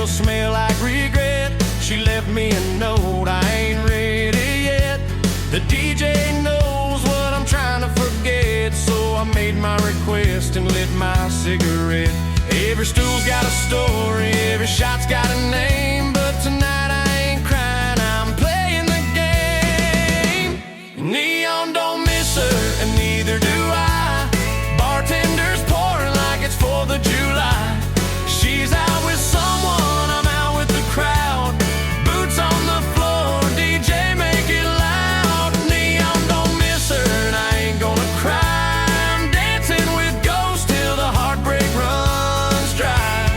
Smell like regret. She left me a note, I ain't ready yet. The DJ knows what I'm trying to forget, so I made my request and lit my cigarette. Every stool's got a story, every shot's got a name, but tonight I ain't crying, I'm playing the game. Neon don't miss her, and neither do I. Bartender's pouring like it's 4th of July. She's out with someone, crowd, boots on the floor, DJ make it loud. Neon don't miss her, and I ain't gonna cry. I'm dancing with ghosts till the heartbreak runs dry.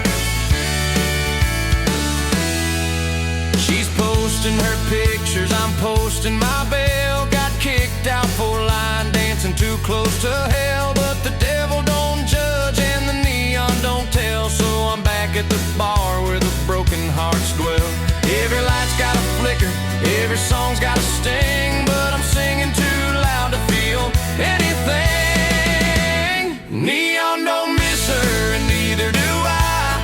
She's posting her pictures, I'm posting my bail. Got kicked out for line dancing too close to hell, but the devil don't judge and the neon don't tell. So I'm back at the bar where the broken hearts dwell. Every light's got a flicker, every song's got a sting, but I'm singing too loud to feel anything. Neon don't miss her, and neither do I.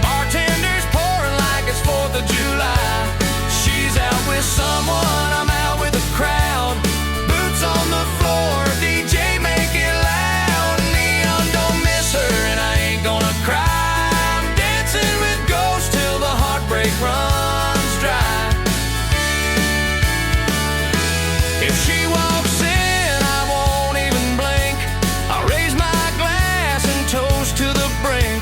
Bartender's pouring like it's 4th of July. She's out with someone, I'm out with a crowd. Boots on the floor, DJ make it loud. Neon don't miss her, and I ain't gonna cry. Break runs dry. If she walks in, I won't even blink. I'll raise my glass and toast to the brink.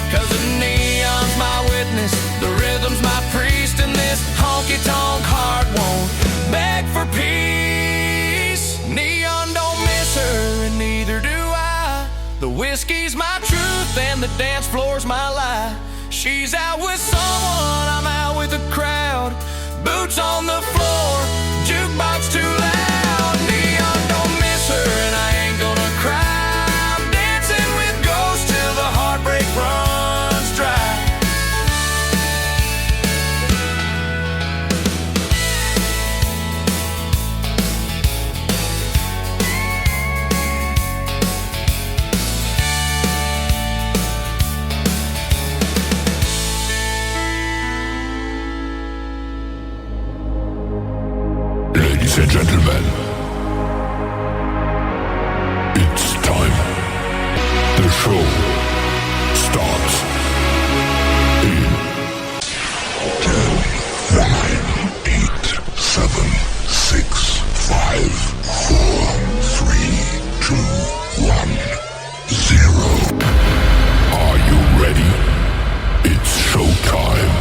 'Cause the neon's my witness, the rhythm's my priest, and this honky-tonk heart won't beg for peace. Neon don't miss her, and neither do I. The whiskey's my truth, and the dance floor's my lie. She's out with someone, I'm out with a crowd. Boots on the floor, jukebox too loud. Neon don't miss her, and I ain't gonna cry. I'm dancing with ghosts till the heartbreak runs dry. Ladies and gentlemen, it's time. The show starts in 10, 9, 8, 7, 6, 5, 4, 3, 2, 1, 0. Are you ready? It's showtime.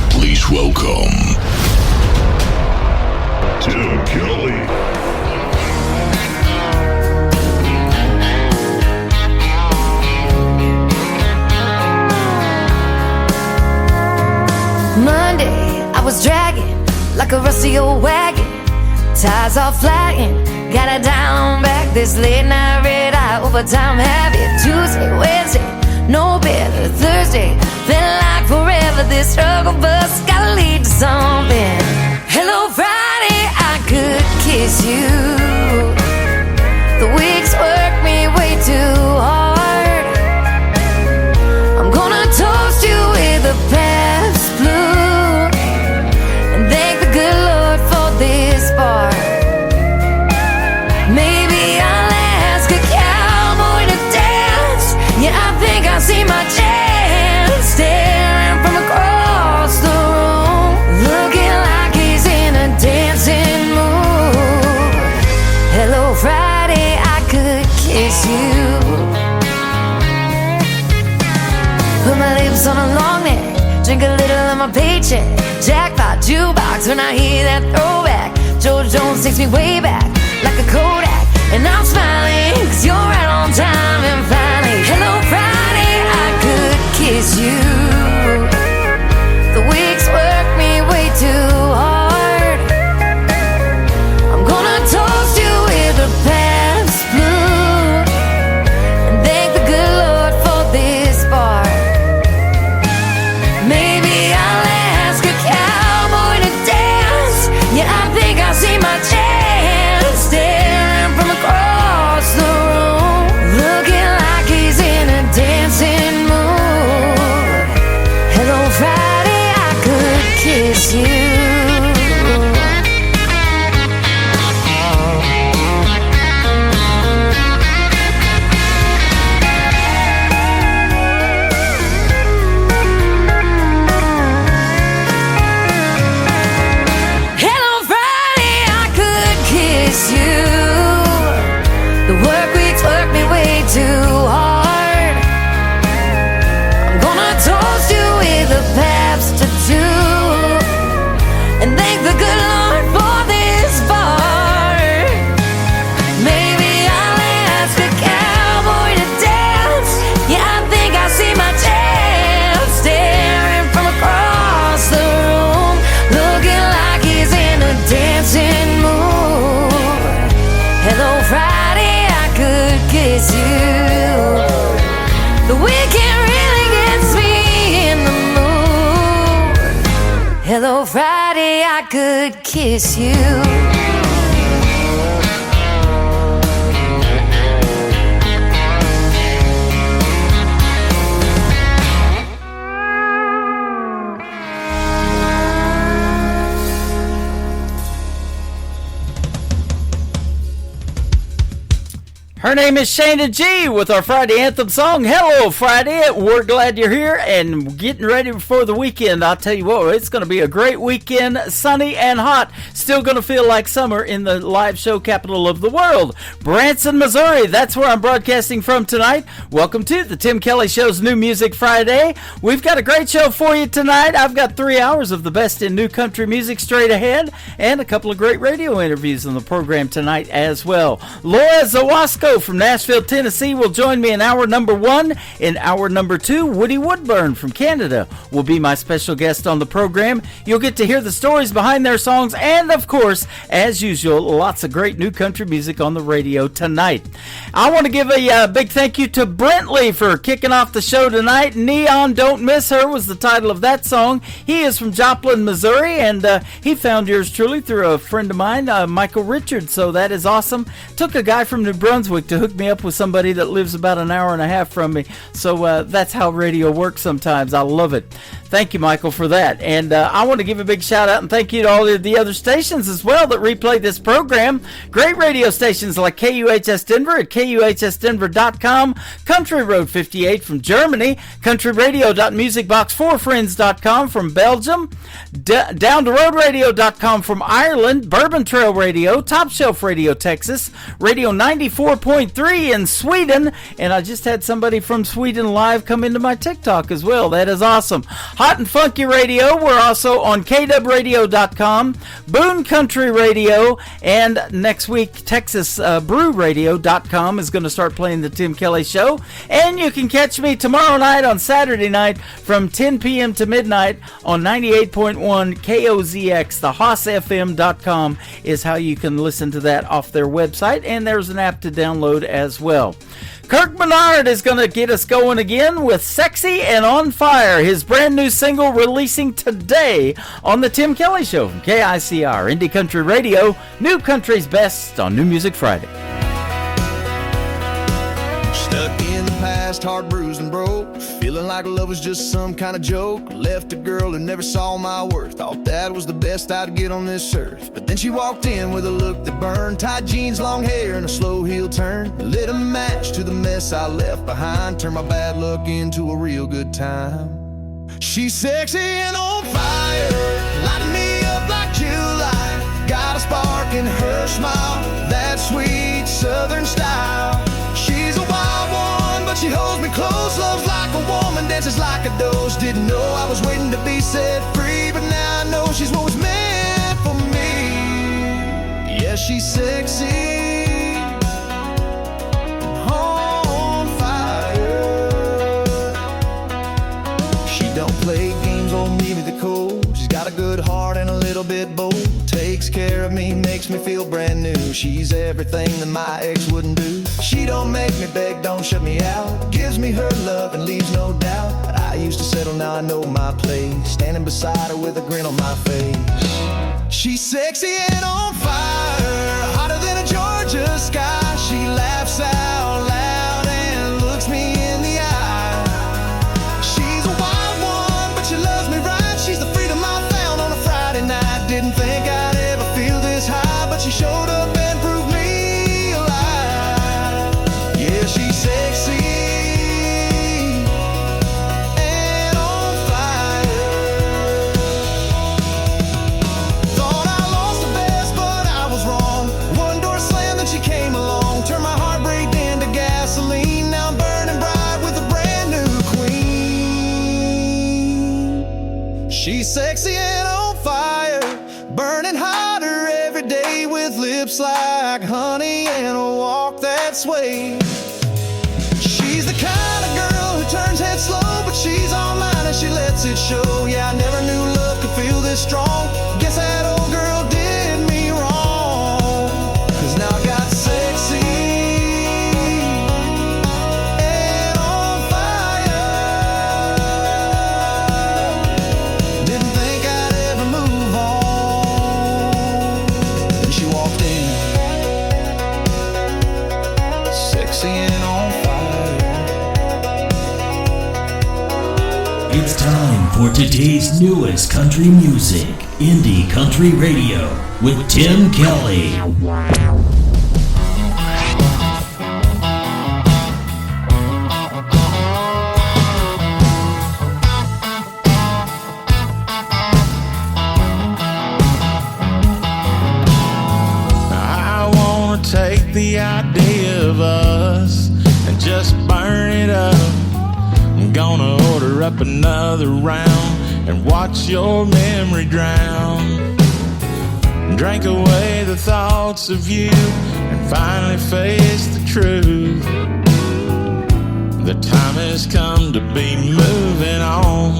Please welcome Tim Kelly. Monday, I was dragging like a rusty old wagon. Tires all flying, got it down back. This late night red eye overtime habit. Tuesday, Wednesday, no better. Thursday, felt like forever. This struggle bus gotta lead to something. Hello, Friday, I could kiss you. The weeks work me way too hard. I'm gonna toast you with a Pabst Blue and thank the good Lord for this bar. Maybe I'll ask a cowboy to dance. Yeah, I think I see my chance. Staring from across the room, looking like he's in a dancing mood. Hello, Friday, I could kiss you. Put my lips on a long neck, drink a little of my paycheck. Jackpot jukebox when I hear that throwback. George Jones takes me way back like a Kodak, and I'm smiling 'cause you're right on time. And finally, hello, Friday, I could kiss you. The weeks work me way too hard. I'm gonna toast you with a Pabst Blue and thank the good Lord for this bar. the paths to do, and thank the good Lord for this bar. Maybe I'll ask a cowboy to dance. Yeah, I think I see my chance, staring from across the room, looking like he's in a dancing mood. Hello Friday, I could kiss you. The weekend really gets me in the mood. Hello Friday, I could kiss you. Her name is Shayna G with our Friday anthem song, Hello Friday. We're glad you're here and getting ready for the weekend. I'll tell you what, it's going to be a great weekend, sunny and hot. Still going to feel like summer in the live show capital of the world, Branson, Missouri. That's where I'm broadcasting from tonight. Welcome to the Tim Kelly Show's New Music Friday. We've got a great show for you tonight. I've got 3 hours of the best in new country music straight ahead and a couple of great radio interviews on the program tonight as well. Laura Zawasco from Nashville, Tennessee will join me in hour number 1. In hour number 2, Woody Woodburn from Canada will be my special guest on the program. You'll get to hear the stories behind their songs and, of course, as usual, lots of great new country music on the radio tonight. I want to give a big thank you to Brentley for kicking off the show tonight. Neon Don't Miss Her was the title of that song. He is from Joplin, Missouri, and he found yours truly through a friend of mine, Michael Richards, so that is awesome. Took a guy from New Brunswick to hook me up with somebody that lives about an hour and a half from me. So that's how radio works sometimes. I love it. Thank you, Michael, for that. And I want to give a big shout out and thank you to all of the other stations as well that replay this program. Great radio stations like KUHS Denver at KUHSdenver.com, Country Road 58 from Germany, countryradio.musicbox4friends.com from Belgium, downtheroadradio.com from Ireland, Bourbon Trail Radio, Top Shelf Radio Texas, Radio 94.3 in Sweden, and I just had somebody from Sweden live come into my TikTok as well. That is awesome. Hot and Funky Radio, we're also on KWradio.com, Boone Country Radio, and next week Texas BrewRadio.com is going to start playing the Tim Kelly Show. And you can catch me tomorrow night on Saturday night from 10 p.m. to midnight on 98.1 KOZX. The HossFM.com is how you can listen to that off their website, and there's an app to download as well. Kirk Bernard is going to get us going again with Sexy and On Fire, his brand new single releasing today on the Tim Kelly Show from KICR, Indie Country Radio, New Country's Best on New Music Friday. Stuck in the past, heart bruised and broke, feeling like love was just some kind of joke. Left a girl who never saw my worth, thought that was the best I'd get on this earth. But then she walked in with a look that burned, tight jeans, long hair, and a slow heel turn. Lit a match to the mess I left behind, turned my bad luck into a real good time. She's sexy and on fire, lighting me up like July. Got a spark in her smile, that sweet southern style. She's a wild one, but she holds me close. Loves like a woman, dances like a dose. Didn't know I was waiting to be set free, but now I know she's what was meant for me. Yeah, she's sexy, on fire. She don't play games or leave me the cold. She's got a good heart and a little bit bold. Takes care of me, makes me feel brand new. She's everything that my ex wouldn't do. She don't make me beg, don't shut me out. Gives me her love and leaves no doubt. I used to settle, now I know my place. Standing beside her with a grin on my face. She's sexy and on fire, hotter than a Georgia sky. She laughs out loud and looks me in the eye. She's a wild one, but she loves me right. She's the freedom I found on a Friday night. Didn't think I'd ever feel this high, but she showed up and proved me alive. Yeah, she's sexy and on fire. Thought I lost the best, but I was wrong. One door slammed, then she came along, turned my heart She's sexy and on fire, burning hotter every day with lips like honey and a walk that sways. She's the kind of girl who turns heads slow, but she's all mine and she lets it show. Yeah, I never knew love could feel this strong. Guess that old girl did me wrong, 'cause now I got sexy and on fire. Didn't think I'd ever move on. Then she walked in, sexy and on fire. It's time for today's newest country music, Indie Country Radio, with Tim Kelly. I wanna take the idea of us and just burn it up. I'm gonna order up another round and watch your memory drown. Drink away the thoughts of you and finally face the truth. The time has come to be moving on.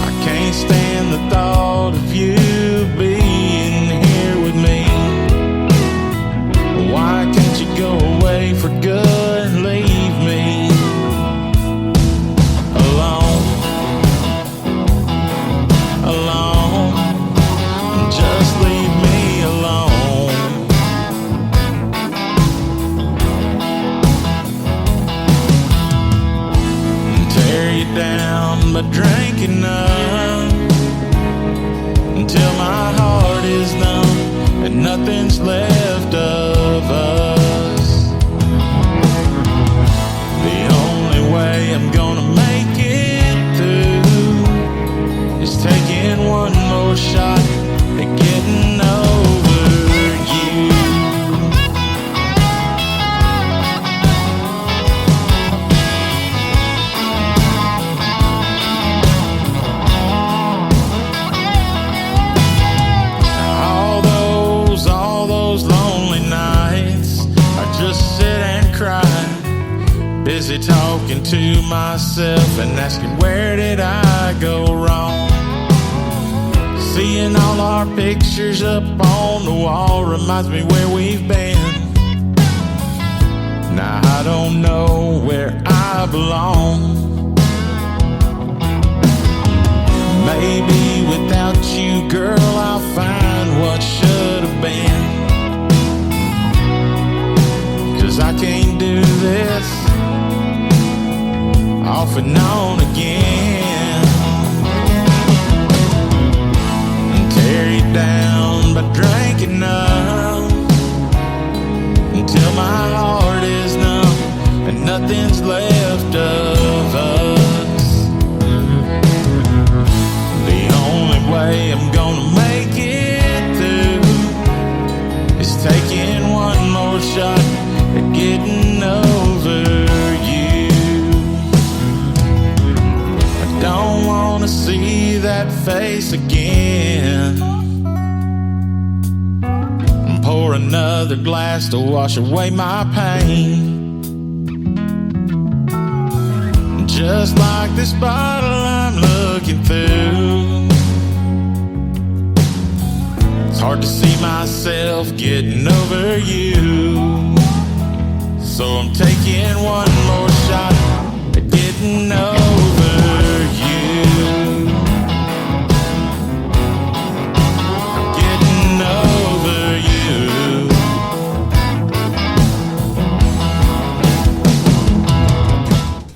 I can't stand the thought of you being here with me. Why can't you go away for good and leave me alone? Alone. Just leave me alone. Tear you down by drinking up until my heart is numb and nothing's left of us. The only way I'm gonna make it through is taking one more shot at getting over you. All those lonely nights, I just sit and cry, busy talking to myself and asking where did I go wrong. Seeing all our pictures up on the wall reminds me where we've been. Now I don't know where I belong. Maybe without you, girl, I'll find what should have been. 'Cause I can't do this off and on again. And tear you down by drinking up until my heart is numb and nothing's left of us. The only way I'm gonna make it through is taking one more shot at getting over you. I don't wanna see that face again. Pour another glass to wash away my pain. Just like this bottle I'm looking through, it's hard to see myself getting over you. So I'm taking one more shot at getting over you. I'm getting over you.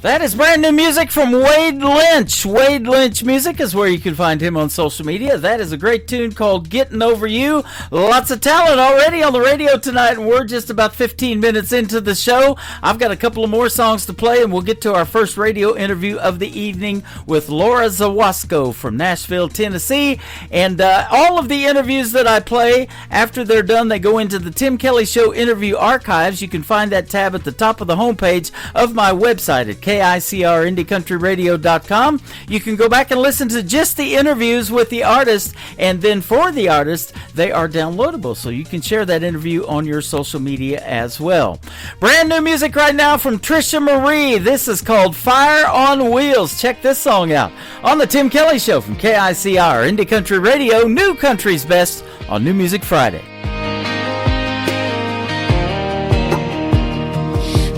That is brand new music from Wade Lynch. Wade Lynch Music is where you can find him on social media. That is a great tune called Getting Over You. Lots of talent already on the radio tonight, and we're just about 15 minutes into the show. I've got a couple of more songs to play, and we'll get to our first radio interview of the evening with Laura Zawasko from Nashville, Tennessee. And all of the interviews that I play, after they're done, they go into the Tim Kelly Show interview archives. You can find that tab at the top of the homepage of my website at KICRIndieCountryRadio.com. You can go back and listen to just the interviews with the artist, and then for the artist, they are downloadable, so you can share that interview on your social media as well. Brand new music right now from Trisha Marie. This is called Fire on Wheels. Check this song out on the Tim Kelly Show from KICR Indie Country Radio, New Country's Best on New Music Friday.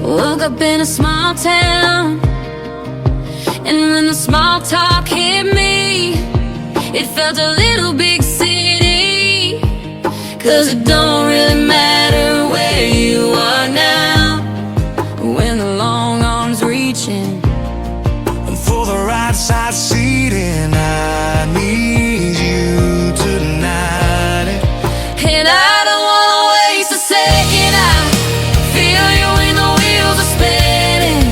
Woke up in a small town, and when the small talk hit me, it felt a little big city. 'Cause it don't really matter where you are now, when the long arms reaching For the right side seating, I need you tonight. and I don't wanna waste a second. I feel you when the wheels are spinning,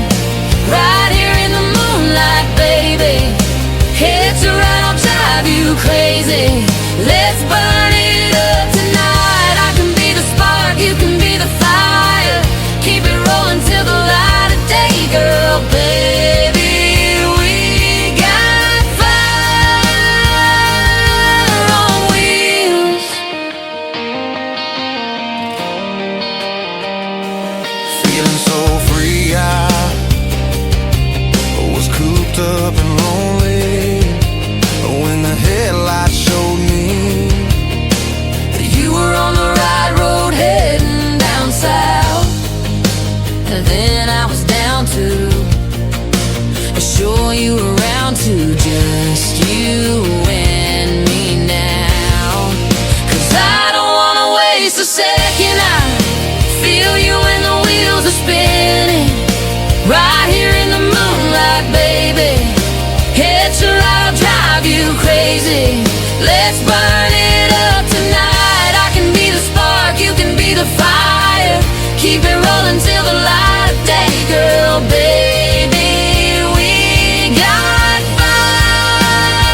right here in the moonlight, baby. Head to right, I'll drive you crazy. Let's burn it up tonight. I can be the spark, you can be the fire. Keep it rolling till the light of day, girl, baby. We got fire on wheels. Feeling so free, I was cooped up and lonely when the headlights showed me that you were on the right road heading down south. And then I was down to show you around to just you and me now. 'Cause I don't wanna waste a second. I feel you when the wheels are spinning, right here in the moonlight, baby. Head to right, I'll drive you crazy. Let's burn it up tonight. I can be the spark, you can be the fire. Keep it rolling till the light of day, girl, baby. We got fire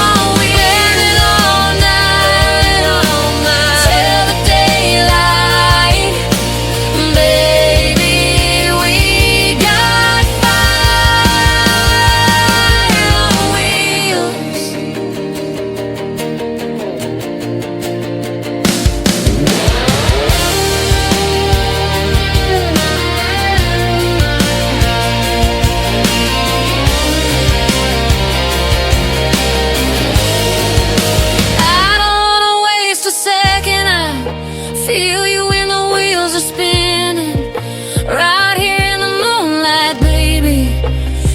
on wheels. Burn it all night, till the daylight, baby. We got fire on wheels. I don't wanna waste a second. I feel you when the wheels are spinning, right here in the moonlight, baby.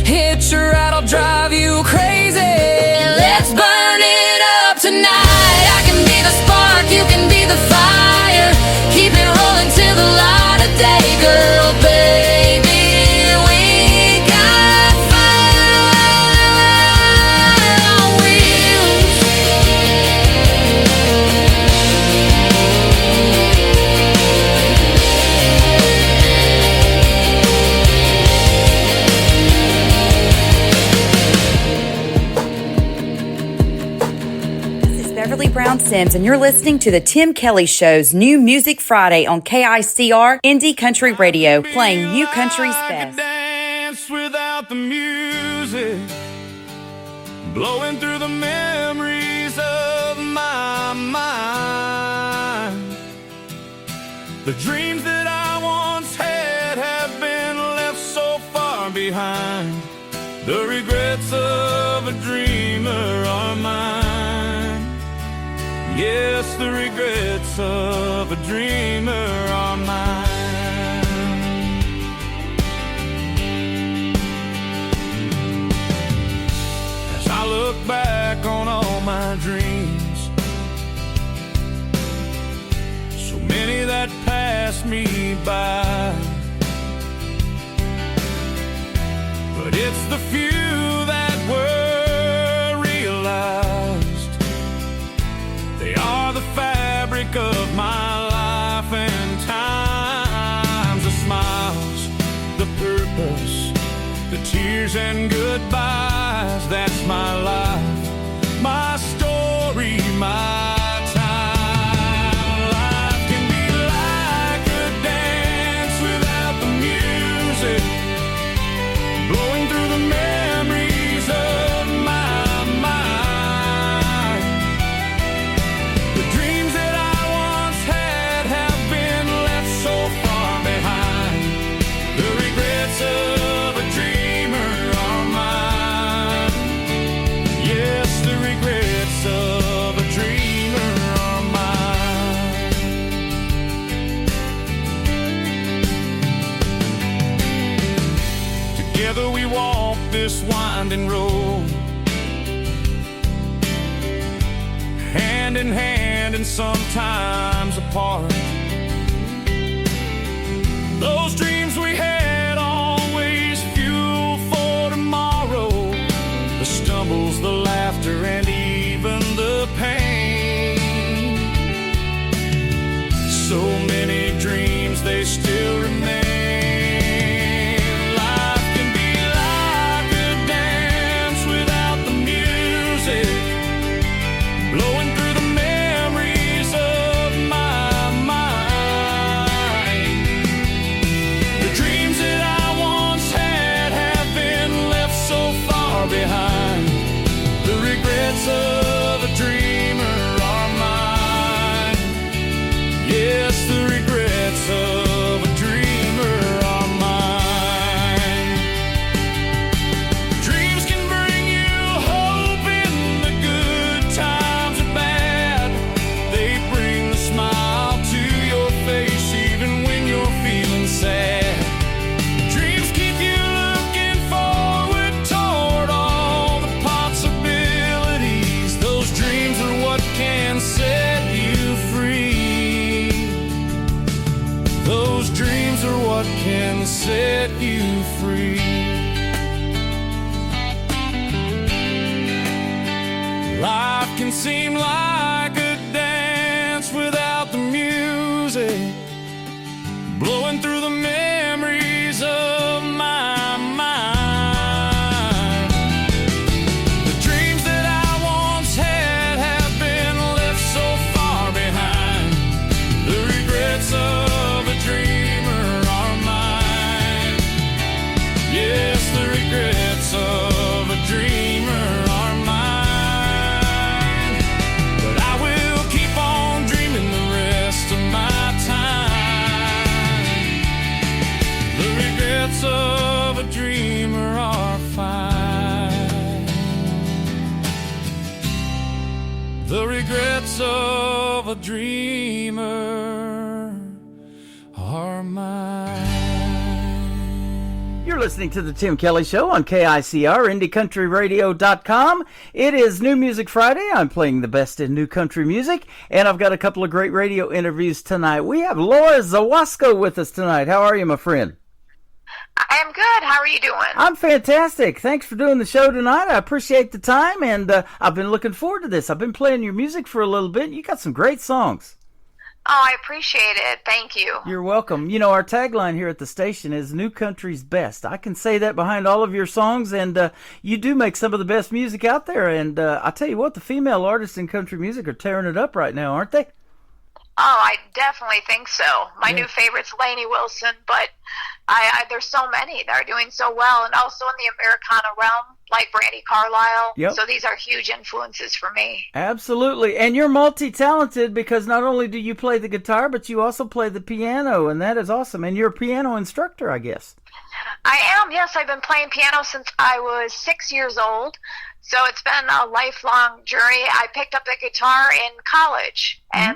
Hit your right, I'll drive you crazy. Let's burn it up tonight. I can be the spark, you can be the fire. Keep it rolling till the light of day, girl, baby. We got fire on wheels. This is Beverly Brown Sims, and you're listening to the Tim Kelly Show's New Music Friday on KICR Indie Country Radio, playing you country's I could best. dance without the music, blowing through the memories of my mind. The dreams that I once had have been left so far behind. The regrets of a dreamer are mine. Yes, the regrets of a dreamer are mine. As I look back on all my dreams, so many that passed me by, but it's the few that were realized. They are the fabric of my life and times, the smiles, the purpose, the tears and goodbyes. That's my life, my story, my time. Life can be like a dance without the music, Together we walk this winding road, hand in hand and sometimes apart. Those dreams we had always fuel for tomorrow, the stumbles, the laughter, and even the pain. So many dreams, they still remain. Life can be like a dance without the music, blowing through the memories of my mind. The dreams that I once had have been left so far behind. The regrets of a dreamer are mine. Yes, the regrets of a dreamer are mine. Dreams can bring you hope in the good times and bad. They bring a smile to your face even when you're feeling sad. Dreams keep you looking forward toward all the possibilities. Those dreams are what can set you free. Those dreams are what can set you free. Life can seem like a dance without the music, blowing through the memories of my mind. The dreams that I once had have been left so far behind. The regrets of a dreamer are mine. Yes, the regrets of a dreamer are mine. But I will keep on dreaming the rest of my time. The regrets of a dreamer are fine. The regrets of a dreamer are mine. You're listening to the Tim Kelly Show on KICR, IndieCountryRadio.com. It is New Music Friday. I'm playing the best in new country music, and I've got a couple of great radio interviews tonight. We have Laura Zawasko with us tonight. How are you, my friend? I am good. How are you doing? I'm fantastic. Thanks for doing the show tonight. I appreciate the time, and I've been looking forward to this. I've been playing your music for a little bit. You got some great songs. Oh, I appreciate it. Thank you. You're welcome. You know, our tagline here at the station is New Country's Best. I can say that behind all of your songs, and you do make some of the best music out there. And I tell you what, the female artists in country music are tearing it up right now, aren't they? Oh, I definitely think so. My new favorite's Lainey Wilson, but there's so many that are doing so well, and also in the Americana realm, like Brandi Carlile. Yep. So these are huge influences for me. Absolutely. And you're multi-talented because not only do you play the guitar, but you also play the piano, and that is awesome. And you're a piano instructor, I guess. I am, yes. I've been playing piano since I was 6 years old. So it's been a lifelong journey. I picked up the guitar in college, and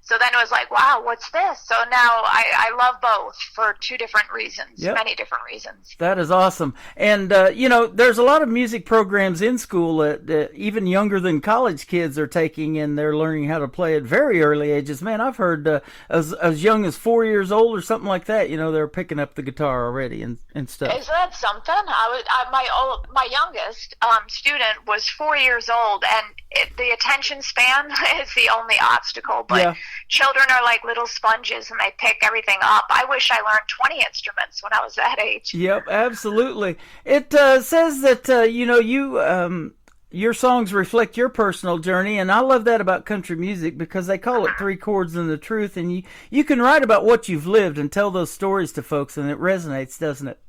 so then it was like, wow, what's this? So now I love both for two different reasons, many different reasons. That is awesome. And, you know, there's a lot of music programs in school that even younger than college kids are taking, and they're learning how to play at very early ages. Man, I've heard as young as 4 years old or something like that, you know, they're picking up the guitar already and stuff. Is that something? My youngest student was 4 years old, and the attention span is the only obstacle, but children are like little sponges and they pick everything up. I wish I learned 20 instruments when I was that age. Yep, absolutely. It says that you know, your songs reflect your personal journey, and I love that about country music because they call it three chords and the truth, and you can write about what you've lived and tell those stories to folks, and it resonates, doesn't it?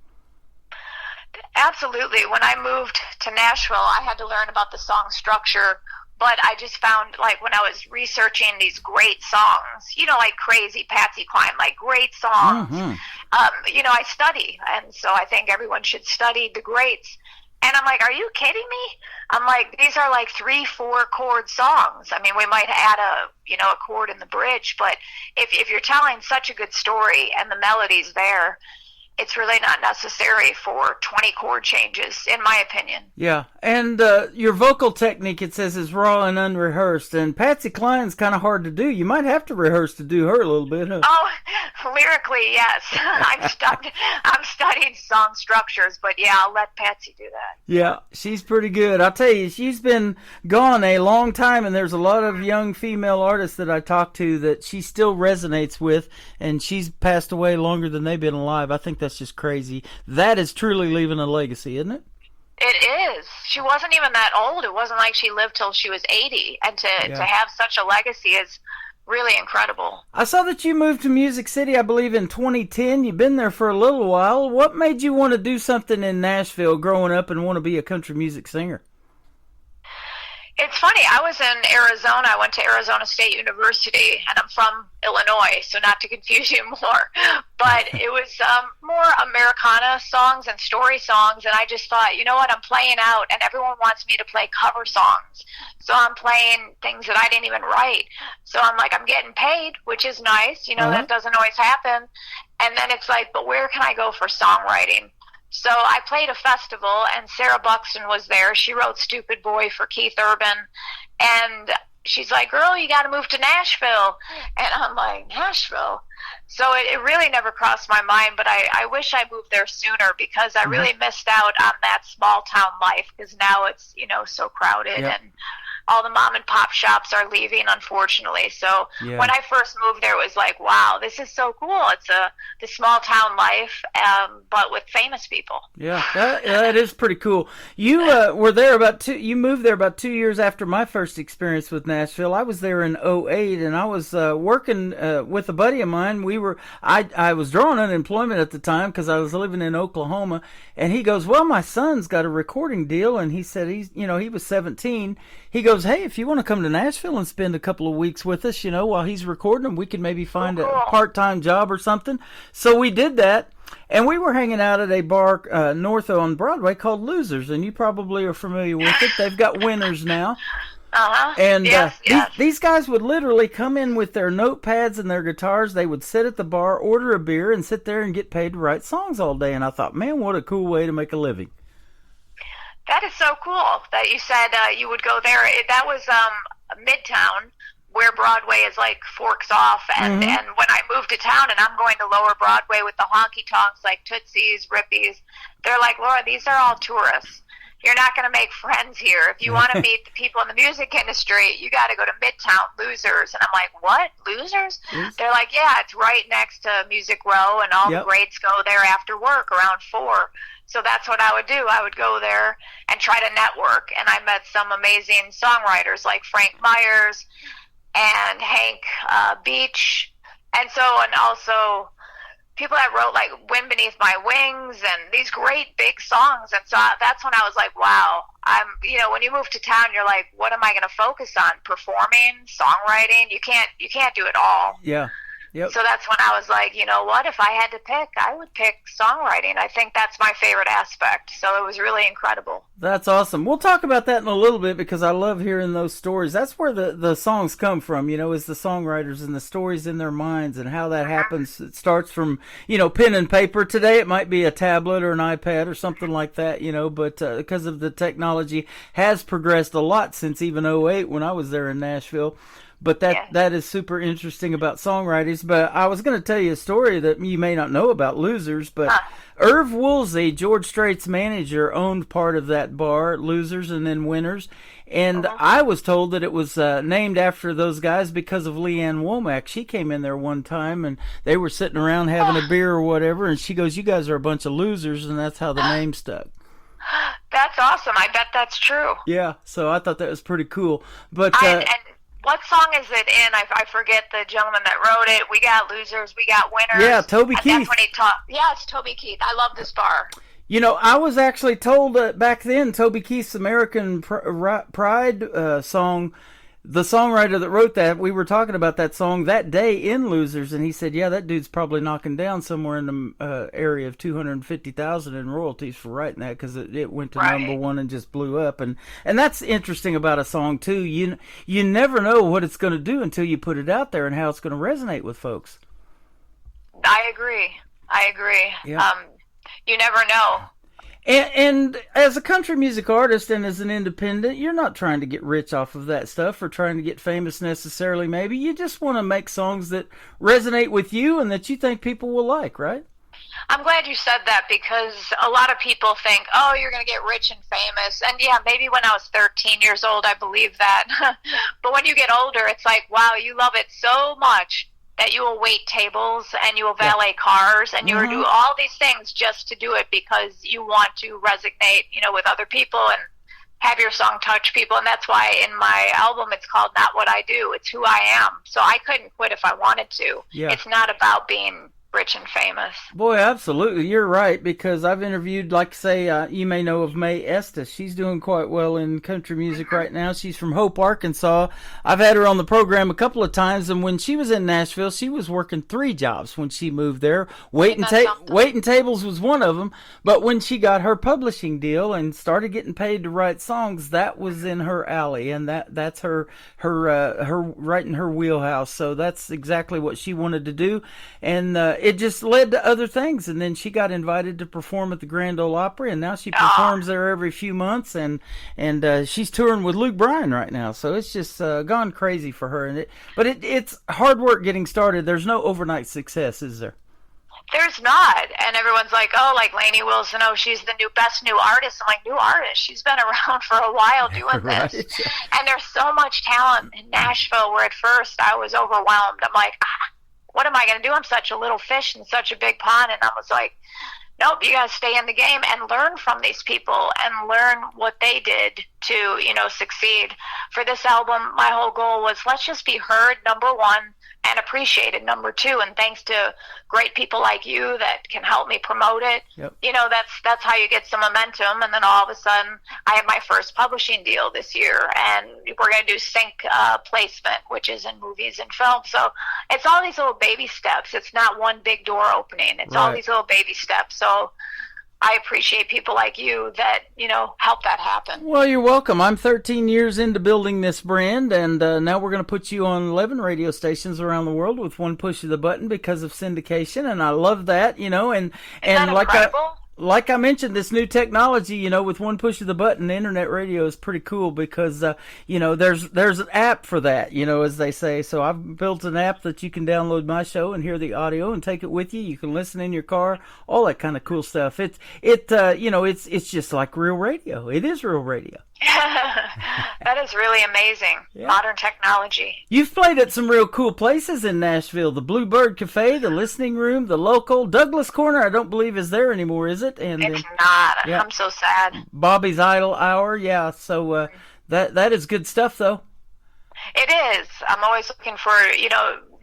Absolutely. When I moved to Nashville, I had to learn about the song structure, but I just found, like, when I was researching these great songs, you know, like Crazy, Patsy Cline, like great songs, you know, I study, and so I think everyone should study the greats. And I'm like, are you kidding me? I'm like, these are like 3-4 chord songs. I mean, we might add a chord in the bridge, but if you're telling such a good story and the melody's there, it's really not necessary for 20 chord changes, in my opinion. Yeah, and your vocal technique, it says, is raw and unrehearsed, and Patsy Cline's kind of hard to do. You might have to rehearse to do her a little bit, huh? Oh, lyrically, yes. I'm studying song structures, but yeah, I'll let Patsy do that. Yeah, she's pretty good. I'll tell you, she's been gone a long time, and there's a lot of young female artists that I talk to that she still resonates with, and she's passed away longer than they've been alive. I think that's just crazy. That is truly leaving a legacy, isn't it? It is. She wasn't even that old. It wasn't like she lived till she was 80, and to have such a legacy is really incredible. I saw that you moved to Music City, I believe, in 2010. You've been there for a little while. What made you want to do something in Nashville growing up and want to be a country music singer? It's funny. I was in Arizona. I went to Arizona State University, and I'm from Illinois, so not to confuse you more. But it was more Americana songs and story songs, and I just thought, you know what, I'm playing out, and everyone wants me to play cover songs. So I'm playing things that I didn't even write. So I'm like, I'm getting paid, which is nice. You know, that doesn't always happen. And then it's like, but where can I go for songwriting? So I played a festival, and Sarah Buxton was there. She wrote Stupid Boy for Keith Urban, and she's like, girl, you got to move to Nashville. And I'm like, Nashville? So it really never crossed my mind, but I wish I moved there sooner, because I really missed out on that small town life, because now it's, you know, so crowded, and all the mom and pop shops are leaving, unfortunately. So when I first moved there, it was like, wow, this is so cool. It's the small town life, but with famous people. Yeah, that is pretty cool. You were there you moved there about 2 years after my first experience with Nashville. I was there in 2008, and I was working with a buddy of mine. I was drawing unemployment at the time because I was living in Oklahoma, and he goes, well, my son's got a recording deal, and he said he was 17. He goes, hey, if you want to come to Nashville and spend a couple of weeks with us, you know, while he's recording them, we could maybe find a part-time job or something. So we did that, and we were hanging out at a bar north on Broadway called Losers, and you probably are familiar with it. They've got Winners now. And these guys would literally come in with their notepads and their guitars. They would sit at the bar, order a beer, and sit there and get paid to write songs all day. And I thought, man, what a cool way to make a living. That is so cool that you said you would go there. That was Midtown, where Broadway is like forks off. And when I moved to town and I'm going to Lower Broadway with the honky tonks like Tootsies, Rippies, they're like, Laura, these are all tourists. You're not going to make friends here. If you want to meet the people in the music industry, you got to go to Midtown, Losers. And I'm like, what? Losers? They're like, yeah, it's right next to Music Row, and all the greats go there after work around 4. So that's what I would do. I would go there and try to network. And I met some amazing songwriters like Frank Myers and Hank Beach. And also people that wrote like Wind Beneath My Wings and these great big songs. And so that's when I was like, wow, when you move to town, you're like, what am I going to focus on? Performing, songwriting? You can't do it all. Yeah. Yep. So that's when I was like, you know what, if I had to pick, I would pick songwriting. I think that's my favorite aspect. So it was really incredible. That's awesome. We'll talk about that in a little bit, because I love hearing those stories. That's where the songs come from, is the songwriters and the stories in their minds and how that happens. It starts from, pen and paper. Today it might be a tablet or an iPad or something like that, but because of the technology has progressed a lot since even 2008 when I was there in Nashville. But that is super interesting about songwriters. But I was going to tell you a story that you may not know about Losers, but Irv Woolsey, George Strait's manager, owned part of that bar, Losers and then Winners. And I was told that it was named after those guys because of Leanne Womack. She came in there one time, and they were sitting around having a beer or whatever, and she goes, you guys are a bunch of losers, and that's how the name stuck. That's awesome. I bet that's true. Yeah, so I thought that was pretty cool. But and what song is it in? I forget the gentleman that wrote it. We got Losers, we got Winners. Yeah, Toby Keith. That's when he yeah, it's Toby Keith. I love this bar. I was actually told back then Toby Keith's American Pride song, the songwriter that wrote that, we were talking about that song that day in Losers, and he said, yeah, that dude's probably knocking down somewhere in the area of $250,000 in royalties for writing that, because it went to number one and just blew up. And that's interesting about a song, too. You never know what it's going to do until you put it out there and how it's going to resonate with folks. I agree. I agree. Yeah. You never know. And as a country music artist and as an independent, you're not trying to get rich off of that stuff or trying to get famous necessarily, maybe. You just want to make songs that resonate with you and that you think people will like, right? I'm glad you said that, because a lot of people think, oh, you're going to get rich and famous. And yeah, maybe when I was 13 years old, I believed that. But when you get older, it's like, wow, you love it so much that you will wait tables and you will valet cars and you will do all these things just to do it because you want to resonate, with other people and have your song touch people. And that's why in my album it's called Not What I Do, it's who I am. So I couldn't quit if I wanted to. Yeah. It's not about being rich and famous. Boy, absolutely. You're right, because I've interviewed, like, say, you may know of Mae Estes. She's doing quite well in country music right now. She's from Hope, Arkansas. I've had her on the program a couple of times, and when she was in Nashville, she was working 3 jobs when she moved there. Waiting tables was one of them, but when she got her publishing deal and started getting paid to write songs, that was in her alley, and that's her right in her wheelhouse. So that's exactly what she wanted to do, and it just led to other things, and then she got invited to perform at the Grand Ole Opry, and now she performs there every few months, and she's touring with Luke Bryan right now, so it's just gone crazy for her. But it's hard work getting started. There's no overnight success, is there? There's not. And everyone's like, oh, like Lainey Wilson, oh, she's the best new artist. I'm like, new artist? She's been around for a while doing Right. this. And there's so much talent in Nashville where at first I was overwhelmed. I'm like, what am I going to do? I'm such a little fish in such a big pond. And I was like, nope, you got to stay in the game and learn from these people and learn what they did to, succeed. For this album, my whole goal was let's just be heard, number one, and appreciated, number two. And thanks to great people like you that can help me promote it, Yep. That's how you get some momentum. And then all of a sudden, I had my first publishing deal this year, and we're going to do sync placement, which is in movies and film. So it's all these little baby steps. It's not one big door opening. It's all Right. these little baby steps. So I appreciate people like you that, help that happen. Well, you're welcome. I'm 13 years into building this brand, and now we're going to put you on 11 radio stations around the world with one push of the button because of syndication, and I love that, and Isn't that incredible? like I mentioned, this new technology, with one push of the button, internet radio is pretty cool because, there's an app for that, as they say. So I've built an app that you can download my show and hear the audio and take it with you. You can listen in your car, all that kind of cool stuff. It's just like real radio. It is real radio. That is really amazing. Yeah. Modern technology. You've played at some real cool places in Nashville. The Bluebird Cafe, the Listening Room, the Local. Douglas Corner, I don't believe is there anymore, is it? And It's not. yeah. I'm so sad. Bobby's Idle Hour, yeah. So that is good stuff, though. It is. I'm always looking for,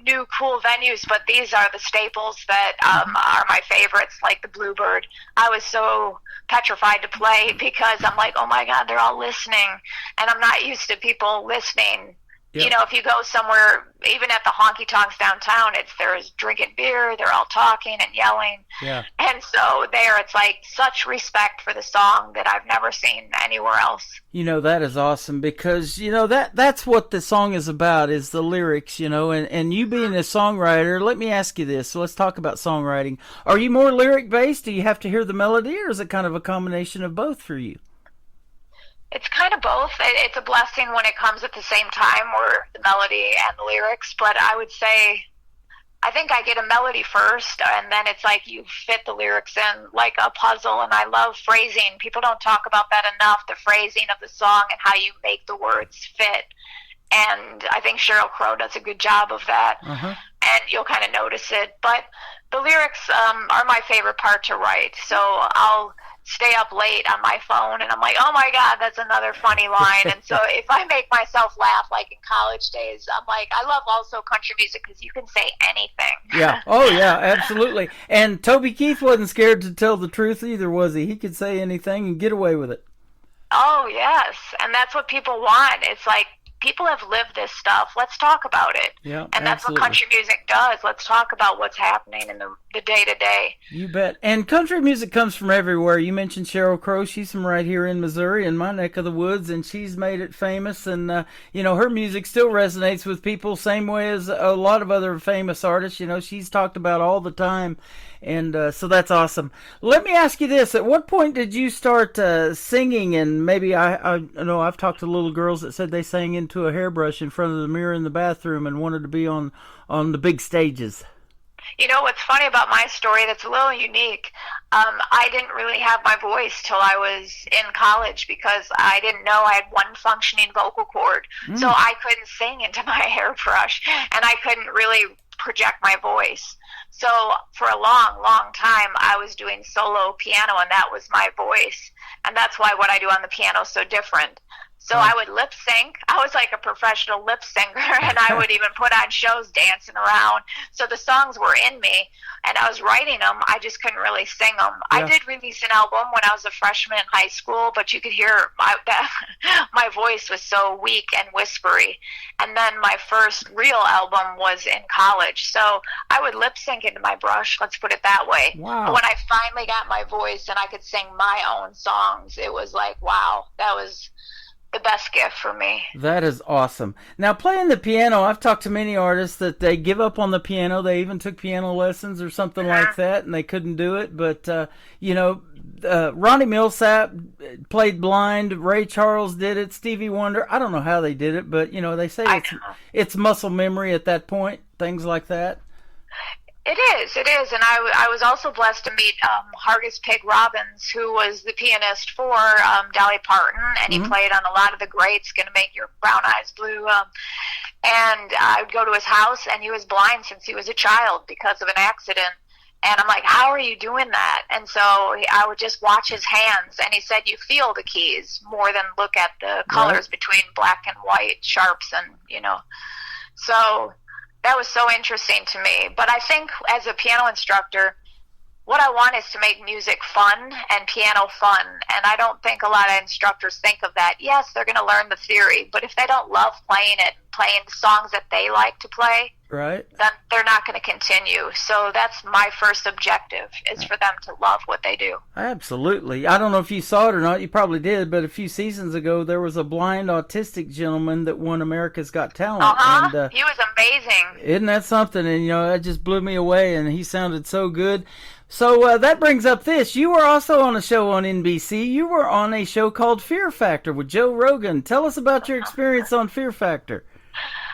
new cool venues, but these are the staples that are my favorites, like the Bluebird. I was so petrified to play because I'm like, oh my God, they're all listening. And I'm not used to people listening. Yep. If you go somewhere, even at the honky tonks downtown, there's drinking beer, they're all talking and yelling. Yeah. And so it's like such respect for the song that I've never seen anywhere else. That is awesome because, that's what the song is about, is the lyrics, and you being a songwriter, let me ask you this. So let's talk about songwriting. Are you more lyric based? Do you have to hear the melody, or is it kind of a combination of both for you? It's kind of both. It's a blessing when it comes at the same time, where the melody and the lyrics. But I would say, I think I get a melody first, and then it's like you fit the lyrics in like a puzzle. And I love phrasing. People don't talk about that enough, the phrasing of the song and how you make the words fit. And I think Sheryl Crow does a good job of that. And you'll kind of notice it. But the lyrics are my favorite part to write. So I'll stay up late on my phone and I'm like, oh my God, that's another funny line. And so if I make myself laugh, like in college days, I'm like, I love also country music because you can say anything. Yeah. Oh yeah, absolutely. And Toby Keith wasn't scared to tell the truth either, was he? He could say anything and get away with it. Oh yes. And that's what people want. It's like, people have lived this stuff. Let's talk about it. Yeah, and that's absolutely. what country music does. Let's talk about what's happening in the day-to-day. You bet. And country music comes from everywhere. You mentioned Sheryl Crow. She's from right here in Missouri, in my neck of the woods, and she's made it famous. And, you know, her music still resonates with people same way as a lot of other famous artists. You know, she's talked about all the time. And so that's awesome. Let me ask you this. At what point did you start singing? And maybe I know I've talked to little girls that said they sang into a hairbrush in front of the mirror in the bathroom and wanted to be on the big stages. You know what's funny about my story that's a little unique? I didn't really have my voice till I was in college because I didn't know I had one functioning vocal cord. So I couldn't sing into my hairbrush, and I couldn't really project my voice. So for a long, long time, I was doing solo piano, and that was my voice. And that's why what I do on the piano is so different. So I would lip sync. I was like a professional lip syncer, and I would even put on shows dancing around. So the songs were in me, and I was writing them. I just couldn't really sing them. Yeah. I did release an album when I was a freshman in high school, but you could hear my voice was so weak and whispery. And then my first real album was in college. So I would lip sync into my brush, let's put it that way. Wow. But when I finally got my voice and I could sing my own songs, it was like, wow, that was the best gift for me. That is awesome. Now, playing the piano, I've talked to many artists that they give up on the piano. They even took piano lessons or something like that, and they couldn't do it. But, you know, Ronnie Millsap played blind. Ray Charles did it. Stevie Wonder. I don't know how they did it, but, you know, they say it's muscle memory at that point, things like that. It is. And I was also blessed to meet Hargus Pig Robbins, who was the pianist for Dolly Parton, and he played on a lot of the greats, Gonna Make Your Brown Eyes Blue. And I would go to his house, and he was blind since he was a child because of an accident. And I'm like, how are you doing that? And so I would just watch his hands, and he said you feel the keys more than look at the colors between black and white, sharps, and, you know. So that was so interesting to me. But I think as a piano instructor, what I want is to make music fun and piano fun. And I don't think a lot of instructors think of that. Yes, they're going to learn the theory, but if they don't love playing it, playing songs that they like to play, right, then they're not going to continue. So that's my first objective, is for them to love what they do. Absolutely. I don't know if you saw it or not. You probably did, but a few seasons ago, there was a blind autistic gentleman that won America's Got Talent. And, he was amazing. Isn't that something? And, you know, that just blew me away, and he sounded so good. So that brings up this. You were also on a show on NBC. You were on a show called Fear Factor with Joe Rogan. Tell us about your experience on Fear Factor.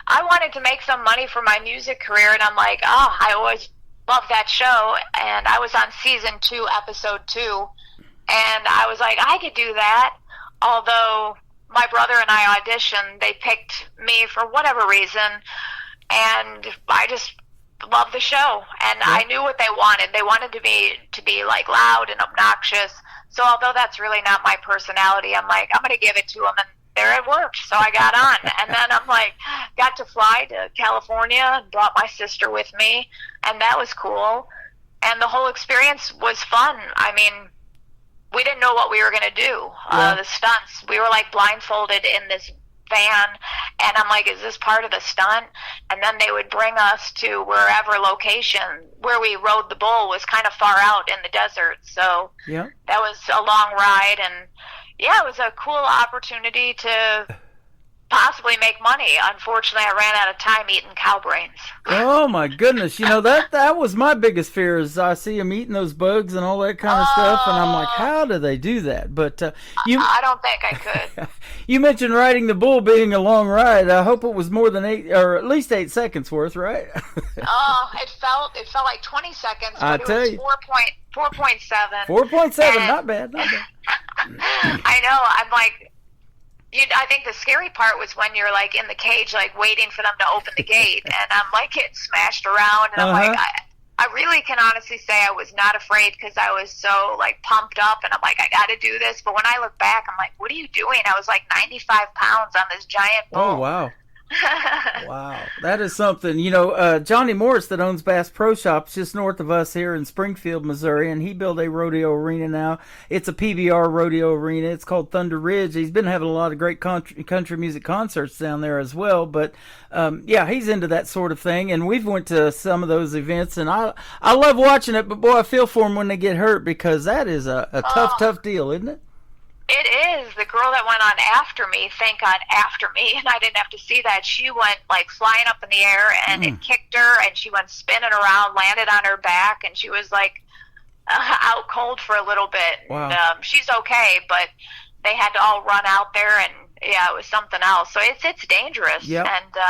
I wanted to make some money for my music career, and I'm like, I always loved that show. And I was on season 2, episode 2, and I was like, I could do that. Although my brother and I auditioned, they picked me for whatever reason, and I just loved the show. And I knew what they wanted. They wanted to be like loud and obnoxious. So although that's really not my personality, I'm like, I'm going to give it to them, and there it worked. So I got on, and then I'm like, got to fly to California and brought my sister with me, and that was cool. And the whole experience was fun. I mean, we didn't know what we were going to do. The stunts, we were like blindfolded in this van, and I'm like, is this part of the stunt? And then they would bring us to wherever location. Where we rode the bull was kind of far out in the desert, so that was a long ride. And yeah, it was a cool opportunity to possibly make money. Unfortunately, I ran out of time eating cow brains. Oh my goodness! You know, that was my biggest fear, is I see them eating those bugs and all that kind of stuff, and I'm like, how do they do that? But I don't think I could. You mentioned riding the bull being a long ride. I hope it was more than 8, or at least 8 seconds worth, right? It felt like 20 seconds, but it was 4.7. 4.7, not bad. I know. I'm like, I think the scary part was when you're like in the cage, like waiting for them to open the gate, and I'm like getting smashed around, and I'm like, I really can honestly say I was not afraid, because I was so like pumped up, and I'm like, I got to do this. But when I look back, I'm like, what are you doing? I was like 95 pounds on this giant bull. Oh wow! Wow, that is something. Johnny Morris that owns Bass Pro Shops just north of us here in Springfield, Missouri, and he built a rodeo arena now. It's a PBR rodeo arena. It's called Thunder Ridge. He's been having a lot of great country music concerts down there as well. But yeah, he's into that sort of thing, and we've went to some of those events, and I love watching it. But boy, I feel for them when they get hurt, because that is a tough deal, isn't it? It is. The girl that went on after me, thank God, after me, and I didn't have to see that. She went like flying up in the air, and it kicked her, and she went spinning around, landed on her back, and she was like out cold for a little bit. Wow. And, she's okay, but they had to all run out there, and yeah, it was something else. So it's dangerous. Yep. And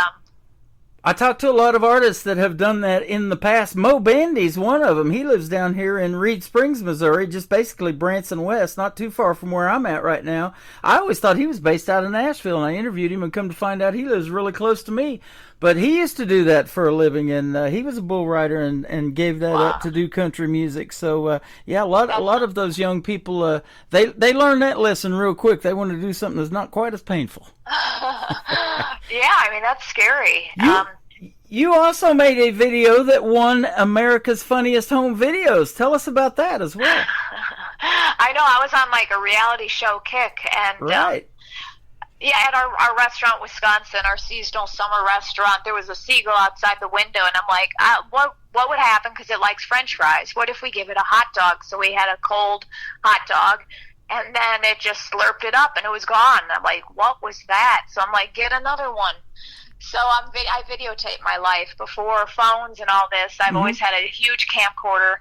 I talked to a lot of artists that have done that in the past. Mo Bandy's one of them. He lives down here in Reed Springs, Missouri, just basically Branson West, not too far from where I'm at right now. I always thought he was based out of Nashville, and I interviewed him and come to find out he lives really close to me. But he used to do that for a living, and he was a bull rider and gave that up to do country music. So, yeah, a lot of those young people, they learn that lesson real quick. They want to do something that's not quite as painful. yeah, I mean, that's scary. You also made a video that won America's Funniest Home Videos. Tell us about that as well. I know. I was on like a reality show kick, and right. Yeah, at our restaurant, Wisconsin, our seasonal summer restaurant, there was a seagull outside the window, and I'm like, what would happen, because it likes French fries? What if we give it a hot dog? So we had a cold hot dog, and then it just slurped it up, and it was gone. I'm like, what was that? So I'm like, get another one. So I videotape my life before phones and all this. I've always had a huge camcorder,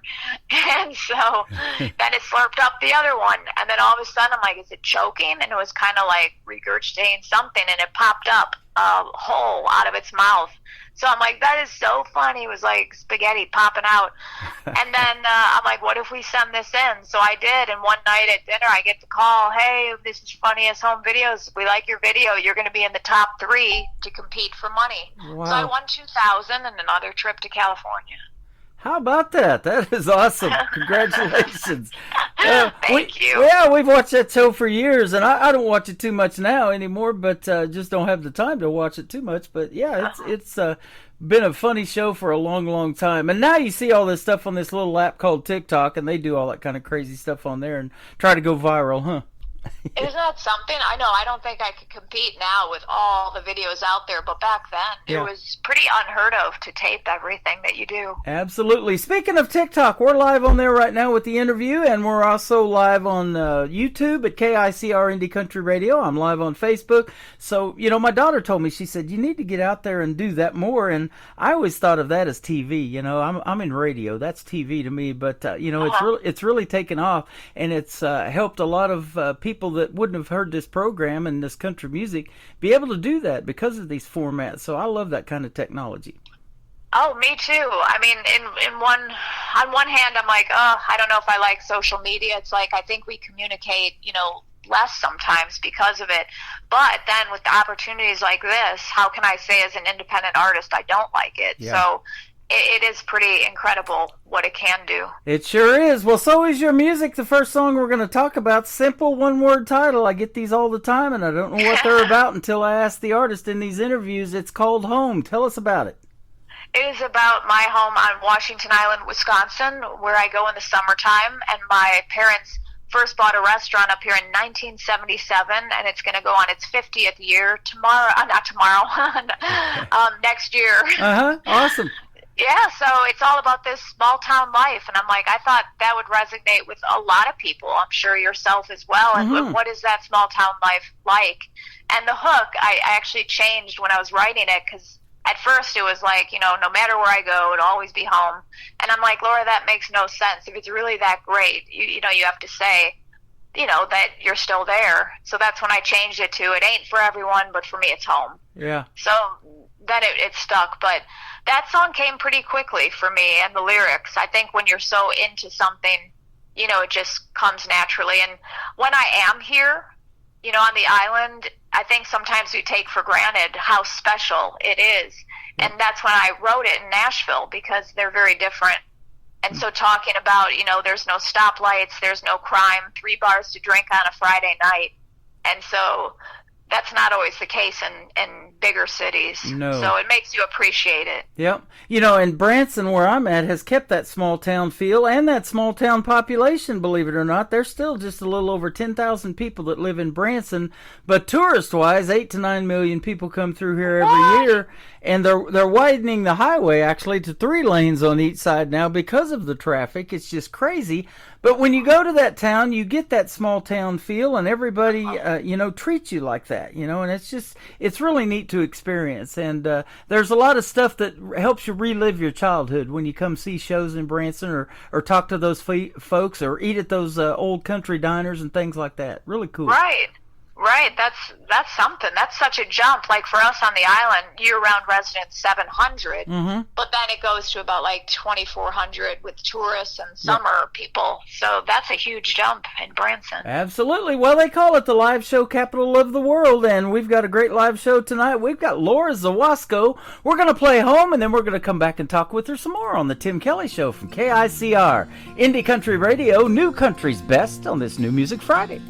and so then it slurped up the other one, and then all of a sudden I'm like, is it choking? And it was kind of like regurgitating something, and it popped up a hole out of its mouth. So I'm like, that is so funny. It was like spaghetti popping out. And then I'm like, what if we send this in? So I did, and one night at dinner I get the call, hey, this is Funniest Home Videos. We like your video. You're going to be in the top 3 to compete for money. Wow. So I won $2,000 and another trip to California. How about that? That is awesome. Congratulations. Thank you. Yeah, we've watched that show for years, and I don't watch it too much now anymore, but just don't have the time to watch it too much. But yeah, it's been a funny show for a long, long time. And now you see all this stuff on this little app called TikTok, and they do all that kind of crazy stuff on there and try to go viral, huh? Isn't that something? I know. I don't think I could compete now with all the videos out there, but back then it was pretty unheard of to tape everything that you do. Absolutely. Speaking of TikTok, we're live on there right now with the interview, and we're also live on YouTube at KICR Indie Country Radio. I'm live on Facebook. So, my daughter told me, she said, you need to get out there and do that more, and I always thought of that as TV. I'm in radio. That's TV to me, but, it's really taken off, and it's helped a lot of people that wouldn't have heard this program and this country music be able to do that because of these formats. So I love that kind of technology. Oh, me too. I mean, on one hand, I'm like, I don't know if I like social media. It's like, I think we communicate, less sometimes because of it. But then with the opportunities like this, how can I say as an independent artist I don't like it? Yeah. So it is pretty incredible what it can do. It sure is. Well, so is your music. The first song we're going to talk about, simple one-word title. I get these all the time, and I don't know what they're about until I ask the artist in these interviews. It's called Home. Tell us about it. It is about my home on Washington Island, Wisconsin, where I go in the summertime, and my parents first bought a restaurant up here in 1977, and it's going to go on its 50th year next year. Awesome. Yeah, so it's all about this small town life, and I'm like, I thought that would resonate with a lot of people. I'm sure yourself as well. And what is that small town life like? And the hook, I actually changed when I was writing it, because at first it was like, no matter where I go, it'll always be home. And I'm like, Laura, that makes no sense. If it's really that great, you have to say, that you're still there. So that's when I changed it to, it ain't for everyone, but for me, it's home. Yeah. So then it stuck, but that song came pretty quickly for me, and the lyrics. I think when you're so into something, it just comes naturally. And when I am here, on the island, I think sometimes we take for granted how special it is. And that's when I wrote it in Nashville, because they're very different. And so talking about, there's no stoplights, there's no crime, 3 bars to drink on a Friday night. And so that's not always the case in bigger cities. No. So it makes you appreciate it. Yep. You know, and Branson, where I'm at, has kept that small town feel and that small town population, believe it or not. There's still just a little over 10,000 people that live in Branson, but tourist-wise, 8 to 9 million people come through here every year, and they're widening the highway actually to 3 lanes on each side now because of the traffic. It's just crazy. But when you go to that town, you get that small town feel, and everybody, you know, treats you like that, you know, and it's really neat to experience. And there's a lot of stuff that helps you relive your childhood when you come see shows in Branson or talk to those folks or eat at those old country diners and things like that. Really cool. Right. That's something. That's such a jump. Like for us on the island, year-round residents 700, but then it goes to about like 2,400 with tourists and summer people. So that's a huge jump in Branson. Absolutely. Well, they call it the live show capital of the world, and we've got a great live show tonight. We've got Laura Zawasko. We're going to play home, and then we're going to come back and talk with her some more on the Tim Kelly Show from KICR, Indie Country Radio, New Country's Best on this New Music Friday.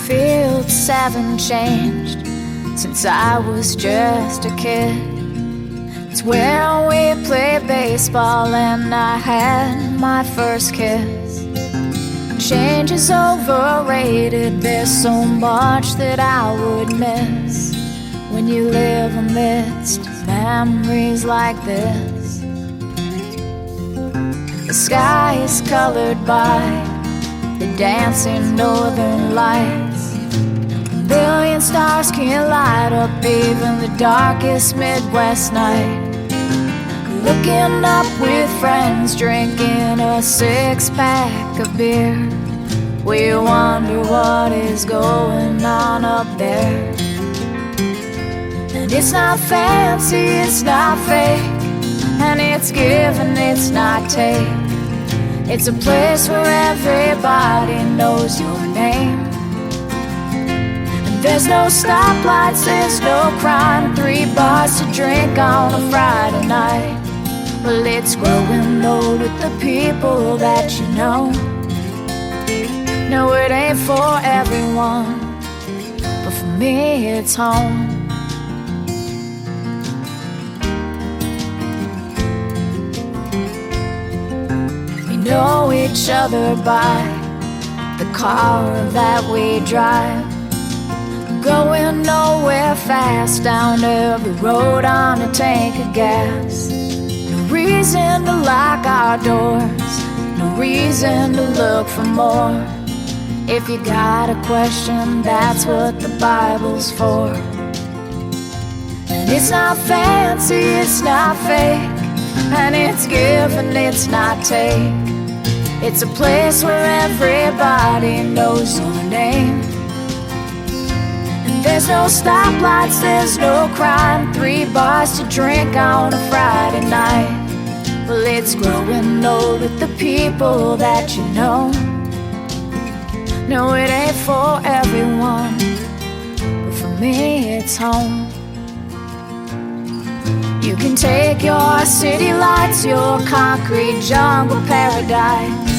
Fields haven't changed since I was just a kid. It's where we played baseball and I had my first kiss. Change is overrated, there's so much that I would miss when you live amidst memories like this. The sky is colored by the dancing northern lights. A billion stars can light up even the darkest Midwest night. Looking up with friends, drinking a 6-pack of beer. We wonder what is going on up there. And it's not fancy, it's not fake, and it's give and it's not take. It's a place where everybody knows your name. And there's no stoplights, there's no crime, 3 bars to drink on a Friday night. Well, it's growing old with the people that you know. No, it ain't for everyone, but for me it's home. We know each other by the car that we drive, going nowhere fast down every road on a tank of gas. No reason to lock our doors, no reason to look for more. If you got a question, that's what the Bible's for. And it's not fancy, it's not fake, and it's give and it's not take. It's a place where everybody knows your name. And there's no stoplights, there's no crime, 3 bars to drink on a Friday night. Well, it's growing old with the people that you know. No, it ain't for everyone, but for me it's home. You can take your city lights, your concrete jungle paradise.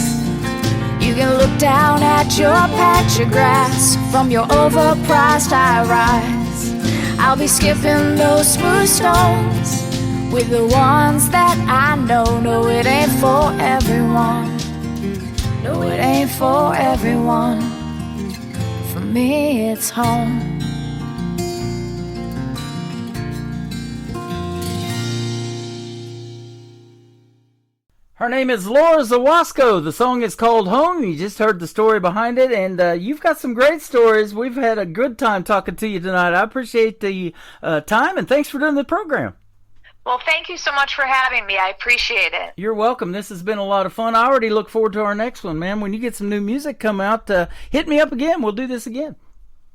You can look down at your patch of grass from your overpriced high-rise. I'll be skipping those smooth stones with the ones that I know. No, it ain't for everyone. No, it ain't for everyone. For me, it's home. Her name is Laura Zawasko. The song is called Home. You just heard the story behind it, and you've got some great stories. We've had a good time talking to you tonight. I appreciate the time, and thanks for doing the program. Well, thank you so much for having me. I appreciate it. You're welcome. This has been a lot of fun. I already look forward to our next one, man. When you get some new music come out, hit me up again. We'll do this again.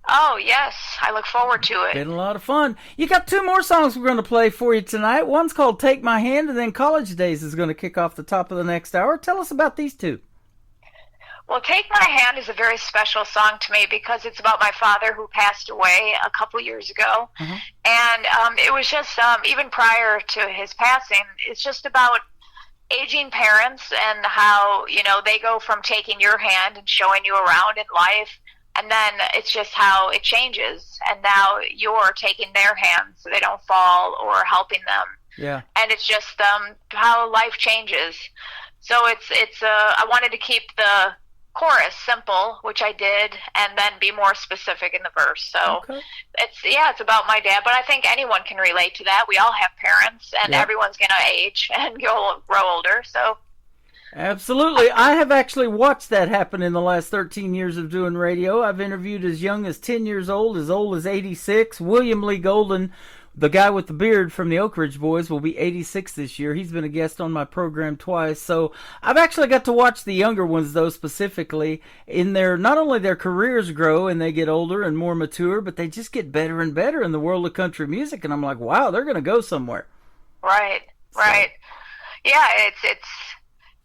Oh, yes. I look forward to it. Been a lot of fun. You got 2 more songs we're going to play for you tonight. One's called Take My Hand, and then College Days is going to kick off the top of the next hour. Tell us about these 2. Well, Take My Hand is a very special song to me because it's about my father who passed away a couple years ago. And it was just, even prior to his passing, it's just about aging parents and how, you know, they go from taking your hand and showing you around in life, and then it's just how it changes, and now you're taking their hands so they don't fall, or helping them. Yeah. And it's just how life changes. So I wanted to keep the chorus simple, which I did, and then be more specific in the verse. So it's about my dad, but I think anyone can relate to that. We all have parents, and everyone's going to age and grow older. So absolutely. I have actually watched that happen in the last 13 years of doing radio. I've interviewed as young as 10 years old as 86. William Lee Golden, the guy with the beard from the Oak Ridge Boys, will be 86 this year. He's been a guest on my program twice. So I've actually got to watch the younger ones, though, specifically, in not only their careers grow and they get older and more mature, but they just get better and better in the world of country music. And I'm like, wow, they're going to go somewhere. Right. Yeah,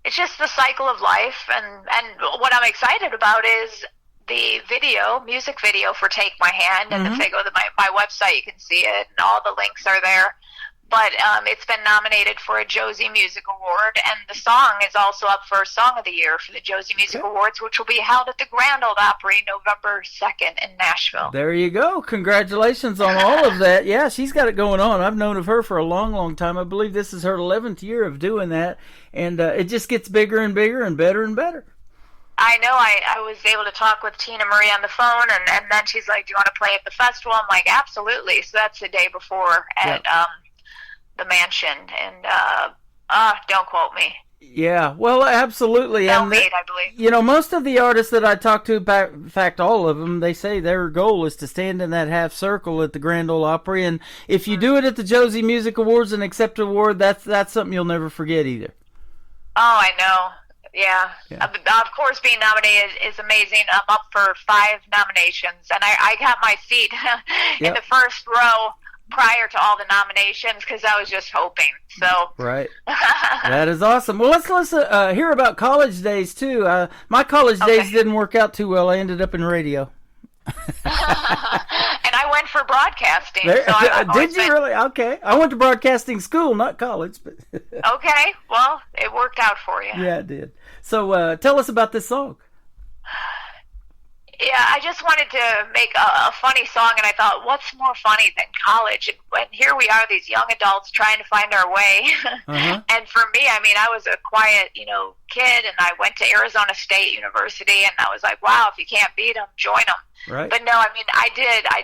it's just the cycle of life. And what I'm excited about is the music video for Take My Hand, and if they go to my website, you can see it, and all the links are there. But it's been nominated for a Josie Music Award, and the song is also up for Song of the Year for the Josie Music Awards, which will be held at the Grand Ole Opry November 2nd in Nashville. There you go. Congratulations on all of that. Yeah, she's got it going on. I've known of her for a long, long time. I believe this is her 11th year of doing that, and it just gets bigger and bigger and better and better. I know. I was able to talk with Tina Marie on the phone, and then she's like, do you want to play at the festival? I'm like, absolutely. So that's the day before at the Mansion, and don't quote me. Yeah, well, absolutely. I believe. You know, most of the artists that I talk to, in fact, all of them, they say their goal is to stand in that half circle at the Grand Ole Opry, and if you do it at the Josie Music Awards and accept an award, that's something you'll never forget either. Oh, I know. Yeah. Of course, being nominated is amazing. I'm up for 5 nominations, and I got my seat in the first row prior to all the nominations because I was just hoping. So right. That is awesome. Well, let's hear about college days too. My college days didn't work out too well. I ended up in radio. And I went for broadcasting. Did you really? Okay. I went to broadcasting school, not college. But okay. Well, it worked out for you. Yeah, it did. So tell us about this song. Yeah, I just wanted to make a funny song, and I thought, what's more funny than college? And here we are, these young adults trying to find our way. And for me, I mean, I was a quiet, kid, and I went to Arizona State University, and I was like, wow, if you can't beat them, join them. Right. But no, I mean, I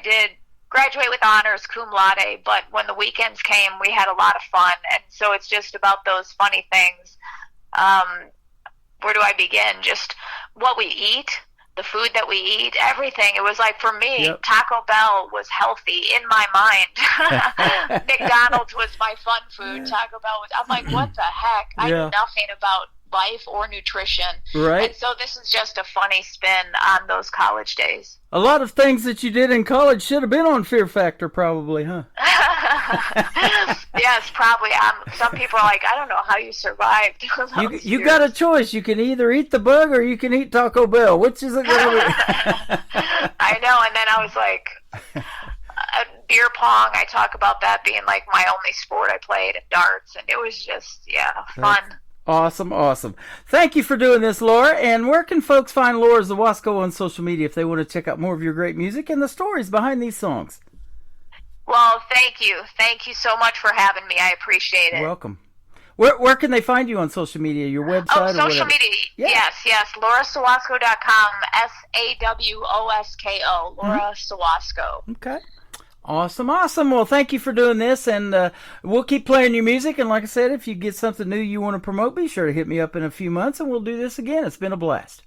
did graduate with honors, cum laude, but when the weekends came, we had a lot of fun, and so it's just about those funny things. Where do I begin? Just what we eat. The food that we eat, everything. It was like, for me, Taco Bell was healthy in my mind. McDonald's was my fun food. Taco Bell was, I'm like, what the heck? I knew nothing about life or nutrition. Right. And so this is just a funny spin on those college days. A lot of things that you did in college should have been on Fear Factor, probably, huh? Yes, probably. Some people are like, I don't know how you survived. You got a choice. You can either eat the bug or you can eat Taco Bell. Which is it going to be? I know. And then I was like, beer pong, I talk about that being like my only sport I played, and darts. And it was just, fun. Awesome. Thank you for doing this, Laura. And where can folks find Laura Zawasco on social media if they want to check out more of your great music and the stories behind these songs? Well, thank you. Thank you so much for having me. I appreciate it. Welcome. Where can they find you on social media? Your website? Social media. Yes. LauraSawasco.com. SAWOSKO. Laura Sawasco. Okay. Awesome. Well, thank you for doing this, and we'll keep playing your music. And like I said, if you get something new you want to promote, be sure to hit me up in a few months, and we'll do this again. It's been a blast.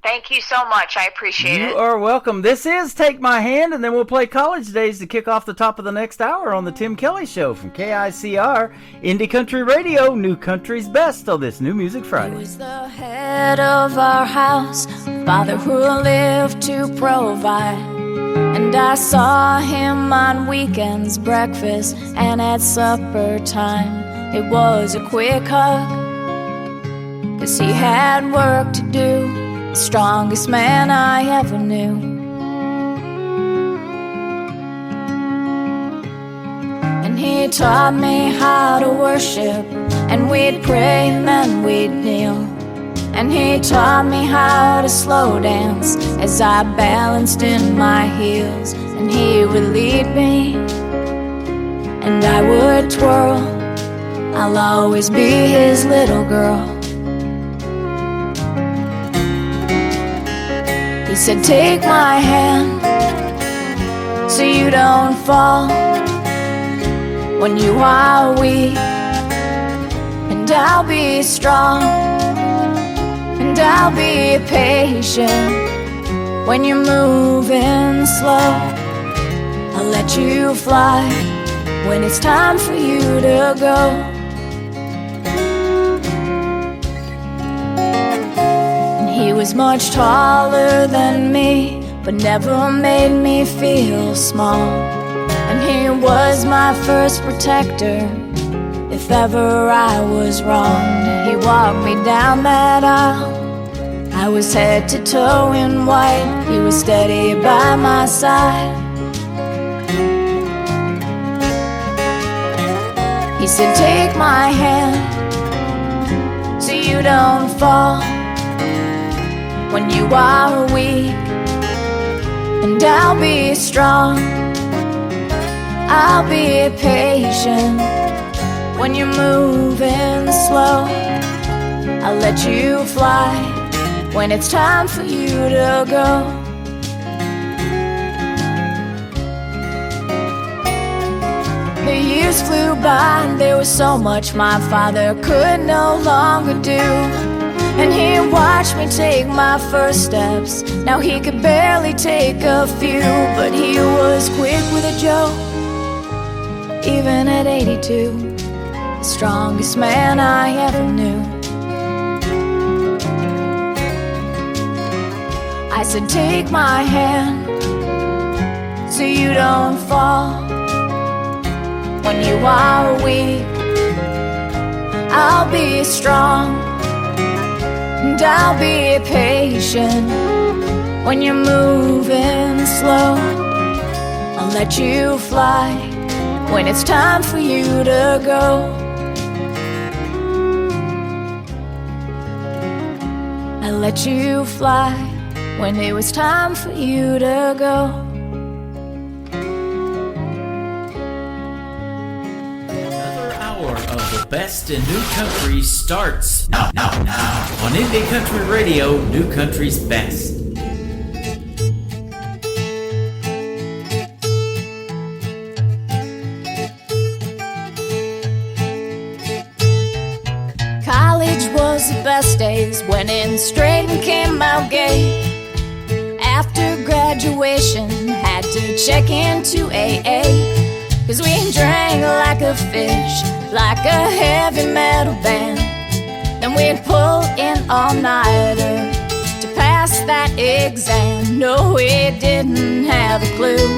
Thank you so much. I appreciate it. You are welcome. This is Take My Hand, and then we'll play College Days to kick off the top of the next hour on the Tim Kelly Show from KICR, Indie Country Radio, New Country's Best on this New Music Friday. He was the head of our house, father who lived to provide. And I saw him on weekends, breakfast, and at supper time. It was a quick hug, 'cause he had work to do, the strongest man I ever knew. And he taught me how to worship, and we'd pray and then we'd kneel. And he taught me how to slow dance as I balanced in my heels. And he would lead me, and I would twirl. I'll always be his little girl. He said, take my hand so you don't fall when you are weak, and I'll be strong, and I'll be patient when you're moving slow. I'll let you fly when it's time for you to go. And he was much taller than me, but never made me feel small. And he was my first protector if ever I was wronged. He walked me down that aisle. I was head to toe in white. He was steady by my side. He said, take my hand so you don't fall when you are weak, and I'll be strong, I'll be patient when you're moving slow. I'll let you fly when it's time for you to go. The years flew by and there was so much my father could no longer do. And he watched me take my first steps. Now he could barely take a few, but he was quick with a joke. Even at 82, the strongest man I ever knew. I said, take my hand so you don't fall when you are weak. I'll be strong, and I'll be patient when you're moving slow. I'll let you fly when it's time for you to go. I'll let you fly when it was time for you to go. Of the best in new country starts now on Indie Country Radio, New Country's Best. College was the best days, went in straight and came out gay. After graduation, had to check into AA, 'cause we drank like a fish, like a heavy metal band. Then we'd pull in all-nighter to pass that exam. No, we didn't have a clue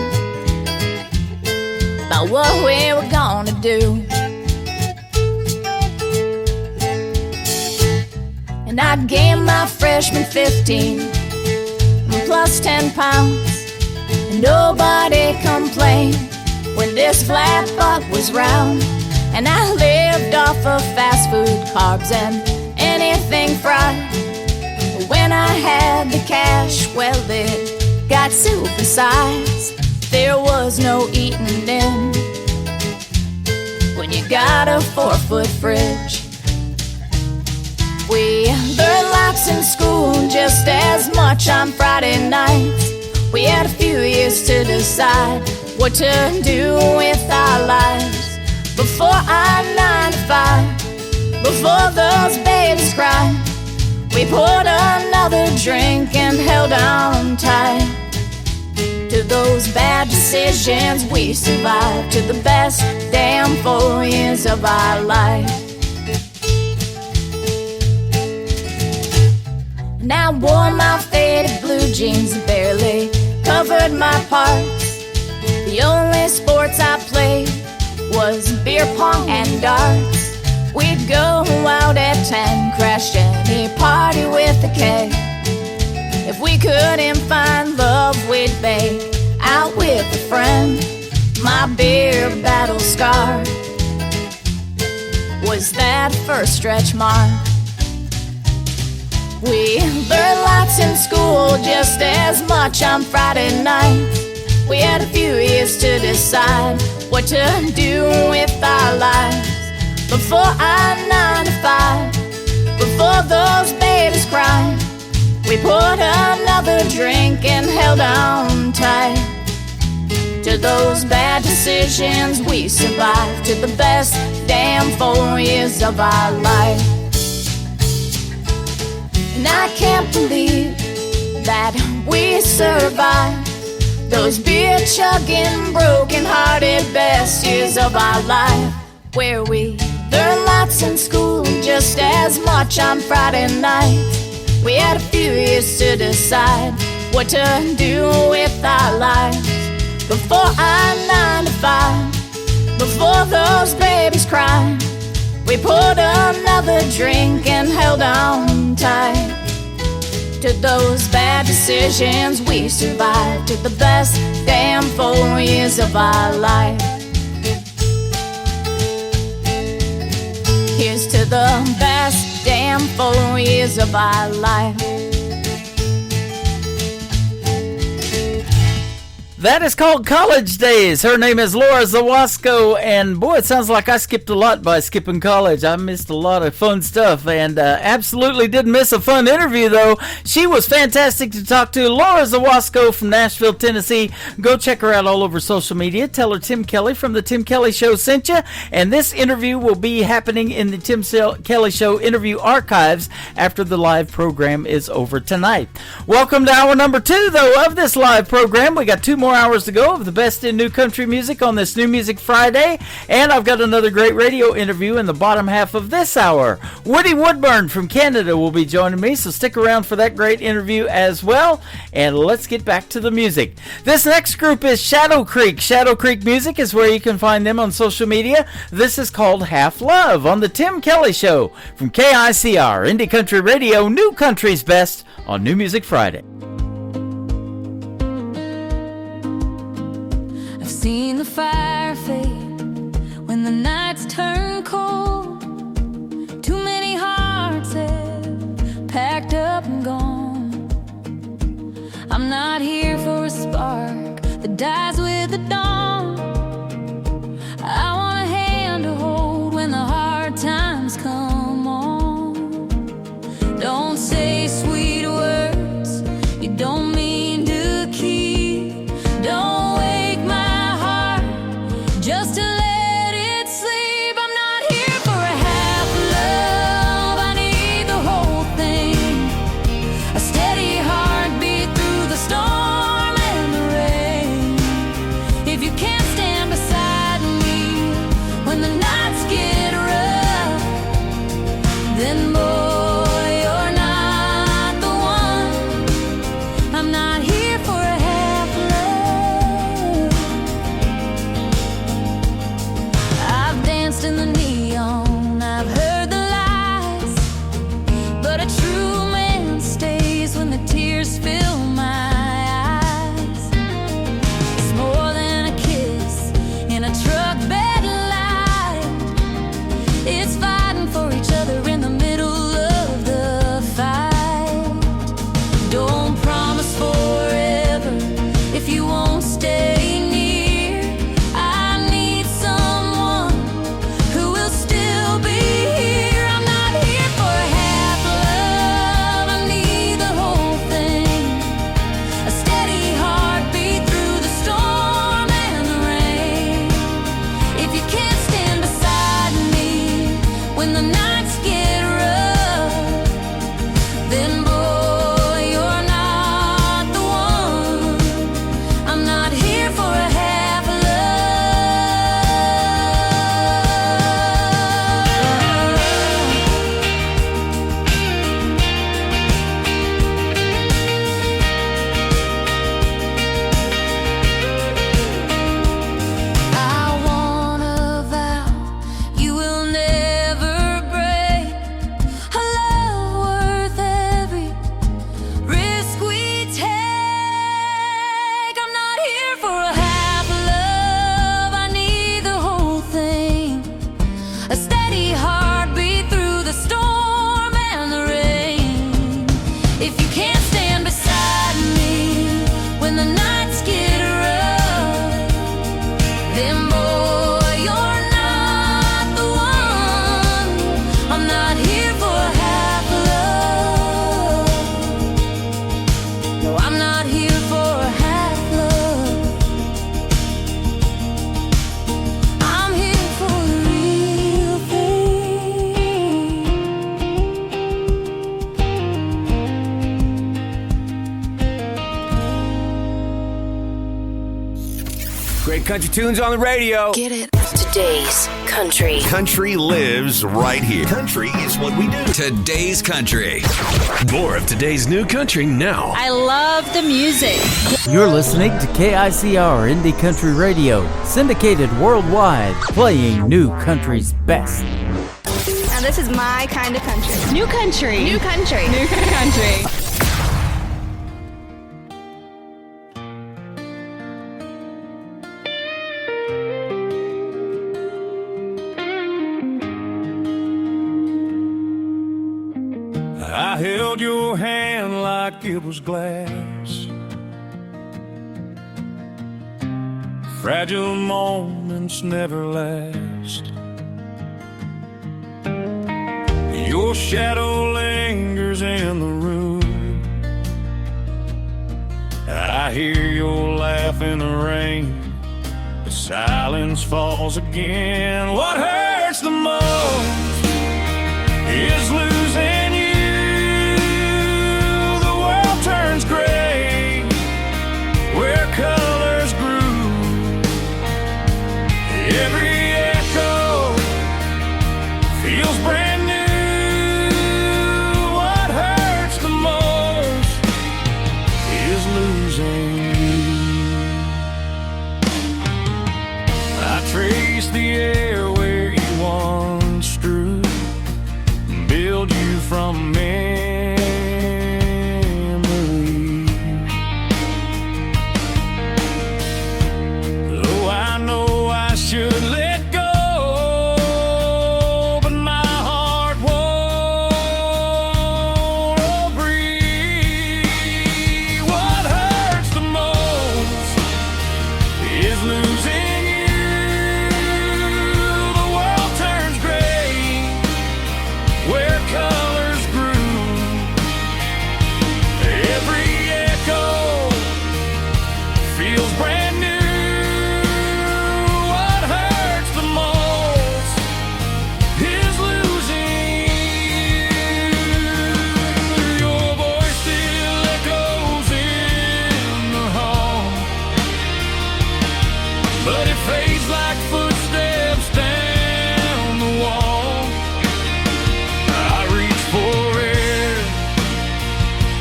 about what we were gonna do. And I gained my freshman 15 plus 10 pounds, and nobody complained when this flat butt was round. And I lived off of fast food, carbs, and anything fried. When I had the cash, well, it got supersized. There was no eating in when you got a 4-foot fridge. We learned lots in school, just as much on Friday nights. We had a few years to decide what to do with our lives. Before our 9 to 5, before those babies cried, we poured another drink and held on tight to those bad decisions. We survived to the best damn 4 years of our life. And I wore my faded blue jeans, barely covered my parts. The only sports I played was beer pong and darts. We'd go out at 10, crash any party with a K. If we couldn't find love, we'd bake out with a friend. My beer battle scar was that first stretch mark. We learned lots in school, just as much on Friday night. We had a few years to decide what to do with our lives. Before our 9 to 5, before those babies cried, we poured another drink and held on tight to those bad decisions we survived, to the best damn 4 years of our life. And I can't believe that we survived those beer-chugging, broken-hearted best years of our life, where we learned lots in school, just as much on Friday nights. We had a few years to decide what to do with our lives. Before our 9 to 5, before those babies cried, we poured another drink and held on tight to those bad decisions we survived, to the best damn 4 years of our life. Here's to the best damn 4 years of our life. That is called College Days. Her name is Laura Zawasco, and boy, it sounds like I skipped a lot by skipping college. I missed a lot of fun stuff, and absolutely didn't miss a fun interview, though. She was fantastic to talk to. Laura Zawasco from Nashville, Tennessee. Go check her out all over social media. Tell her Tim Kelly from The Tim Kelly Show sent you, and this interview will be happening in the Tim Kelly Show interview archives after the live program is over tonight. Welcome to hour number 2, though, of this live program. We got 2 more hours to go of the best in new country music on this New Music Friday, and I've got another great radio interview in the bottom half of this hour. Woody Woodburn from Canada will be joining me, so stick around for that great interview as well, and let's get back to the music. This next group is Shadow Creek. Shadow Creek Music is where you can find them on social media. This is called Half Love on the Tim Kelly Show from KICR, Indie Country Radio, New Country's Best on New Music Friday. Seen the fire fade when the nights turn cold. Too many hearts have packed up and gone. I'm not here for a spark that dies with the dawn. I want a hand to hold when the hard times come on. Don't say sweet words you don't mean to keep. Don't just to let it sleep. I'm not here for a half love, I need the whole thing. A steady heartbeat through the storm and the rain. If you can't stand beside me when the nights get rough, then boy, you're not the one. I'm not here for a half love. I've danced in the neon, I've heard the lies, but a true man stays when the tears fill my eyes. It's more than a kiss in a truck bed light. It's fighting for each other in the middle Great country tunes on the radio. Get it. Today's country. Country lives right here. Country is what we do. Today's country. More of today's new country now. I love the music. You're listening to KICR Indie Country Radio, syndicated worldwide, playing new country's best. Now this is my kind of country. New country. New country. New country. I held your hand like it was glass. Fragile moments never last. Your shadow lingers in the room. I hear your laugh in the rain. The silence falls again. What hurts the most is losing you. The world turns gray where colors grew. Every echo feels brand new. What hurts the most is losing you. I trace the air where you once drew, build you from memory. Though I know I should let go, but my heart won't agree. What hurts the most is losing you. The world turns gray where colors grew. Every echo feels brand new. What hurts the most is losing you. Your voice still echoes in the hall, but it fades like footsteps down the wall. I reach for it,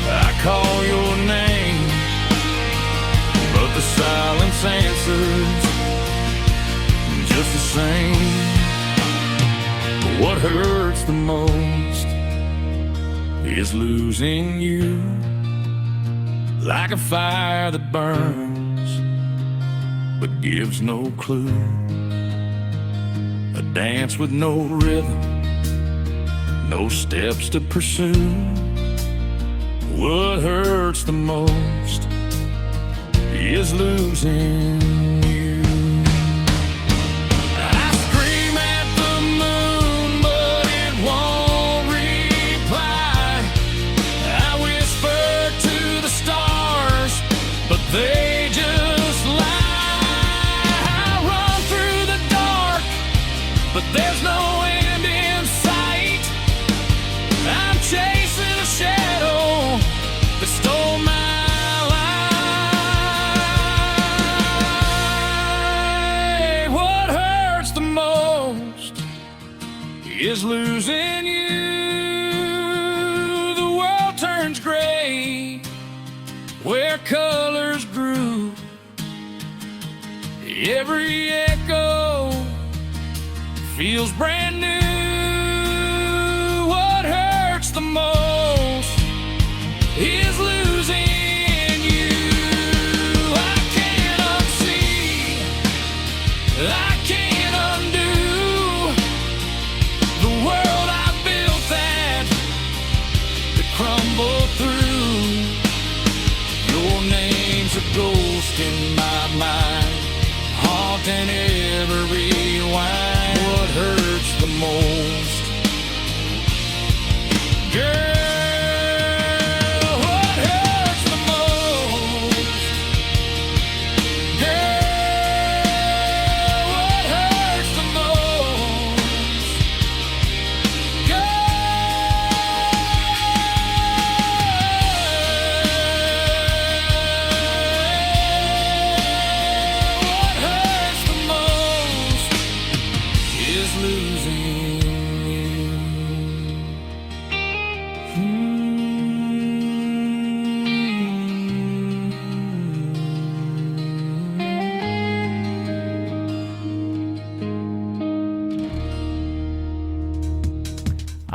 I call your name, but the silence answers just the same. What hurts the most is losing you. Like a fire that burns but gives no clue. A dance with no rhythm, no steps to pursue. What hurts the most is losing you. I scream at the moon, but it won't reply. I whisper to the stars, but they just lie. I run through the dark, but there's no end in sight. I'm chasing a shadow that stole my life. What hurts the most is losing you. The world turns gray where colors grew. Every echo feels brand new. What hurts the most is losing you. I can't unsee, I can't undo the world I built that crumbled through. Your name's a ghost in my mind, haunting every line. What hurts the most, girl, what hurts the most, girl, what hurts the most, girl, what hurts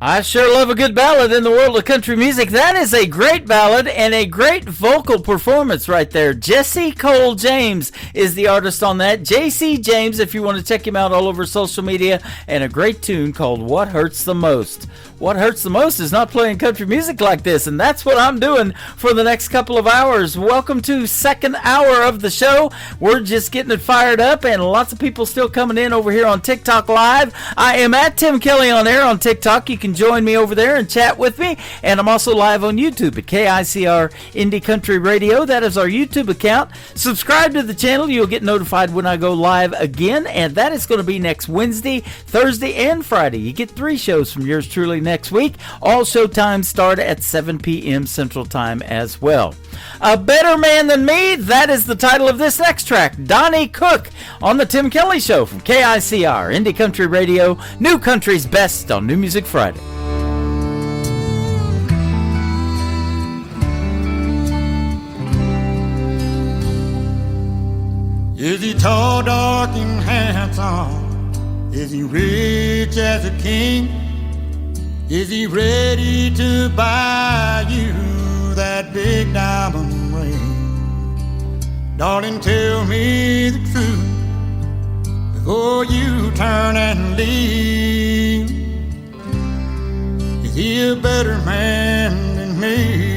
I sure love a good ballad in the world of country music. That is a great ballad and a great vocal performance right there. Jesse Cole James is the artist on that. JC James, if you want to check him out all over social media, and a great tune called What Hurts the Most. What hurts the most is not playing country music like this, and that's what I'm doing for the next couple of hours. Welcome to second hour of the show. We're just getting it fired up, and lots of people still coming in over here on TikTok Live. I am at Tim Kelly on air on TikTok. You can join me over there and chat with me, and I'm also live on YouTube at KICR Indie Country Radio. That is our YouTube account. Subscribe to the channel. You'll get notified when I go live again, and that is going to be next Wednesday, Thursday, and Friday. You get 3 shows from yours truly next week. All show times start at 7 p.m. Central Time as well. A Better Man Than Me, that is the title of this next track. Donnie Cook on the Tim Kelly Show from KICR Indie Country Radio, New Country's best on New Music Friday. Is he tall, dark, and handsome? Is he rich as a king? Is he ready to buy you that big diamond ring? Darling, tell me the truth before you turn and leave. Is he a better man than me?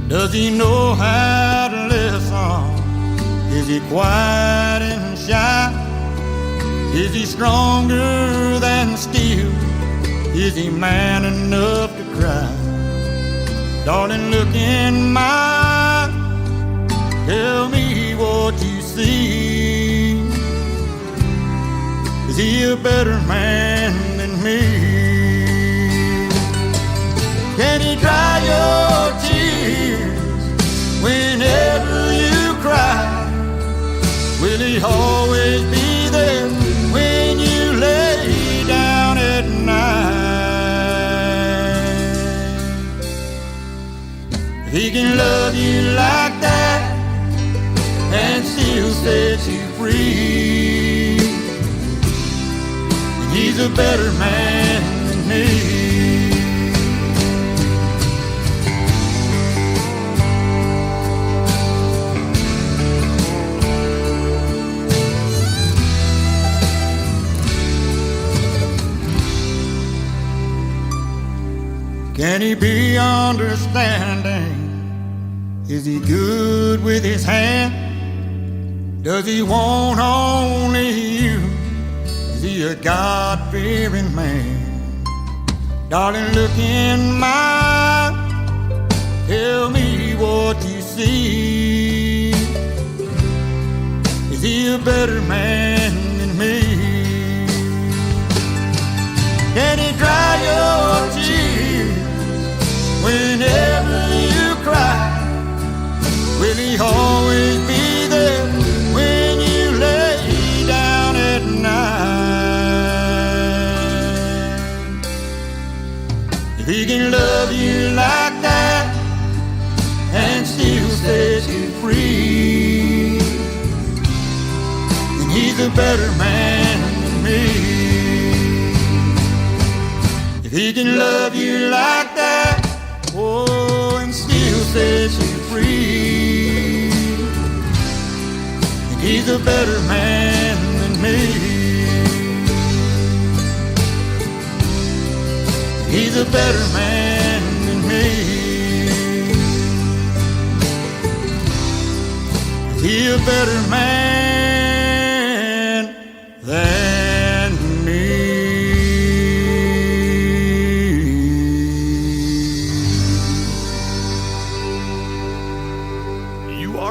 Does he know how to listen? Is he quiet and shy? Is he stronger than steel? Is he man enough to cry? Darling, look in my eyes. Tell me what you see. Is he a better man than me? Can he dry your tears whenever you cry? Will he always be there when you lay down at night? He can love you like that and still set you free. And he's a better man than me. Can he be understanding? Is he good with his hand? Does he want only you? Is he a God-fearing man? Darling, look in my eyes. Tell me what you see. Is he a better man than me? Can he dry your tears whenever you cry? Will he always be there when you lay down at night? If he can love you like that and still set you free, then he's a better man than me. If he can love you like that, oh, and still set you free, and he's a better man than me. He's a better man than me. He's a better man than me.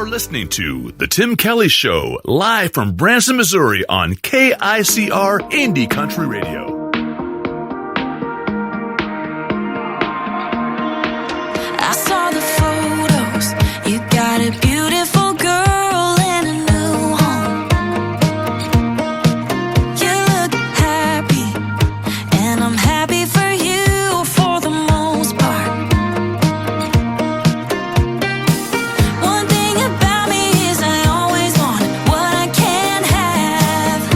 Listening to The Tim Kelly Show, live from Branson, Missouri on KICR Indie Country Radio. I saw the photos. You got a beautiful girl and a new home. You look happy, and I'm happy for you for the most part. One thing about me is I always want what I can't have.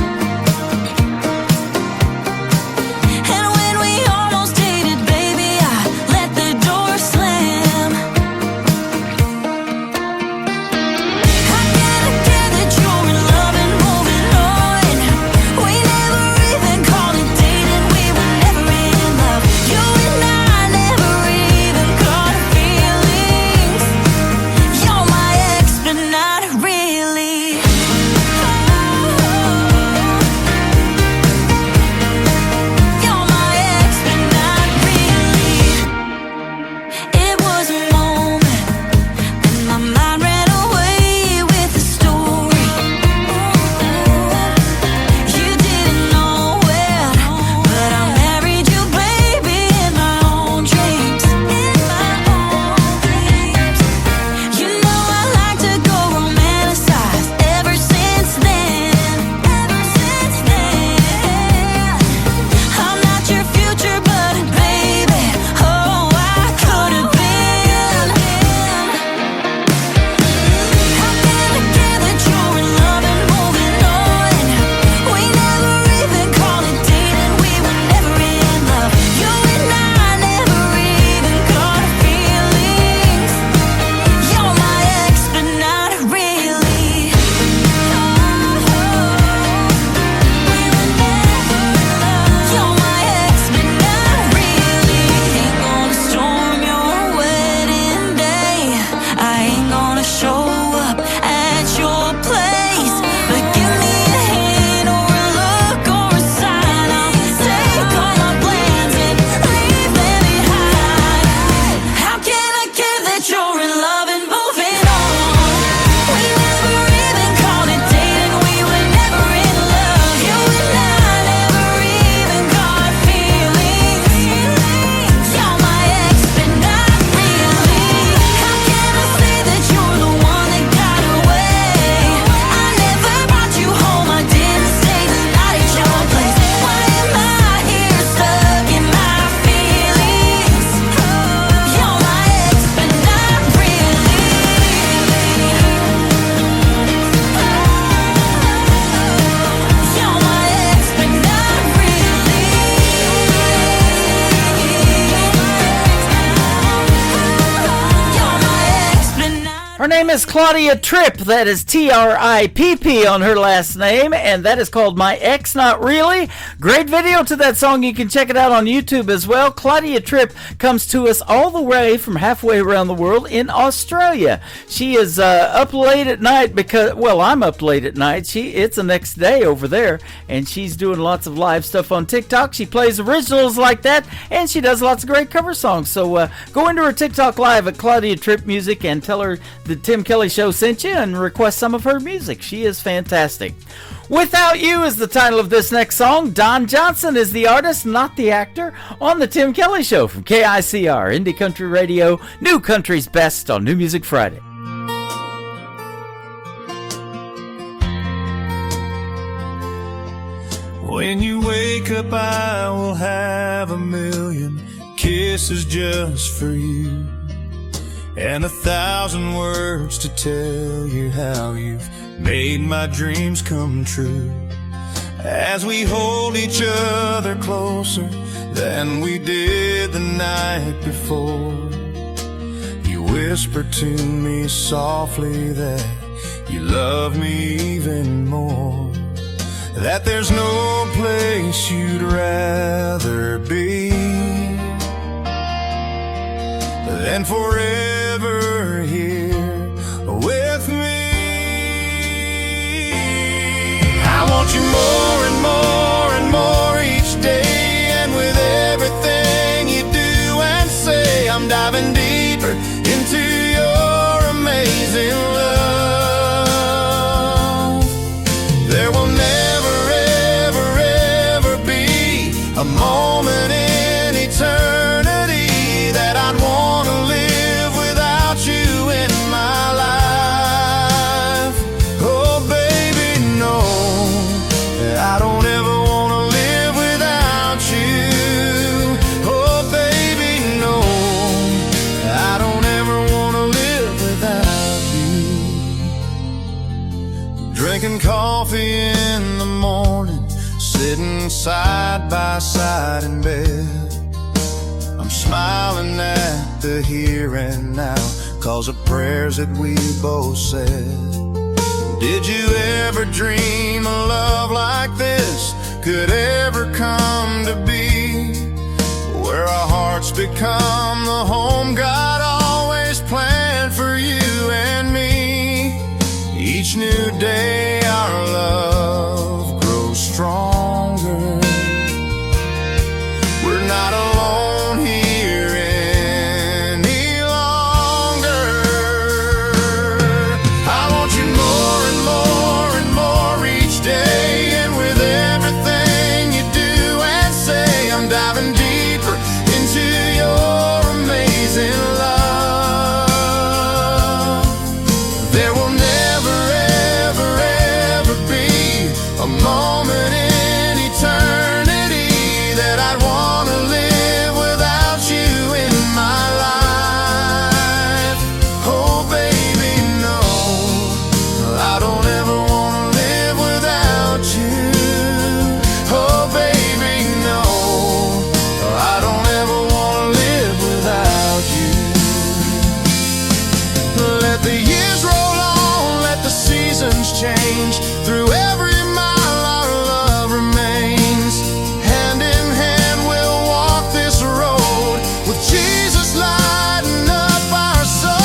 is Claudia Tripp. That is Tripp on her last name, and that is called My Ex Not Really. Great video to that song. You can check it out on YouTube as well. Claudia Tripp comes to us all the way from halfway around the world in Australia. She is up late at night because, well, I'm up late at night. It's the next day over there, and she's doing lots of live stuff on TikTok. She plays originals like that, and she does lots of great cover songs. So go into her TikTok live at Claudia Tripp Music and tell her the Tim Kelly Show sent you and request some of her music. She is fantastic. Without You is the title of this next song. Don Johnson is the artist, not the actor, on the Tim Kelly Show from KICR, Indie Country Radio, New Country's Best on New Music Friday. When you wake up, I will have 1,000,000 kisses just for you, and 1,000 words to tell you how you've made my dreams come true. As we hold each other closer than we did the night before, you whisper to me softly that you love me even more, that there's no place you'd rather be than forever here with me. I want you more and more and more each day, and with everything you do and say, I'm diving deeper into your amazing love. There will never, ever, ever be a moment in eternity that I'd want to live without you in my life. Oh baby, no, I don't ever want to live without you. Oh baby, no, I don't ever want to live without you. Drinking coffee in the morning, sitting side by side in bed, I'm smiling at the here and now, 'cause of prayers that we both said. Did you ever dream a love like this could ever come to be, where our hearts become the home God always planned for you and me? Each new day our love grows stronger. We're not alone here any longer. I want you more and more and more each day, and with everything you do and say, I'm diving deeper into your amazing love. There will never, ever, ever be a moment in eternity that I'd want to live without you in my life. Oh baby, no, I don't ever want to live without you. Oh baby, no, I don't ever want to live without you. Let the years roll on, let the seasons change, through every mile our love remains. Hand in hand we'll walk this road, with Jesus lighting up our souls.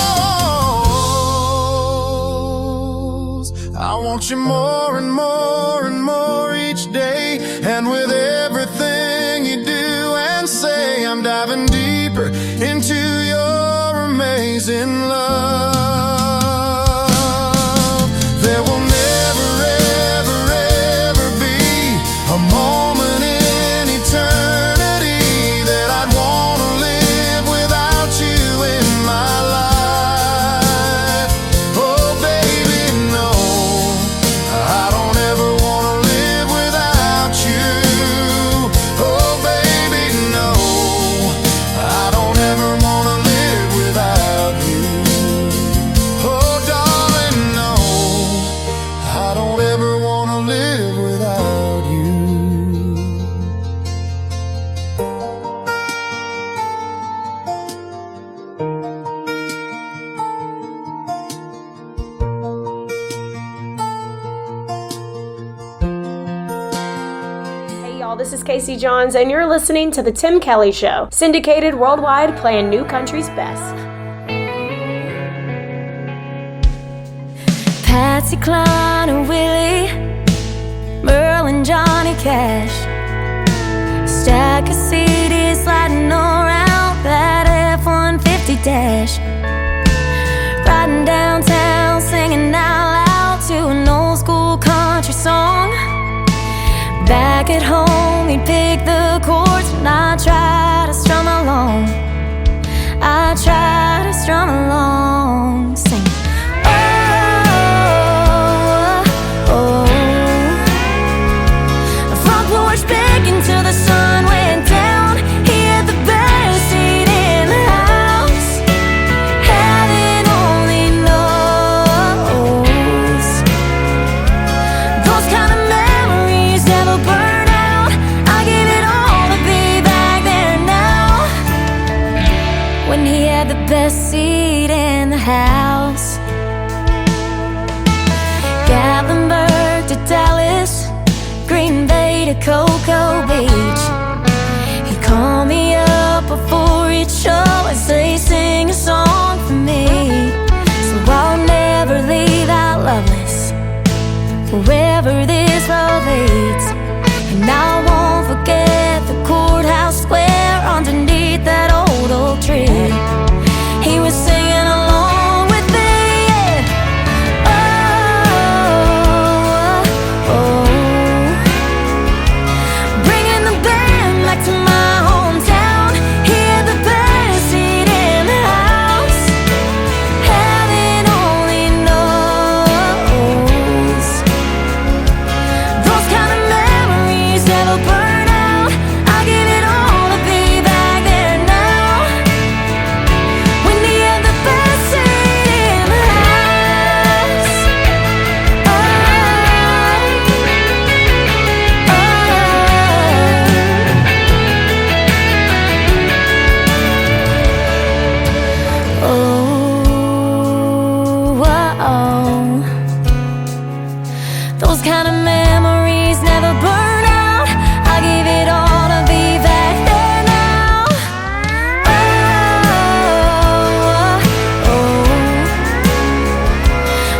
I want you more and more and more each day, and with everything you do and say, I'm diving deeper into your amazing love. There will never, ever, ever be a moment in eternity that I'd want to live without you in my life. Oh baby, no, I don't ever want to live without you. Oh baby, no, I don't ever want to live without you. y'all. This is Casey Johns, and you're listening to The Tim Kelly Show, syndicated worldwide, playing new country's best. Patsy Cline and Willie, Merle and Johnny Cash, stack of CDs sliding around that F-150 dash, riding downtown singing out loud to an old school country song. Back at home he'd pick the chords and I try to strum along. I try to strum along, sing. Till the sun went down, he had the best seat in the house. Heaven only knows. Those kind of memories never burn out. I give it all to be back there now, when he had the best seat in the house. Gatlinburg to Dallas, Green Bay to Cocoa Beach. He'd call me up before each show and say, sing a song for me. So I'll never leave out Loveless, wherever this road leads. And I won't forget the courthouse square underneath that old oak tree. He was singing along with me, yeah. Oh, oh. To my hometown, he had the best seat in the house. Heaven only knows. Those kind of memories never burn out. I give it all to be back there now, when he had the best seat in the house. Those kind of memories never burn out. I give it all to be back there now.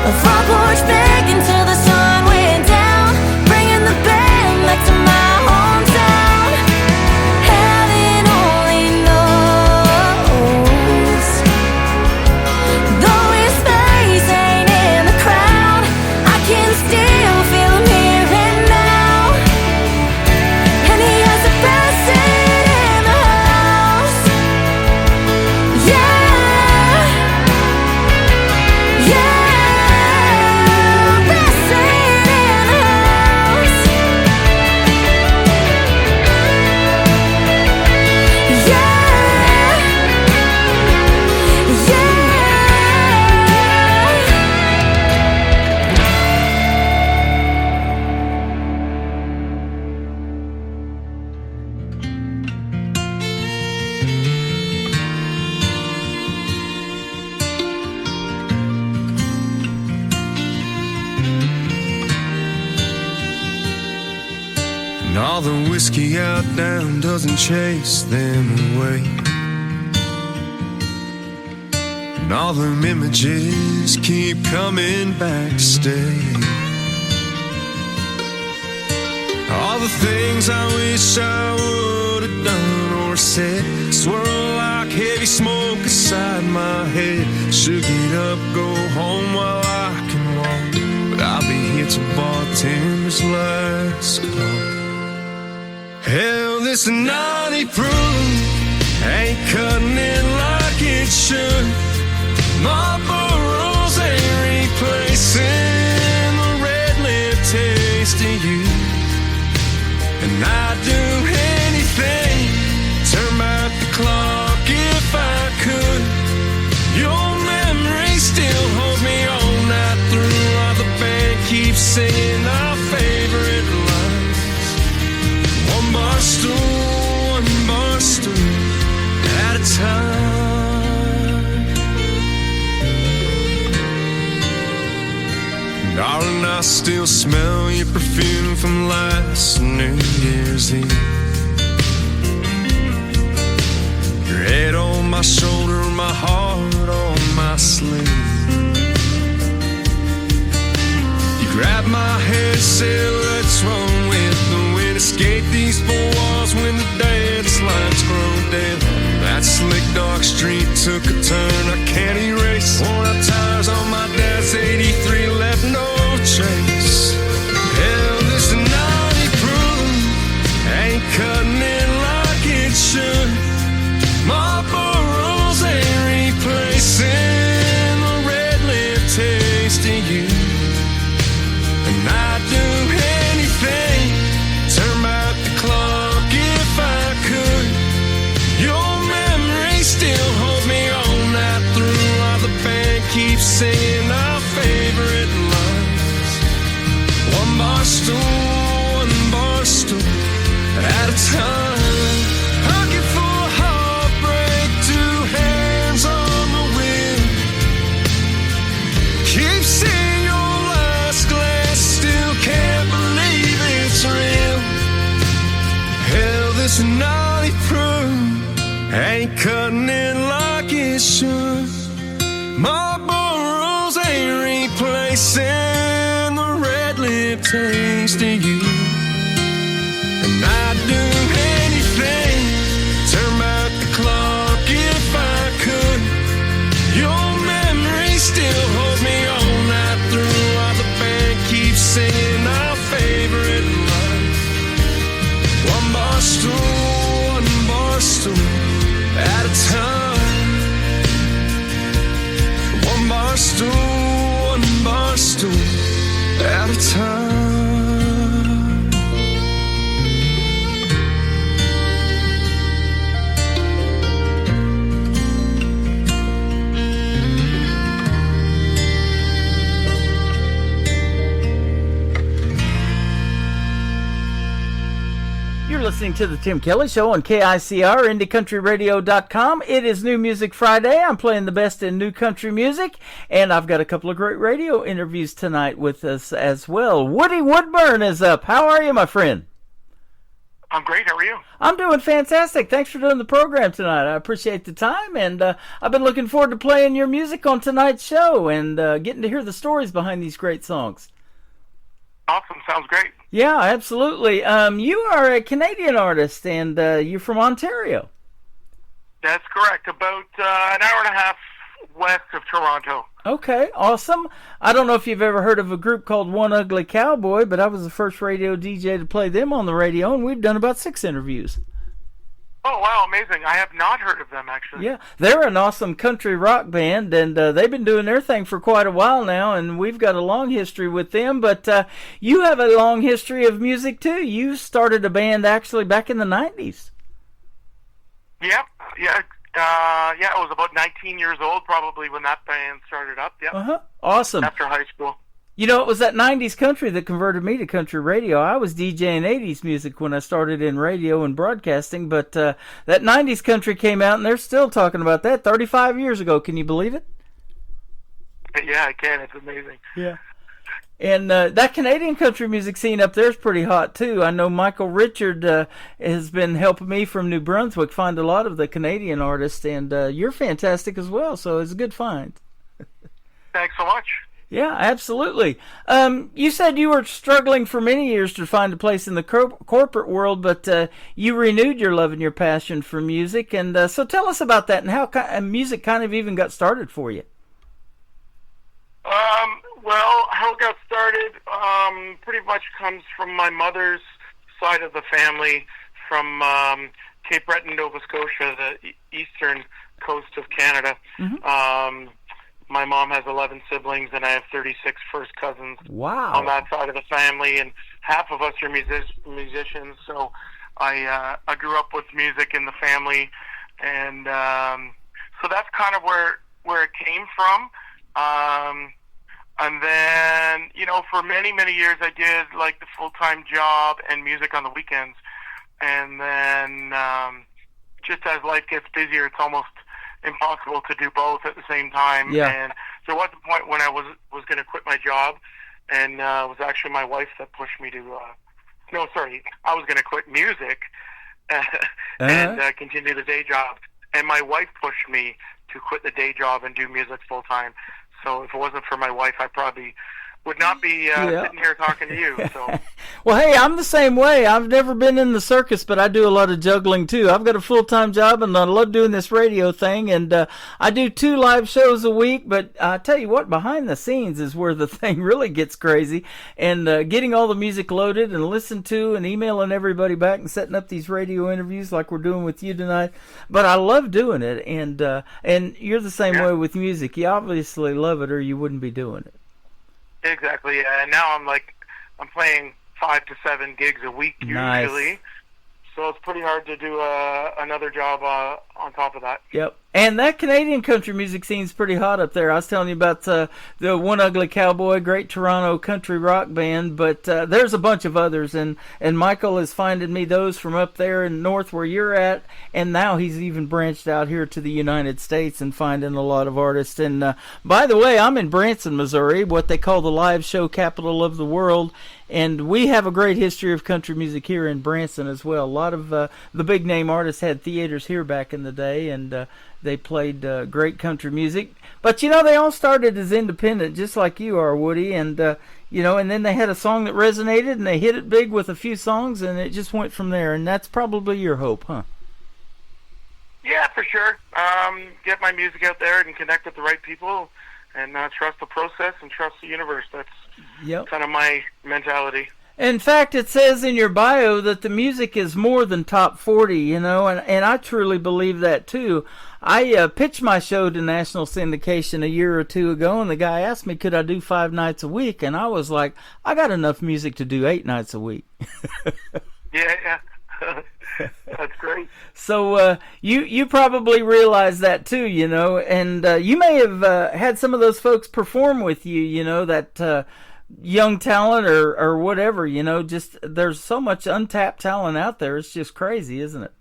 A front porch begging till the sun went down, bringing the band back to my hometown. Heaven only knows. Though his face ain't in the crowd, I can still feel him here and now. And he has the best seat in the house. Yeah, yeah, best seat in the house. And all the whiskey out down doesn't chase them away. And all them images keep coming back to stay. All the things I wish I would have done or said swirl like heavy smoke inside my head. Should get up, go home while I can walk, but I'll be here till bartender's last call. Hell, this naughty proof ain't cutting it like it should. Marlboro's ain't replacing the red lip taste of you. And I'd do anything, turn back the clock if I could. Your memory still holds me all night through, while the band keeps singing our favorite lines. One bar stool at a time. Darling, I still smell your perfume from last New Year's magazine. Your head on my shoulder, my heart on my sleeve. You grabbed my hand, said let's run with the wind. Escape these four walls when the dance lights grow dim. That slick dark street took a turn I can't erase. Worn out tires on my dad's 83 left no trace. Hell, this 90 proof ain't cutting it like it should. Marlboro's ain't replacing the red lip taste of you. And I'd do anything, turn back the clock if I could. Your memory still holds me all night through while the band keeps singing our favorite lines. One bar stool at a time. Hugging for heartbreak, two hands on the wheel. Keep seeing your last glass, still can't believe it's real. Hell, this 90 proof ain't cutting it like it should. Marlboro's ain't replacing the red lip taste of you. And I'd do anything, turn back the clock if I could. Your memory still holds me all night through while the band keeps singing our favorite line. One bar stool at a time. One bar stool at a time. You're listening to the Tim Kelly Show on KICR, IndieCountryRadio.com. It is New Music Friday. I'm playing the best in new country music, and I've got a couple of great radio interviews tonight with us as well. Woody Woodburn is up. How are you, my friend? I'm great. How are you? I'm doing fantastic. Thanks for doing the program tonight. I appreciate the time, and I've been looking forward to playing your music on tonight's show and getting to hear the stories behind these great songs. Awesome. Sounds great. Yeah, absolutely. You are a Canadian artist, and you're from Ontario. That's correct. About an hour and a half west of Toronto. Okay, awesome. I don't know if you've ever heard of a group called One Ugly Cowboy, but I was the first radio DJ to play them on the radio, and we've done about 6 interviews. Oh, wow, amazing. I have not heard of them, actually. Yeah, they're an awesome country rock band, and they've been doing their thing for quite a while now, and we've got a long history with them, but you have a long history of music, too. You started a band, actually, back in the 90s. Yep, yeah. I was about 19 years old, probably, when that band started up, yeah. Awesome. After high school. You know, it was that 90s country that converted me to country radio. I was DJing 80s music when I started in radio and broadcasting, but that 90s country came out, and they're still talking about that 35 years ago. Can you believe it? Yeah, I can. It's amazing. Yeah. And that Canadian country music scene up there is pretty hot, too. I know Michael Richard has been helping me from New Brunswick find a lot of the Canadian artists, and you're fantastic as well, so it's a good find. Thanks so much. Yeah, absolutely. You said you were struggling for many years to find a place in the corporate world, but you renewed your love and your passion for music. And so tell us about that and how music kind of even got started for you. Well, how it got started pretty much comes from my mother's side of the family, from Cape Breton, Nova Scotia, the eastern coast of Canada. Mm-hmm. My mom has 11 siblings, and I have 36 first cousins. Wow. On that side of the family, and half of us are musicians. So I grew up with music in the family, and so that's kind of where it came from. And then, for many, many years, I did like the full-time job and music on the weekends. And then just as life gets busier, it's almost impossible to do both at the same time. Yeah. And there was a point when I was going to quit my job, and it was actually my wife that pushed me to No, sorry. I was going to quit music and continue the day job. And my wife pushed me to quit the day job and do music full time. So if it wasn't for my wife, I probably would not be sitting here talking to you. So. Well, hey, I'm the same way. I've never been in the circus, but I do a lot of juggling too. I've got a full-time job, and I love doing this radio thing. And I do 2 live shows a week. But I tell you what, behind the scenes is where the thing really gets crazy. And getting all the music loaded and listened to, and emailing everybody back, and setting up these radio interviews like we're doing with you tonight. But I love doing it, and you're the same way with music. You obviously love it, or you wouldn't be doing it. Exactly. And now I'm playing 5 to 7 gigs a week usually. Nice. So it's pretty hard to do another job on top of that. Yep. And that Canadian country music scene's pretty hot up there. I was telling you about the One Ugly Cowboy, great Toronto country rock band, but there's a bunch of others, and Michael is finding me those from up there in north where you're at, and now he's even branched out here to the United States and finding a lot of artists. And by the way, I'm in Branson, Missouri, what they call the live show capital of the world, and we have a great history of country music here in Branson as well. A lot of the big name artists had theaters here back in the day, and they played great country music. But, you know, they all started as independent, just like you are, Woody. And, and then they had a song that resonated, and they hit it big with a few songs, and it just went from there. And that's probably your hope, huh? Yeah, for sure. Get my music out there and connect with the right people, and trust the process and trust the universe. That's kind of my mentality. In fact, it says in your bio that the music is more than top 40, and I truly believe that too. I pitched my show to national syndication a year or 2 ago, and the guy asked me, could I do 5 nights a week? And I was like, I got enough music to do 8 nights a week. Yeah. That's great. So you probably realize that too, and you may have had some of those folks perform with you, that young talent or whatever, just there's so much untapped talent out there. It's just crazy, isn't it?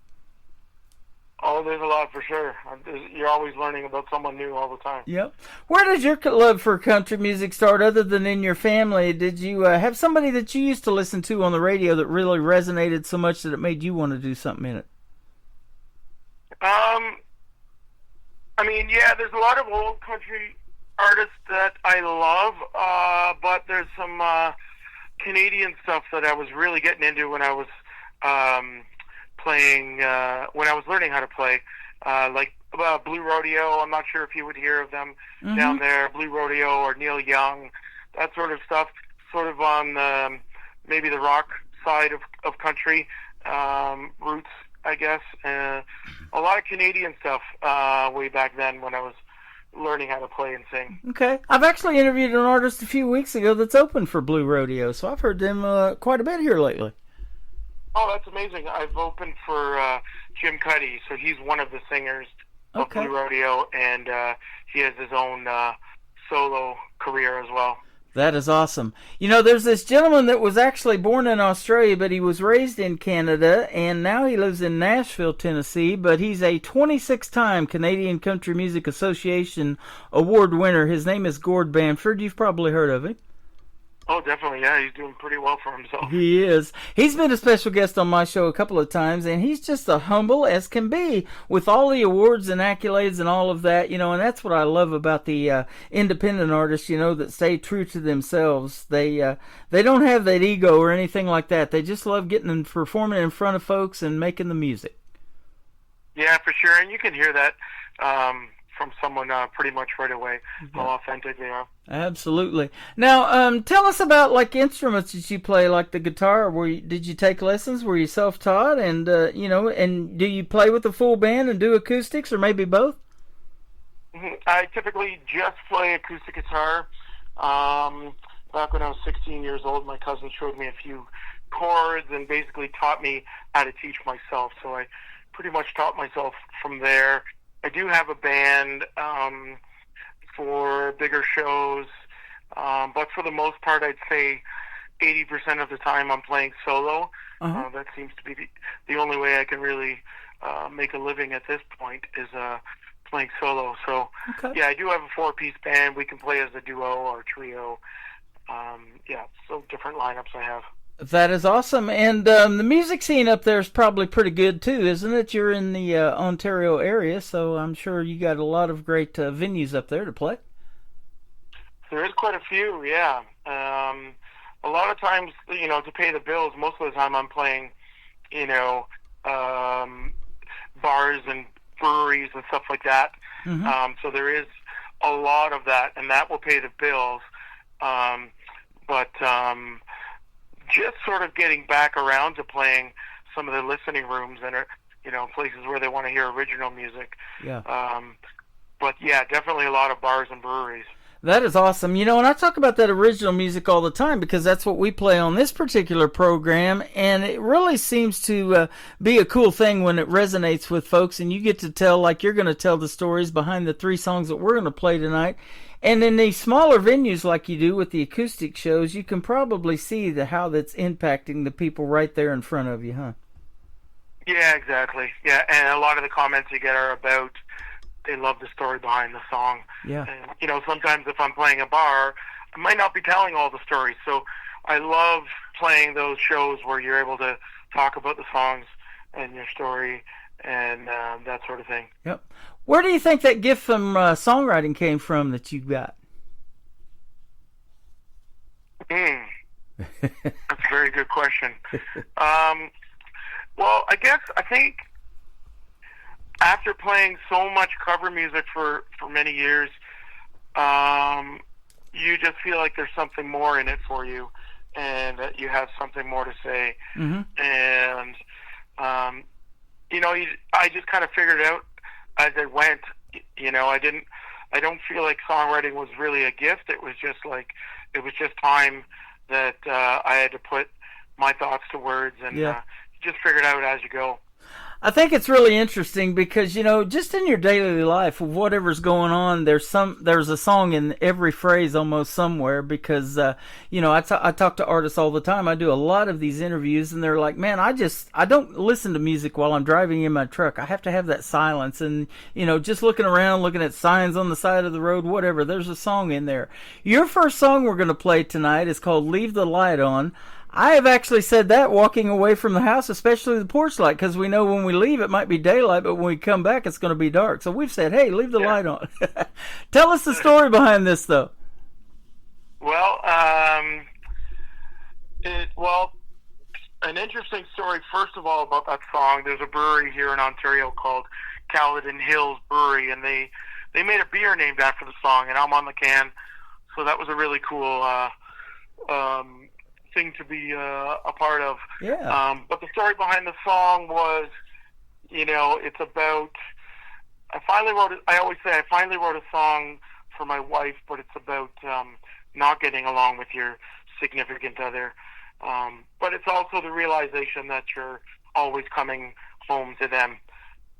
Oh, there's a lot for sure. You're always learning about someone new all the time. Yep. Where did your love for country music start other than in your family? Did you have somebody that you used to listen to on the radio that really resonated so much that it made you want to do something in it? There's a lot of old country artists that I love, but there's some Canadian stuff that I was really getting into when I was playing, when I was learning how to play, like Blue Rodeo. I'm not sure if you would hear of them down there, Blue Rodeo or Neil Young, that sort of stuff, sort of on maybe the rock side of country, roots, I guess. A lot of Canadian stuff way back then when I was learning how to play and sing. Okay. I've actually interviewed an artist a few weeks ago that's open for Blue Rodeo, so I've heard them quite a bit here lately. Oh, that's amazing. I've opened for Jim Cuddy, so he's one of the singers of Blue Rodeo, and he has his own solo career as well. That is awesome. There's this gentleman that was actually born in Australia, but he was raised in Canada, and now he lives in Nashville, Tennessee, but he's a 26-time Canadian Country Music Association award winner. His name is Gord Bamford. You've probably heard of him. Oh, definitely, yeah. He's doing pretty well for himself. He is. He's been a special guest on my show a couple of times, and he's just as humble as can be with all the awards and accolades and all of that, and that's what I love about the independent artists, that stay true to themselves. They don't have that ego or anything like that. They just love getting and performing in front of folks and making the music. Yeah, for sure, and you can hear that from someone pretty much right away, how authentic they are. Absolutely. Now, tell us about instruments that you play, like the guitar. Did you take lessons? Were you self-taught? And and do you play with a full band and do acoustics, or maybe both? I typically just play acoustic guitar. Back when I was 16 years old, my cousin showed me a few chords and basically taught me how to teach myself. So I pretty much taught myself from there. I do have a band for bigger shows, but for the most part, I'd say 80% of the time I'm playing solo. That seems to be the only way I can really make a living at this point is playing solo. So, yeah, I do have a 4-piece band. We can play as a duo or a trio. So different lineups I have. That is awesome. And the music scene up there is probably pretty good too, isn't it? You're in the Ontario area, so I'm sure you got a lot of great venues up there to play. There is quite a few, yeah. A lot of times, you know, to pay the bills, most of the time I'm playing, you know, bars and breweries and stuff like that. Mm-hmm. So there is a lot of that, and that will pay the bills. But just sort of getting back around to playing some of the listening rooms and, you know, places where they want to hear original music. Yeah. But yeah, definitely a lot of bars and breweries. That is awesome. You know, and I talk about that original music all the time because that's what we play on this particular program, and it really seems to be a cool thing when it resonates with folks, and you get to tell, like you're going to tell the stories behind the 3 songs that we're going to play tonight. And in these smaller venues like you do with the acoustic shows, you can probably see how that's impacting the people right there in front of you, huh? Yeah, exactly. Yeah, and a lot of the comments you get are about they love the story behind the song. Yeah. And, you know, sometimes if I'm playing a bar, I might not be telling all the stories. So I love playing those shows where you're able to talk about the songs and your story and that sort of thing. Yep. Where do you think that gift from songwriting came from that you got? That's a very good question. Well, I think after playing so much cover music for many years, you just feel like there's something more in it for you, and that you have something more to say. Mm-hmm. And you know, I just kind of figured it out as I went. You know, I don't feel like songwriting was really a gift. It was just time that I had to put my thoughts to words, and just figure it out as you go. I think it's really interesting because, you know, just in your daily life, whatever's going on, there's a song in every phrase almost somewhere because, you know, I talk to artists all the time. I do a lot of these interviews and they're like, man, I don't listen to music while I'm driving in my truck. I have to have that silence and, you know, just looking around, looking at signs on the side of the road, whatever, there's a song in there. Your first song we're going to play tonight is called Leave the Light On. I have actually said that walking away from the house, especially the porch light, because we know when we leave it might be daylight, but when we come back it's going to be dark. So we've said, hey, leave the light on. Tell us the story behind this, though. Well, an interesting story, first of all, about that song. There's a brewery here in Ontario called Caledon Hills Brewery, and they made a beer named after the song, and I'm on the can, so that was a really cool thing to be a part of. Yeah. But the story behind the song was, you know, it's about, I always say I finally wrote a song for my wife, but it's about not getting along with your significant other. But it's also the realization that you're always coming home to them,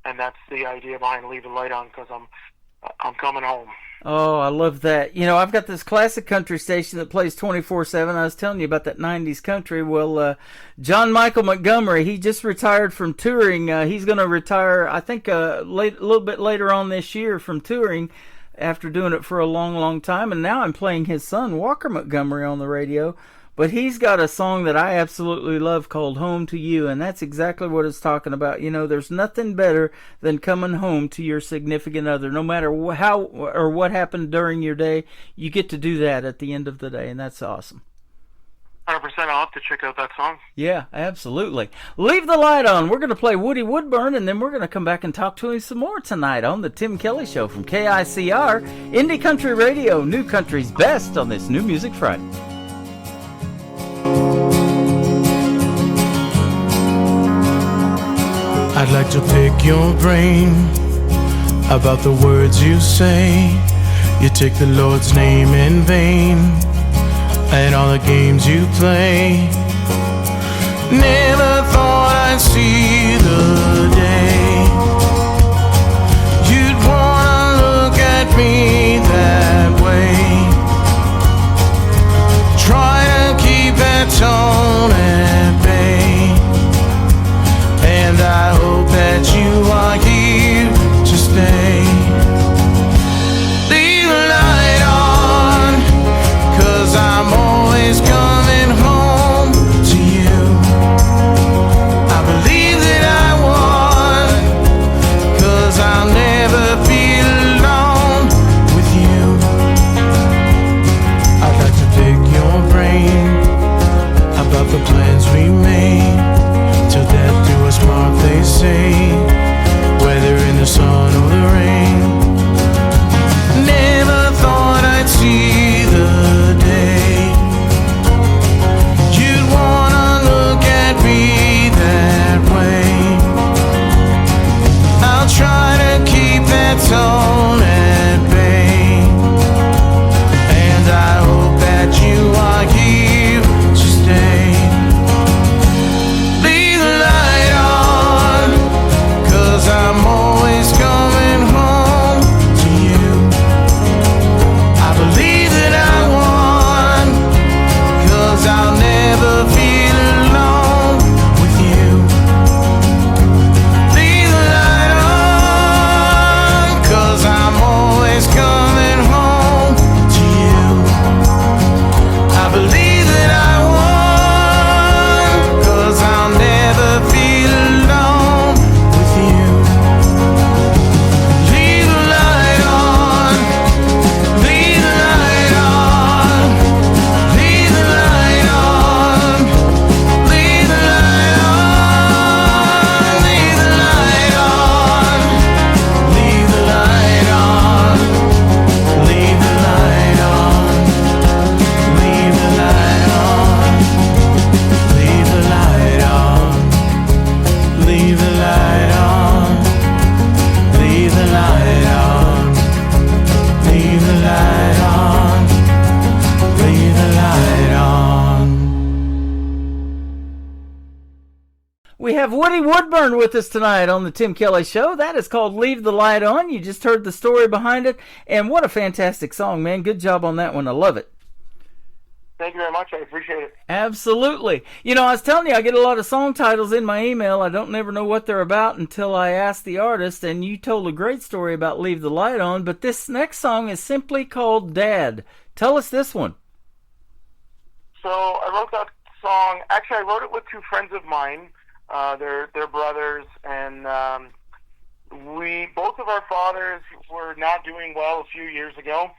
and that's the idea behind Leave the Light On, because I'm coming home. Oh, I love that. You know, I've got this classic country station that plays 24/7. I was telling you about that 90s country. Well, John Michael Montgomery, he just retired from touring. He's going to retire, I think, a little bit later on this year from touring after doing it for a long, long time. And now I'm playing his son, Walker Montgomery, on the radio. But he's got a song that I absolutely love called Home to You, and that's exactly what it's talking about. You know, there's nothing better than coming home to your significant other. No matter how or what happened during your day, you get to do that at the end of the day, and that's awesome. 100%. I'll have to check out that song. Yeah, absolutely. Leave the Light On. We're going to play Woody Woodburn, and then we're going to come back and talk to him some more tonight on the Tim Kelly Show from KICR, Indie Country Radio, New Country's Best on this New Music Friday. I'd like to pick your brain about the words you say. You take the Lord's name in vain and all the games you play. Never thought I'd see the day you'd wanna look at me that way. Try to keep that tone at bay, and I hope that you are here to stay. Leave the light on, 'cause I'm always coming home to you. have Woody Woodburn with us tonight on the Tim Kelly Show. That is called Leave the Light On. You just heard the story behind it, and what a fantastic song, man. Good job on that one. I love it. Thank you very much. I appreciate it. Absolutely. You know, I was telling you, I get a lot of song titles in my email. I don't never know what they're about until I ask the artist, and you told a great story about Leave the Light On, but this next song is simply called Dad. Tell us this one. So I wrote that song. Actually, I wrote it with two friends of mine. They're brothers, and both of our fathers were not doing well a few years ago.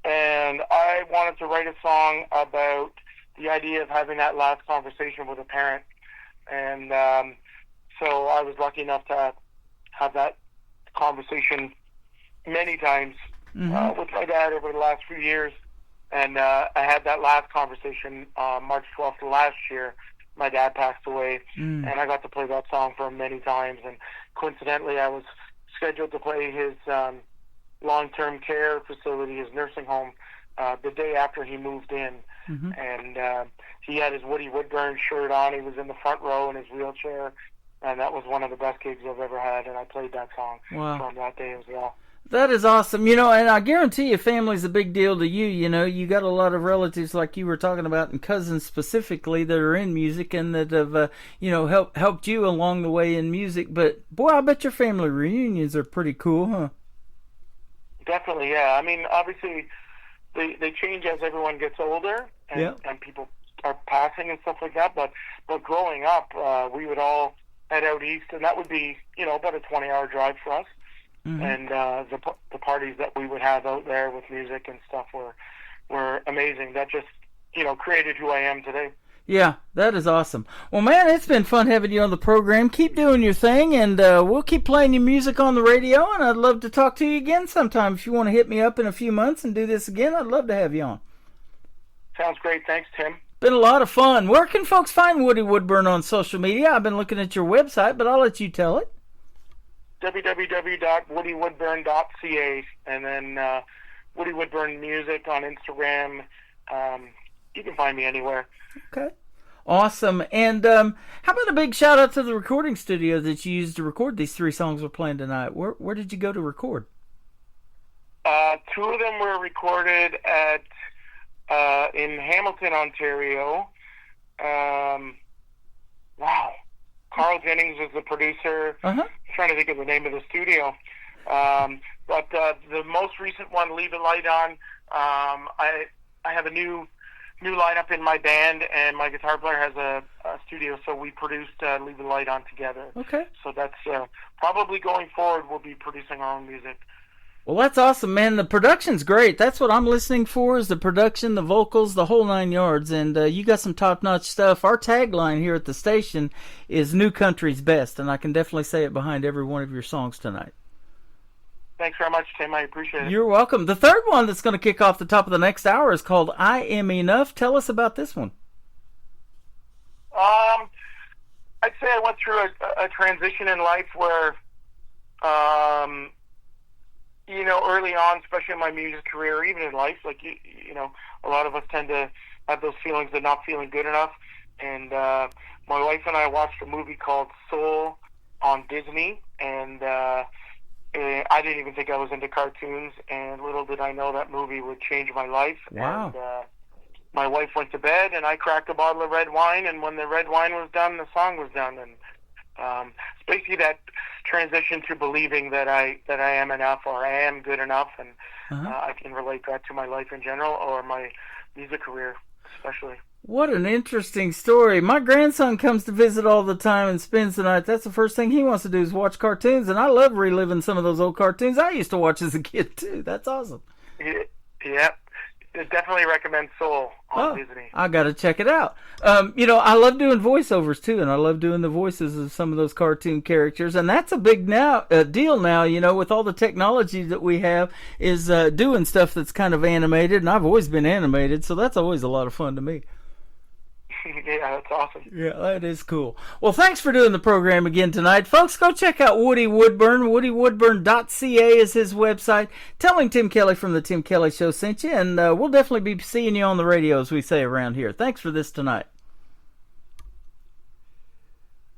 And I wanted to write a song about the idea of having that last conversation with a parent. And so I was lucky enough to have that conversation many times with my dad over the last few years. And I had that last conversation March 12th of last year. My dad passed away, and I got to play that song for him many times. And coincidentally, I was scheduled to play his long-term care facility, his nursing home, the day after he moved in. And he had his Woody Woodburn shirt on. He was in the front row in his wheelchair, and that was one of the best gigs I've ever had, and I played that song from that day as well. That is awesome. You know, and I guarantee you family's a big deal to you. You know, you got a lot of relatives like you were talking about, and cousins specifically, that are in music and that have, helped you along the way in music. But, boy, I bet your family reunions are pretty cool, huh? Definitely, yeah. I mean, obviously, they change as everyone gets older, and people are passing and stuff like that. But growing up, we would all head out east, and that would be, about a 20-hour drive for us. And the parties that we would have out there with music and stuff were amazing. That just, created who I am today. Yeah, that is awesome. Well, man, it's been fun having you on the program. Keep doing your thing, and we'll keep playing your music on the radio, and I'd love to talk to you again sometime. If you want to hit me up in a few months and do this again, I'd love to have you on. Sounds great. Thanks, Tim. Been a lot of fun. Where can folks find Woody Woodburn on social media? I've been looking at your website, but I'll let you tell it. www.woodywoodburn.ca, and then Woody Woodburn Music on Instagram. You can find me anywhere. Okay. Awesome. And how about a big shout out to the recording studio that you used to record these three songs we're playing tonight? Where did you go to record? Two of them were recorded at in Hamilton, Ontario. Wow. Carl Jennings was the producer. I'm trying to think of the name of the studio. But the most recent one, Leave the Light On, I have a new lineup in my band, and my guitar player has a studio, so we produced Leave the Light On together. Okay. So that's probably going forward, we'll be producing our own music. Well, that's awesome, man. The production's great. That's what I'm listening for, is the production, the vocals, the whole 9 yards. And you got some top-notch stuff. Our tagline here at the station is New Country's Best, and I can definitely say it behind every one of your songs tonight. Thanks very much, Tim. I appreciate it. You're welcome. The third one that's going to kick off the top of the next hour is called I Am Enough. Tell us about this one. I'd say I went through a transition in life where, early on, especially in my music career, even in life, like, a lot of us tend to have those feelings of not feeling good enough. And my wife and I watched a movie called Soul on Disney, and I didn't even think I was into cartoons, and little did I know that movie would change my life. Wow. And my wife went to bed, and I cracked a bottle of red wine, and when the red wine was done, the song was done. And it's basically that transition to believing that I am enough, or I am good enough, and I can relate that to my life in general, or my music career especially. What an interesting story. My grandson comes to visit all the time and spends the night. That's the first thing he wants to do is watch cartoons, and I love reliving some of those old cartoons I used to watch as a kid, too. That's awesome. Yeah. I definitely recommend Soul on Disney. I got to check it out. I love doing voiceovers, too, and I love doing the voices of some of those cartoon characters, and that's a big deal now, with all the technology that we have, is doing stuff that's kind of animated, and I've always been animated, so that's always a lot of fun to me. Yeah, that's awesome. Yeah, that is cool. Well, thanks for doing the program again tonight. Folks, go check out Woody Woodburn. WoodyWoodburn.ca is his website. Telling Tim Kelly from the Tim Kelly Show sent you, and we'll definitely be seeing you on the radio, as we say around here. Thanks for this tonight.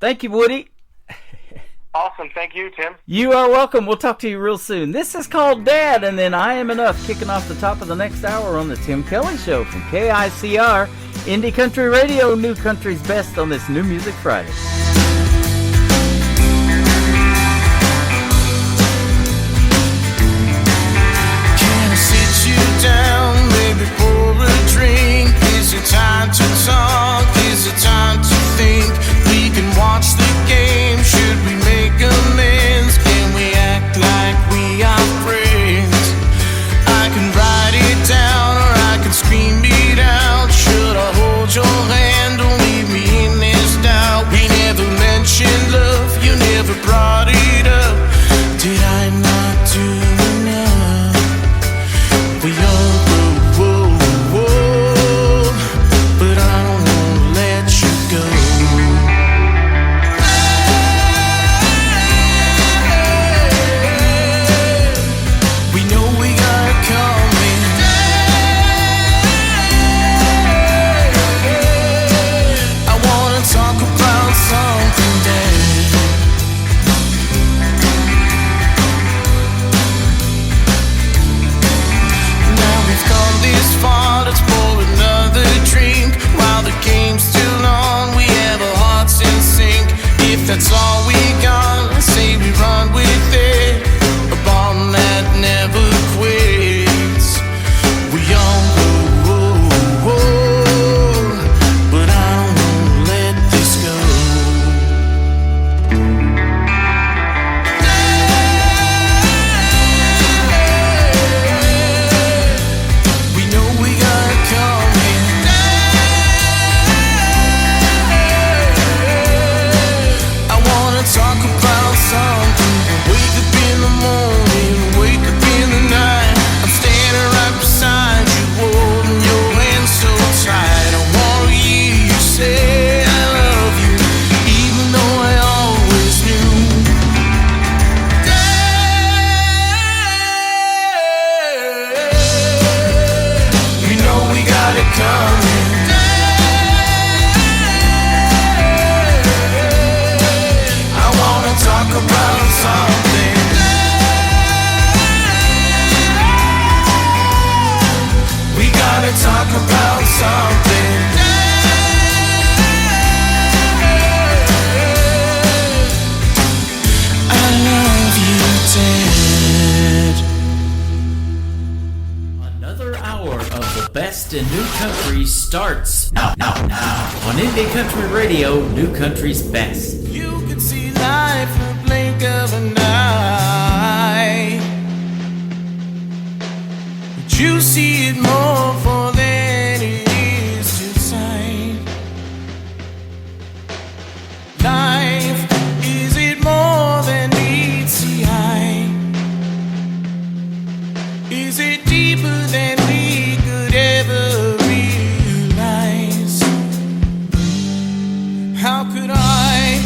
Thank you, Woody. Awesome. Thank you, Tim. You are welcome. We'll talk to you real soon. This is called Dad, and then I Am Enough, kicking off the top of the next hour on the Tim Kelly Show from KICR, Indie Country Radio, New Country's Best on this New Music Friday. Can I sit you down, maybe pour a drink? Is it time to talk? Is it time to think? We can watch the game. Should we make amends? Can we act like we are friends? I can write it down or I can scream it out. Should I hold your hand? Don't leave me in this doubt. We never mentioned love. You never brought it up. Did I not do enough? We all go, but I don't wanna let you go. We know we got it coming. I wanna talk about something dead. Now we've come this far, let's pour another drink. While the game's still on, we have our hearts in sync. If that's all we got, let's say we run with it. A bond that never quits. We all go, but I don't wanna let this go. We know we got it coming. I wanna talk about something. Wake up in the morning, wake up in the night. I'm standing right beside you, holding your hand so tight. I wanna hear you say I love you, even though I always knew. We know we got it coming. I wanna talk about something. We gotta talk about something. I love you, Dad. Another hour of the best in new country starts now on Indie Country Radio, New Country's Best. You could see life in a blink of an eye. But you see it more for than it is to sight. Life, is it more than meets the eye? Is it deeper than we could ever realize? How could I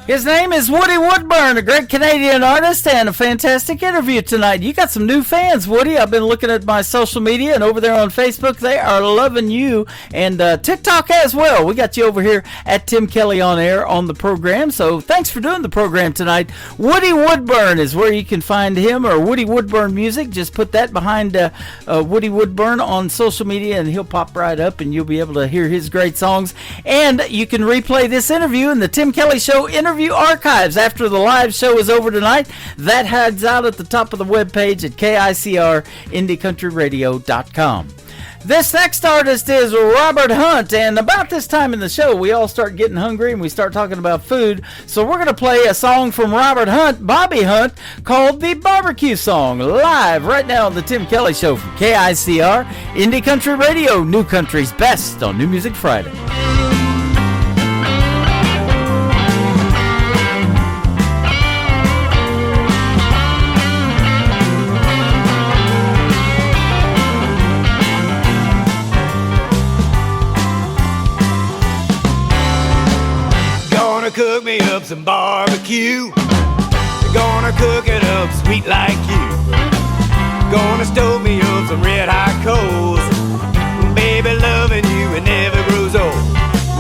His name is Woody Woodburn, a great Canadian artist, and a fantastic interview tonight. You got some new fans, Woody. I've been looking at my social media, and over there on Facebook, they are loving you, and TikTok as well. We got you over here at Tim Kelly On Air on the program, so thanks for doing the program tonight. Woody Woodburn is where you can find him, or Woody Woodburn Music. Just put that behind Woody Woodburn on social media, and he'll pop right up, and you'll be able to hear his great songs. And you can replay this interview in the Tim Kelly Show interview archives after the live show is over tonight. That hides out at the top of the webpage at KICRIndieCountryRadio.com. This next artist is Robert Hunt, and about this time in the show, we all start getting hungry and we start talking about food. So we're going to play a song from Robert Hunt, Bobby Hunt, called the Barbecue Song, live right now on the Tim Kelly Show from KICR, Indie Country Radio, New Country's Best on New Music Friday. Cook me up some barbecue. Gonna cook it up sweet like you. Gonna stove me up some red hot coals. Baby, loving you, it never grows old.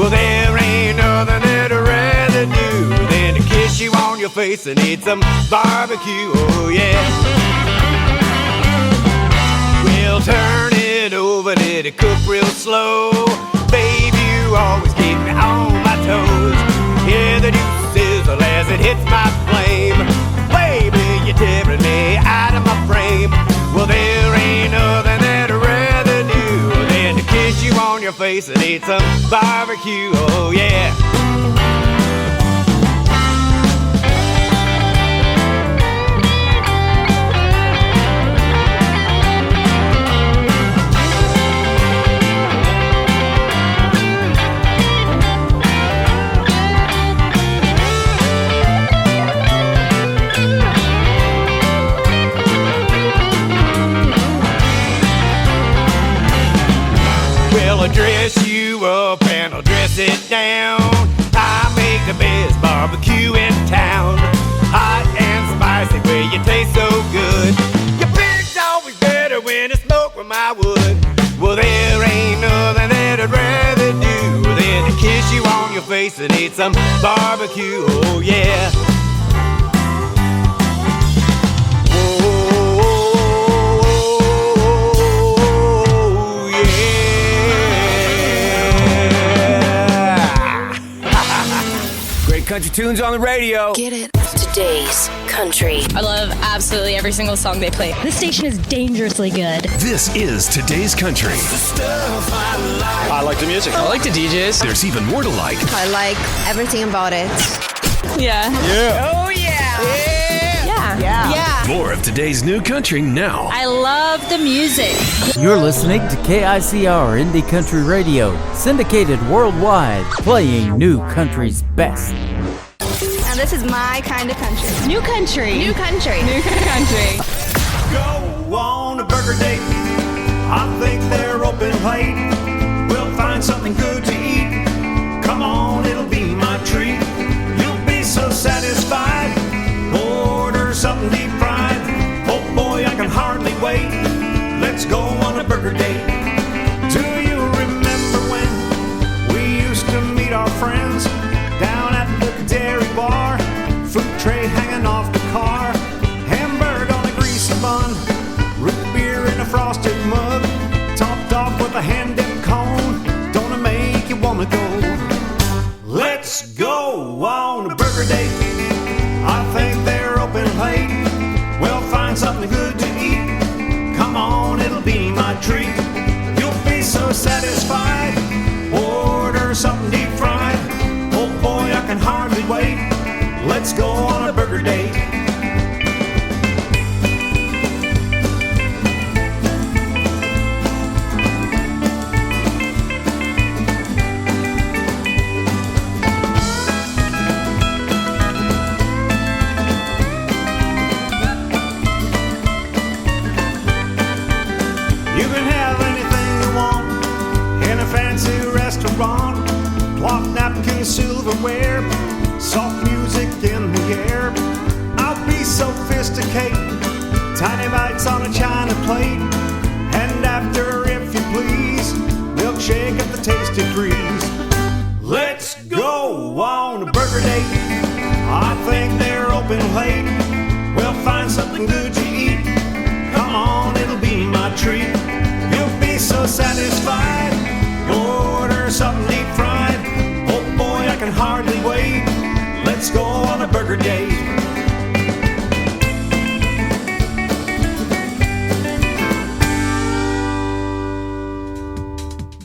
Well, there ain't nothing that I'd rather do than to kiss you on your face and eat some barbecue. Oh yeah. We'll turn it over, let it cook real slow. Baby, you always keep me on my toes. Yeah, the juice sizzle as it hits my flame. Baby, you're tearing me out of my frame. Well, there ain't nothing that I'd rather do than to kiss you on your face and eat some barbecue. Oh, yeah. I'll dress you up and I'll dress it down. I make the best barbecue in town. Hot and spicy where you taste so good. Your pig's always better when it's smoked with my wood. Well, there ain't nothing that I'd rather do than to kiss you on your face and eat some barbecue. Oh yeah. Country tunes on the radio. Get it. Today's country. I love absolutely every single song they play. This station is dangerously good. This is Today's Country. I like the music. I like the DJs. There's even more to like. I like everything about it. Yeah. Yeah. Oh, yeah. Yeah. Yeah. Yeah. More of today's new country now. I love the music. You're listening to KICR Indie Country Radio, syndicated worldwide, playing New Country's best. Now this is my kind of country. New country. New country. New country. Go on a burger date. I think they're open late. We'll find something good to eat. Come on, it'll be my treat. You'll be so satisfied. Order something deep fried. Oh boy, I can hardly wait. Let's go on a burger date. Do you remember when we used to meet our friends down at the dairy bar? Food tray hanging off the car, hamburger on a greasy bun, root beer in a frosted mug, topped off with a hand-dipped cone. Don't it make you wanna go? Let's go on a burger date. I think they're open late. We'll find something good to eat. Come on, it'll be my treat. You'll be so satisfied. Order something deep fried. Oh boy, I can hardly wait. Let's go on a burger date. You can have anything you want in a fancy restaurant. Cloth napkins, silverware, soft music in the air. I'll be sophisticated, tiny bites on a china plate. And after, if you please, milkshake at the Tasty Freeze. Let's go on a burger date. I think they're open late. We'll find something good to eat. Come on, it'll be my treat. You'll be so satisfied. Order something deep fried. Oh boy, I can hardly wait. Let's go on a burger date.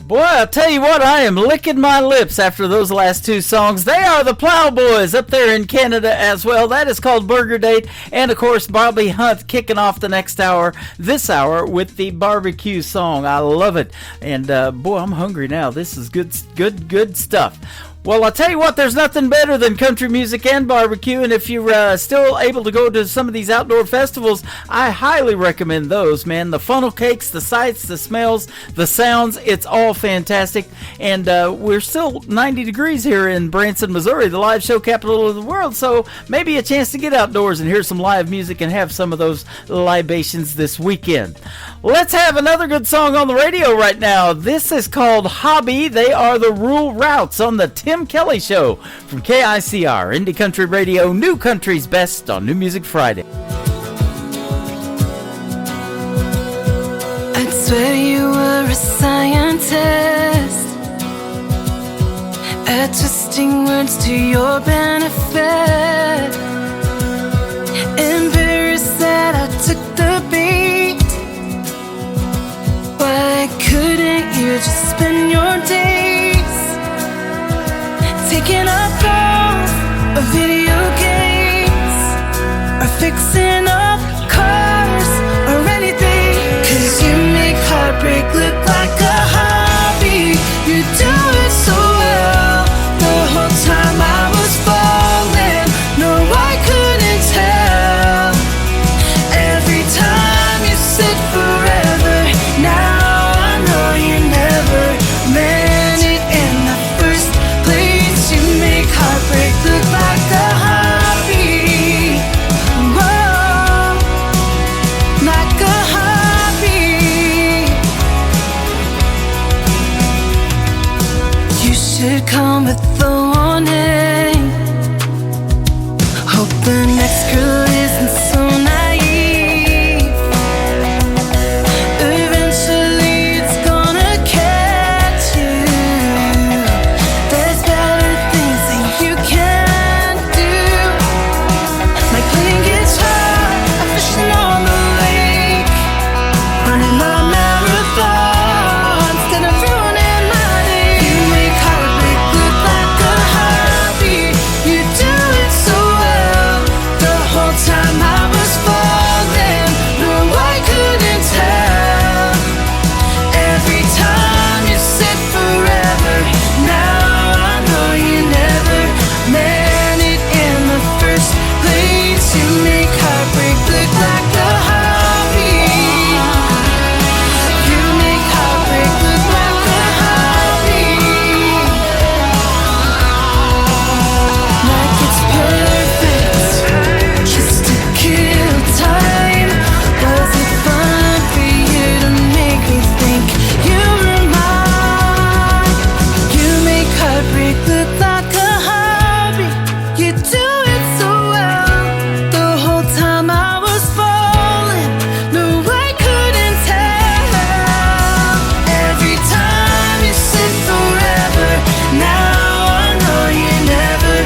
Boy, I'll tell you what, I am licking my lips after those last two songs. They are the Plowboys up there in Canada as well. That is called Burger Date. And, of course, Bobby Hunt kicking off the next hour, this hour, with the barbecue song. I love it. And, boy, I'm hungry now. This is good stuff. Well, I'll tell you what, there's nothing better than country music and barbecue, and if you're still able to go to some of these outdoor festivals, I highly recommend those, man. The funnel cakes, the sights, the smells, the sounds, it's all fantastic, and we're still 90 degrees here in Branson, Missouri, the live show capital of the world, so maybe a chance to get outdoors and hear some live music and have some of those libations this weekend. Let's have another good song on the radio right now. This is called Hobby. They are the Rural Routes on the Tim Kelly Show from KICR, Indie Country Radio, New Country's Best on New Music Friday. I'd swear you were a scientist at twisting words to your benefit. Embarrassed that I took the bait. Why couldn't you just spend your days taking up phones or video games or fixing up cars or anything? 'Cause you make heartbreak look like a hobby. You do it so well. The whole time I was falling, no, I couldn't tell. Every time you said forever, now I know you never meant it in the first place. You make heartbreak look like a hobby. Whoa, like a hobby. You should come with the warning. Hope the next girl isn't so naive. Eventually it's gonna catch you. There's better things that you can do, like playing guitar or fishing on the lake, running a marathon instead of ruining my day. You make heartbreak look like a hobby. You do it so well. The whole time I was falling, no, I couldn't tell. Every time you said forever, now I know you never meant it in the first place. You make heartbreak look like a hobby. You make heartbreak look like a hobby. Like it's perfect, just to kill time. Was it fun for you to make me think you were mine? You make heartbreak look like a hobby. You do it so well. The whole time I was falling, no, I couldn't tell. Every time you said forever, now I know you never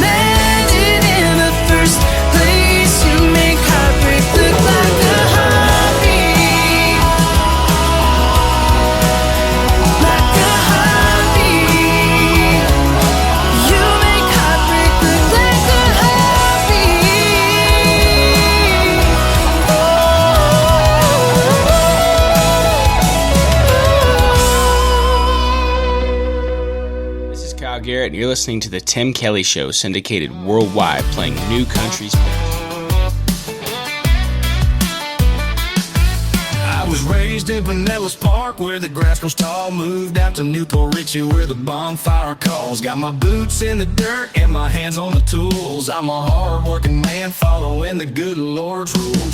meant it in the first place. You make heartbreak look like a hobby. Like a hobby. You make heartbreak look like a hobby. This is Kyle Garrett, and you're listening to The Tim Kelly Show, syndicated worldwide, playing New Country's Best. I I was raised in Pinellas Park, where the grass grows tall. Moved out to Newport Richie, where the bonfire calls. Got my boots in the dirt and my hands on the tools. I'm a hard-working man, following the good Lord's rules.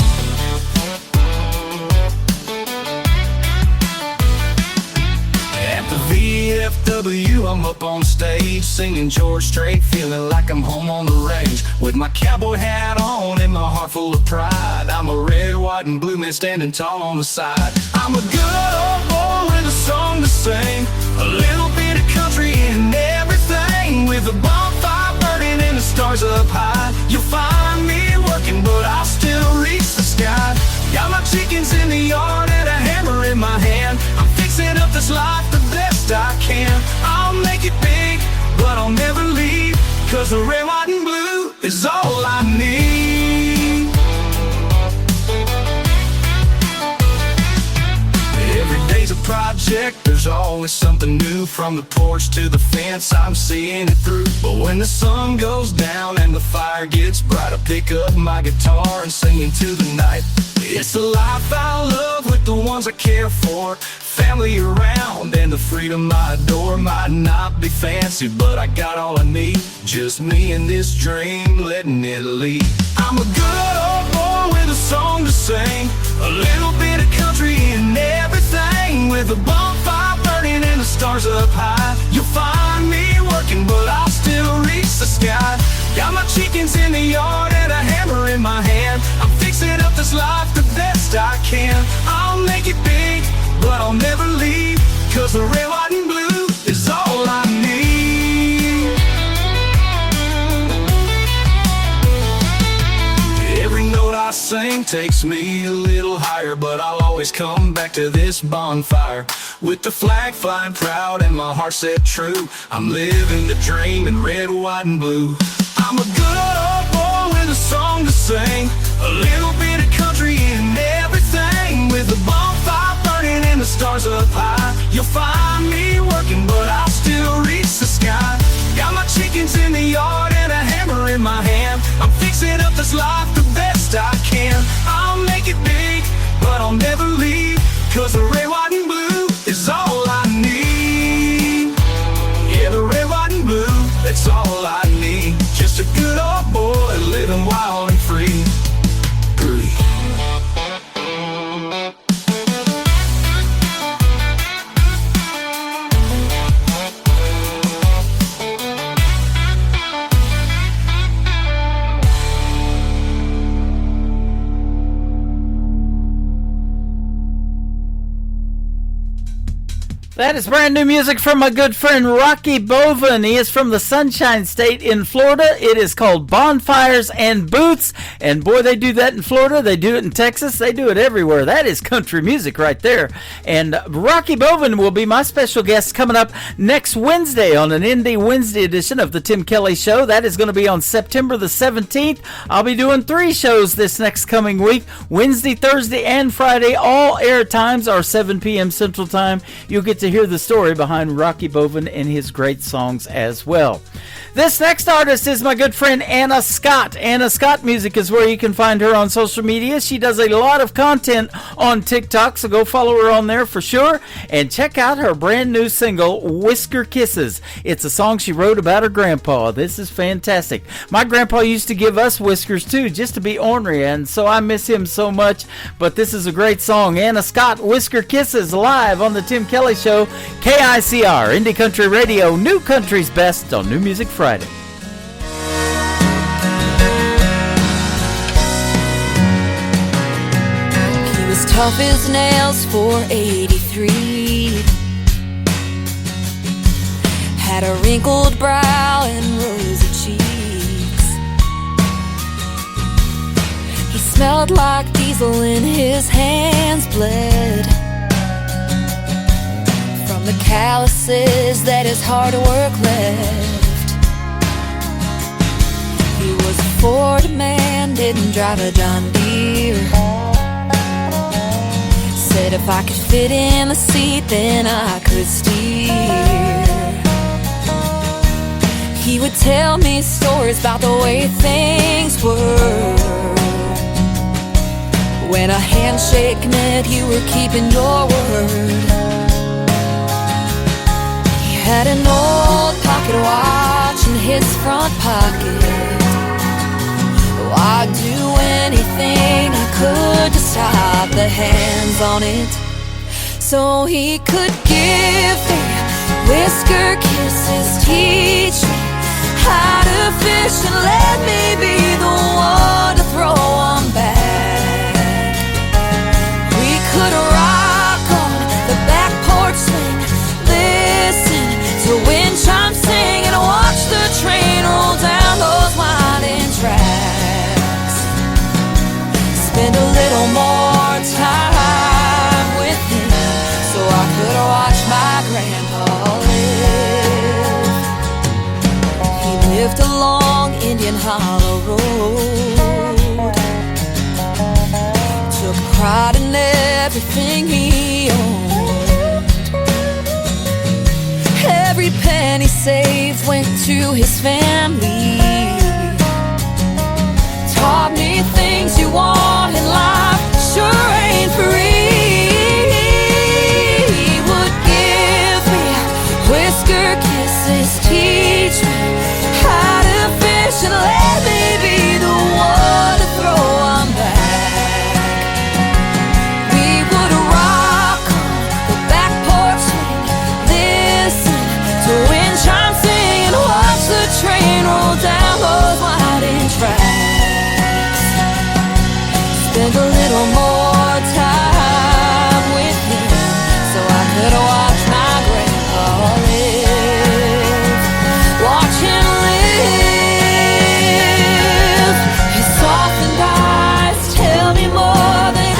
At the VFW, I'm up on stage, singing George Strait, feeling like I'm home on the range. With my cowboy hat on and my heart full of pride, I'm a red, white, and blue man standing tall on the side. I'm a good old boy with a song to sing, a little bit of country in everything. With a bonfire burning and the stars up high, you'll find me working, but I'll still reach the sky. Got my chickens in the yard and a hammer in my hand. I'm fixing up this life the best I can. I'll make it big, but I'll never leave, 'cause the red, white, and blue is all I need. Every day's a project, there's always something new. From the porch to the fence, I'm seeing it through. But when the sun goes down and the fire gets bright, I pick up my guitar and sing into the night. It's the life I love with the ones I care for, family around and the freedom I adore. Might not be fancy, but I got all I need, just me and this dream, letting it lead. I'm a good old boy with a song to sing, a little bit of country in everything. With a bonfire burning and the stars up high, you'll find me working, but I'll still reach the sky. Got my chickens in the yard and a hammer in my hand. I'm fixing up this life the best I can. I'll make it big, but I'll never leave, 'cause the red, white, and blue is all I need. Every note I sing takes me a little higher, but I'll always come back to this bonfire. With the flag flying proud and my heart set true, I'm living the dream in red, white, and blue. I'm a good old boy with a song to sing, a little bit of country in everything. With a bonfire burning and the stars up high, you'll find me working, but I'll still reach the sky. Got my chickens in the yard and a hammer in my hand. I'm fixing up this life the best I can. I'll make it big, but I'll never leave, 'cause the red, white, and blue is all I need. Yeah, the red, white, and blue, that's all I need. Just a good old boy living wild and free. That is brand new music from my good friend Rocky Boven. He is from the Sunshine State in Florida. It is called Bonfires and Boots. And boy, they do that in Florida. They do it in Texas. They do it everywhere. That is country music right there. And Rocky Boven will be my special guest coming up next Wednesday on an Indie Wednesday edition of the Tim Kelly Show. That is going to be on September the 17th. I'll be doing 3 shows this next coming week, Wednesday, Thursday, and Friday. All air times are 7 p.m. Central Time. You'll get to hear the story behind Rocky Boven and his great songs as well. This next artist is my good friend Anna Scott. Anna Scott Music is where you can find her on social media. She does a lot of content on TikTok, so go follow her on there for sure. And check out her brand new single, Whisker Kisses. It's a song she wrote about her grandpa. This is fantastic. My grandpa used to give us whiskers too, just to be ornery, and so I miss him so much. But this is a great song. Anna Scott, Whisker Kisses, live on the Tim Kelly Show, KICR, Indie Country Radio, New Country's Best on New Music Friday. He was tough as nails for 83. Had a wrinkled brow and rosy cheeks. He smelled like diesel and his hands bled from the calluses that his hard work left. He was a Ford man, didn't drive a John Deere. Said if I could fit in the seat, then I could steer. He would tell me stories about the way things were When a handshake meant you were keeping your word. He had an old pocket watch in his front pocket. Oh, I'd do anything I could to stop the hands on it, so he could give me whisker kisses, teach me how to fish, and let me be the one to throw them back. We could rock on the back porch swing, listen to wind chimes sing, and watch the train roll down those winding tracks. Spend a little more time with him, so I could watch my grandpa live. He lived along Indian Hollow Road, took pride in everything he owned. Every penny saved went to his family. Taught me things you want in life sure ain't free. He would give me whisker kisses, teach me how to fish, and let me be the one to throw them back. We would rock on the back porch swing, listen to wind chimes sing, and watch the train roll down those winding tracks. Spend a little more time with him, so I could watch my grandpa live. Watch him live. His softened eyes tell me more than I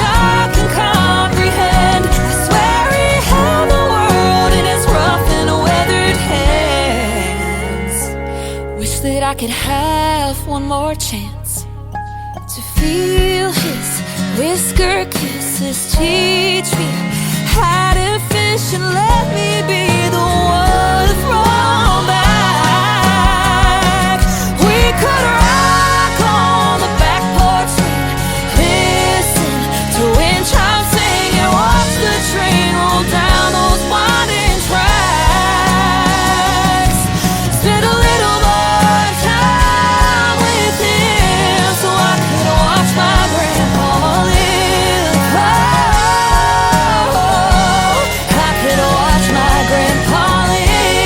can comprehend. I swear he held the world in his rough and weathered hands. Wish that I could have one more chance to feel his whisker kisses, teach me how to fish, and let me be the one to throw 'em back. We could rock on the back porch swing, listen to wind chimes sing, and watch the train roll down those winding tracks. Spend a little more time with him, so I could watch my grandpa live. Oh, I could watch my grandpa live.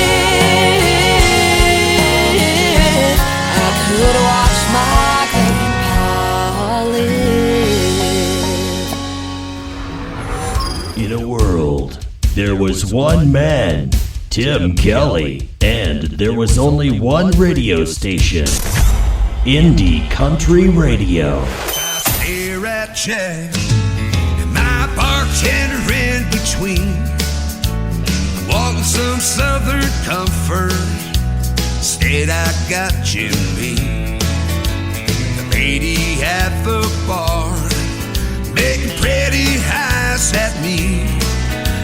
I could watch my grandpa live. In a world, there was one man, Tim Kelly, and there was only one radio station, Indie Country Radio. Stare at Jack and my bartender in between, wanting some southern comfort. Instead, I got Jimmy, the lady at the bar, making pretty eyes at me.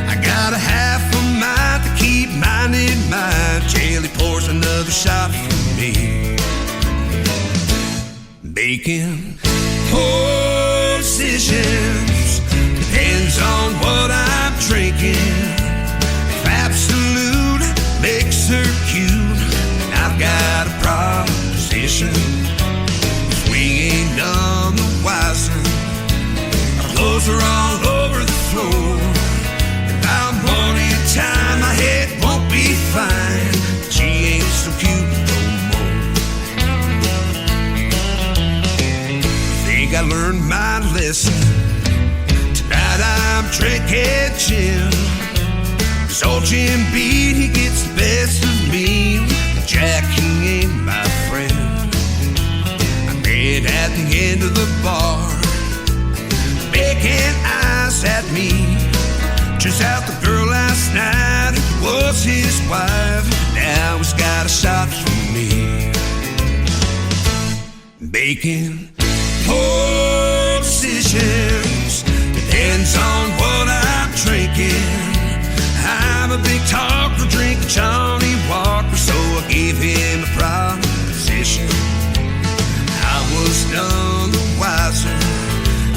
I got a half a mind to keep mine in mind till he pours another shot for me. Making poor decisions depends on what I'm drinking. If Absolute makes her cute, then I've got a proposition. If we ain't none the wiser, our clothes are all over the floor. And about morning time, my head won't be fine. She ain't so cute no more. Think I learned my lesson. Tonight I'm drinking gin. 'Cause old Jim Beat, he gets the best of me. Jack, he ain't my friend. I met at the end of the bar, making eyes at me. Turns out the girl last night was his wife. Now he's got a shot for me. Making poor decisions depends on what I'm drinking. I'm a big talker, drink Johnny Walker, so I gave him a proposition. I was none the wiser.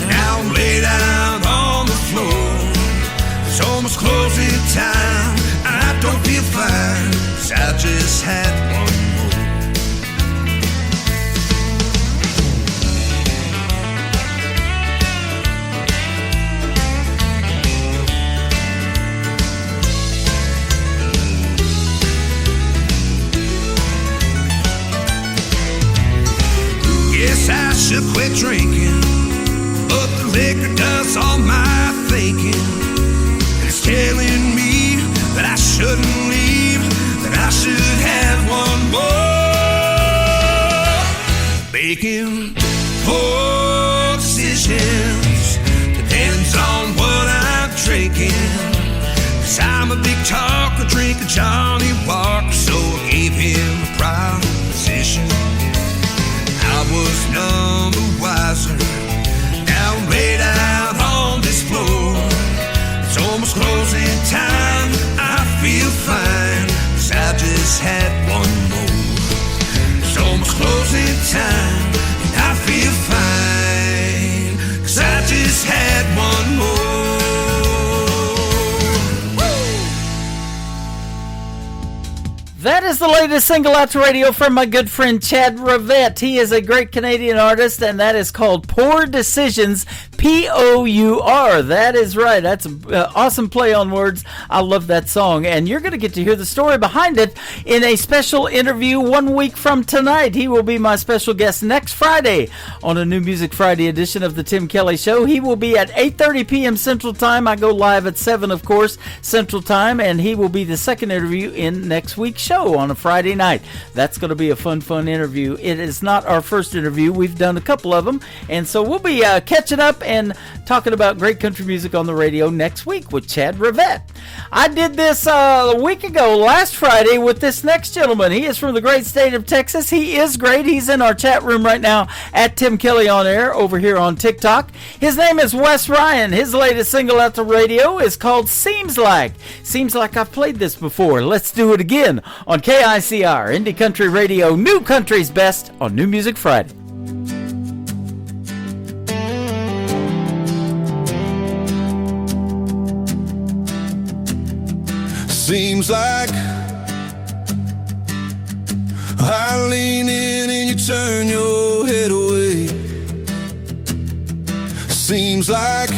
Now I'm laid just had one more. Guess I should quit drinking, but the liquor does all my thinking. It's telling me that I shouldn't leave, that I should have one more. Making poor decisions depends on what I'm drinking. 'Cause I'm a big talker, drink a Johnny Walker, so I gave him a proposition. I was none the wiser. Now I'm laid out on this floor. It's almost closing time. I feel fine, 'cause I just had one more. It's almost closing time. And I feel fine, 'cause I just had one more. That is the latest single out to radio from my good friend Chad Rivette. He is a great Canadian artist, and that is called Poor Decisions, P-O-U-R. That is right. That's an awesome play on words. I love that song, and you're going to get to hear the story behind it in a special interview 1 week from tonight. He will be my special guest next Friday on a New Music Friday edition of the Tim Kelly Show. He will be at 8:30 p.m. Central Time. I go live at 7, of course, Central Time, and he will be the second interview in next week's show on a Friday night. That's going to be a fun interview. It is not our first interview. We've done a couple of them, and so we'll be catching up and talking about great country music on the radio next week with Chad Rivette. I did this a week ago, last Friday, with this next gentleman. He is from the great state of Texas. He is great. He's in our chat room right now at Tim Kelly On Air over here on TikTok. His name is Wes Ryan. His latest single out the radio is called Seems Like. Seems like I've played this before. Let's do it again on KICR, Indie Country Radio, New Country's Best on New Music Friday. Seems like I lean in and you turn your head away. Seems like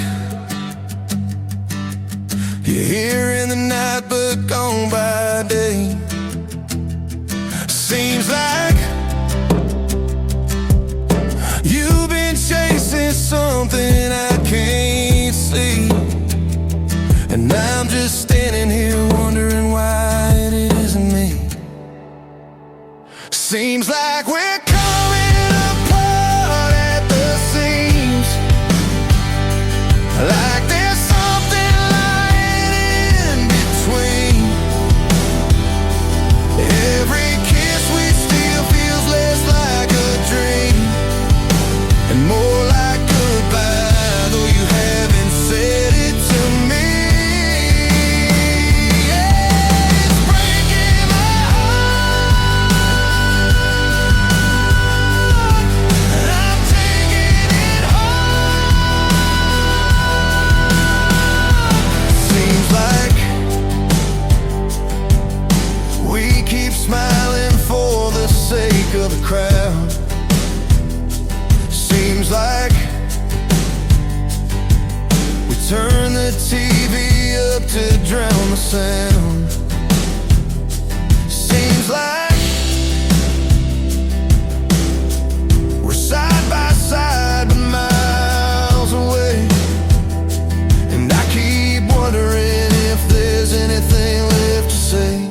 you're here in the night but gone by day. Seems like you've been chasing something I can't see, and I'm just standing here wondering why it isn't me. Seems like we're coming apart at the seams, like there's something lying in between. Every kiss we steal feels less like a dream and more like goodbye, though you haven't said it to me. Smiling for the sake of the crowd. Seems like we turn the TV up to drown the sound. Seems like we're side by side but miles away, and I keep wondering if there's anything left to say.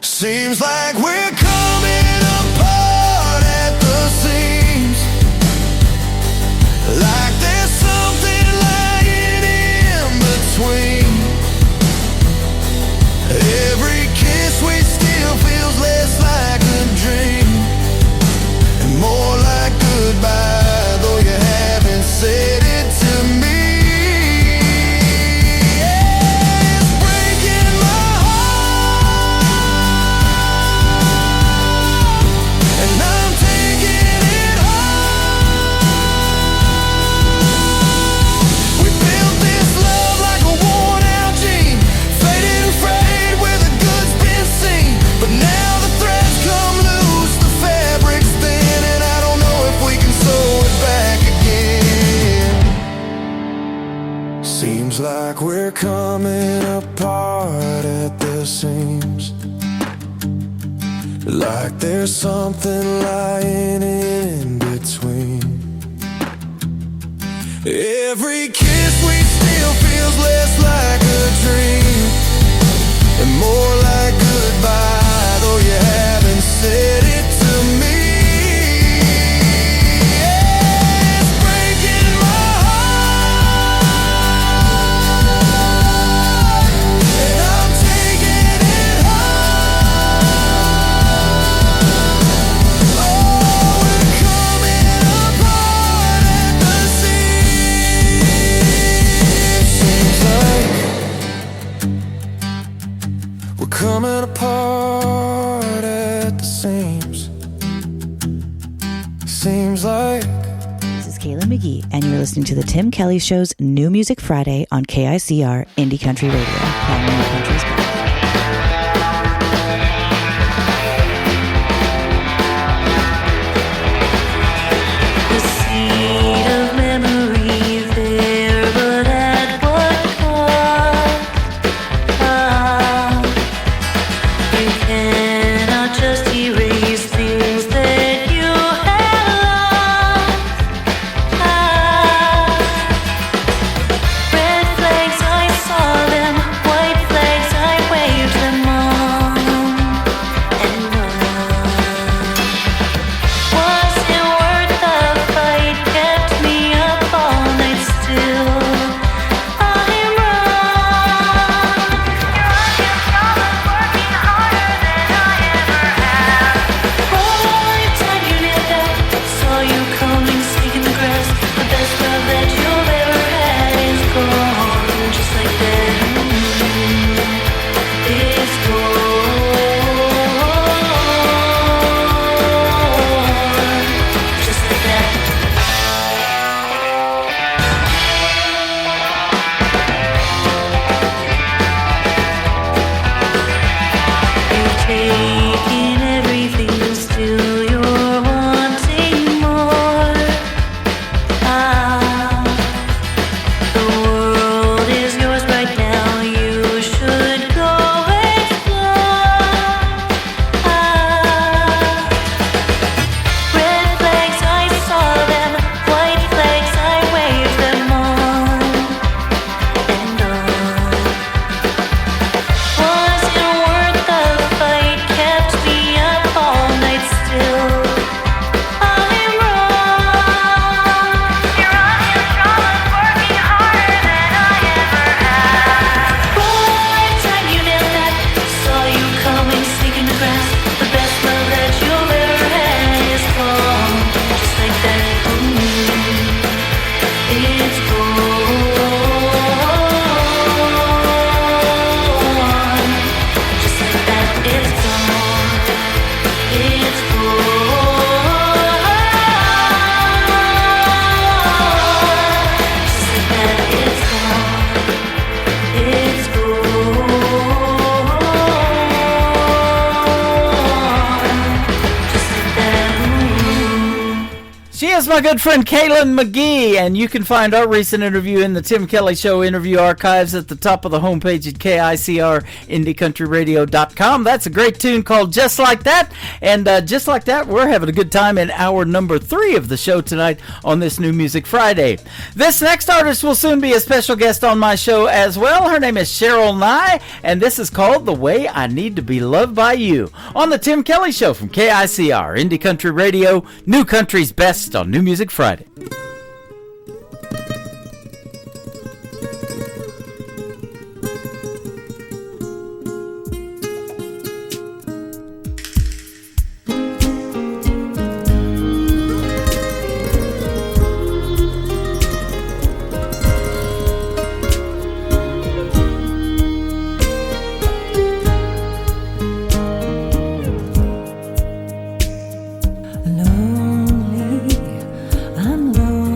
Seems like we're coming apart at the seams, like there's something lying in between. Every kiss we steal feels less like a dream and more like goodbye, though you haven't said it to me. Yeah, it's breaking my heart. the seams. Like there's something lying in between. Every kiss we steal feels less like a dream and more like goodbye, though you haven't said it to me. It's breaking my heart, and I'm taking it hard. Oh, we're coming apart at the seams. Seems like we're coming apart at the seams. Seems like. This is Kayla McGee, and you're listening to the Tim Kelly Show's New Music Friday on KICR Indie Country Radio. Playing new country's best. The seed of memory there, but at what cost? You cannot just erase things that you have lost. Red flags, I saw them. White flags, I waved them on. And was it worth the fight? Kept me up all night still. I'm wrong. Your eyes working harder than I ever have. All the time you did that, saw you coming, sneaking the grass. The best love that you've ever had is gone, just like that. It's gone, just like that. You've taken everything, still you're wanting more. The world is yours right now. You should go explore. Red flags, I saw them. White flags, I waved them on and on. Was it worth the fight? Kept me up all night still. I'm wrong. Your eyes working harder than I ever have. Right time you nailed that, saw you coming, sneaking the grass. The best love that you've ever had is gone, just like that. It's gone, just like that. It's gone. It's She is my good friend Kaylin McGee, and you can find our recent interview in the Tim Kelly Show interview archives at the top of the homepage at KICRIndieCountryRadio.com. That's a great tune called Just Like That, and just like that, we're having a good time in hour number 3 of the show tonight on this New Music Friday. This next artist will soon be a special guest on my show as well. Her name is Cheryl Nye, and this is called The Way I Need to Be Loved by You on the Tim Kelly Show from KICR Indie Country Radio, New Country's Best on New Music Friday. lonely. I'm lonely.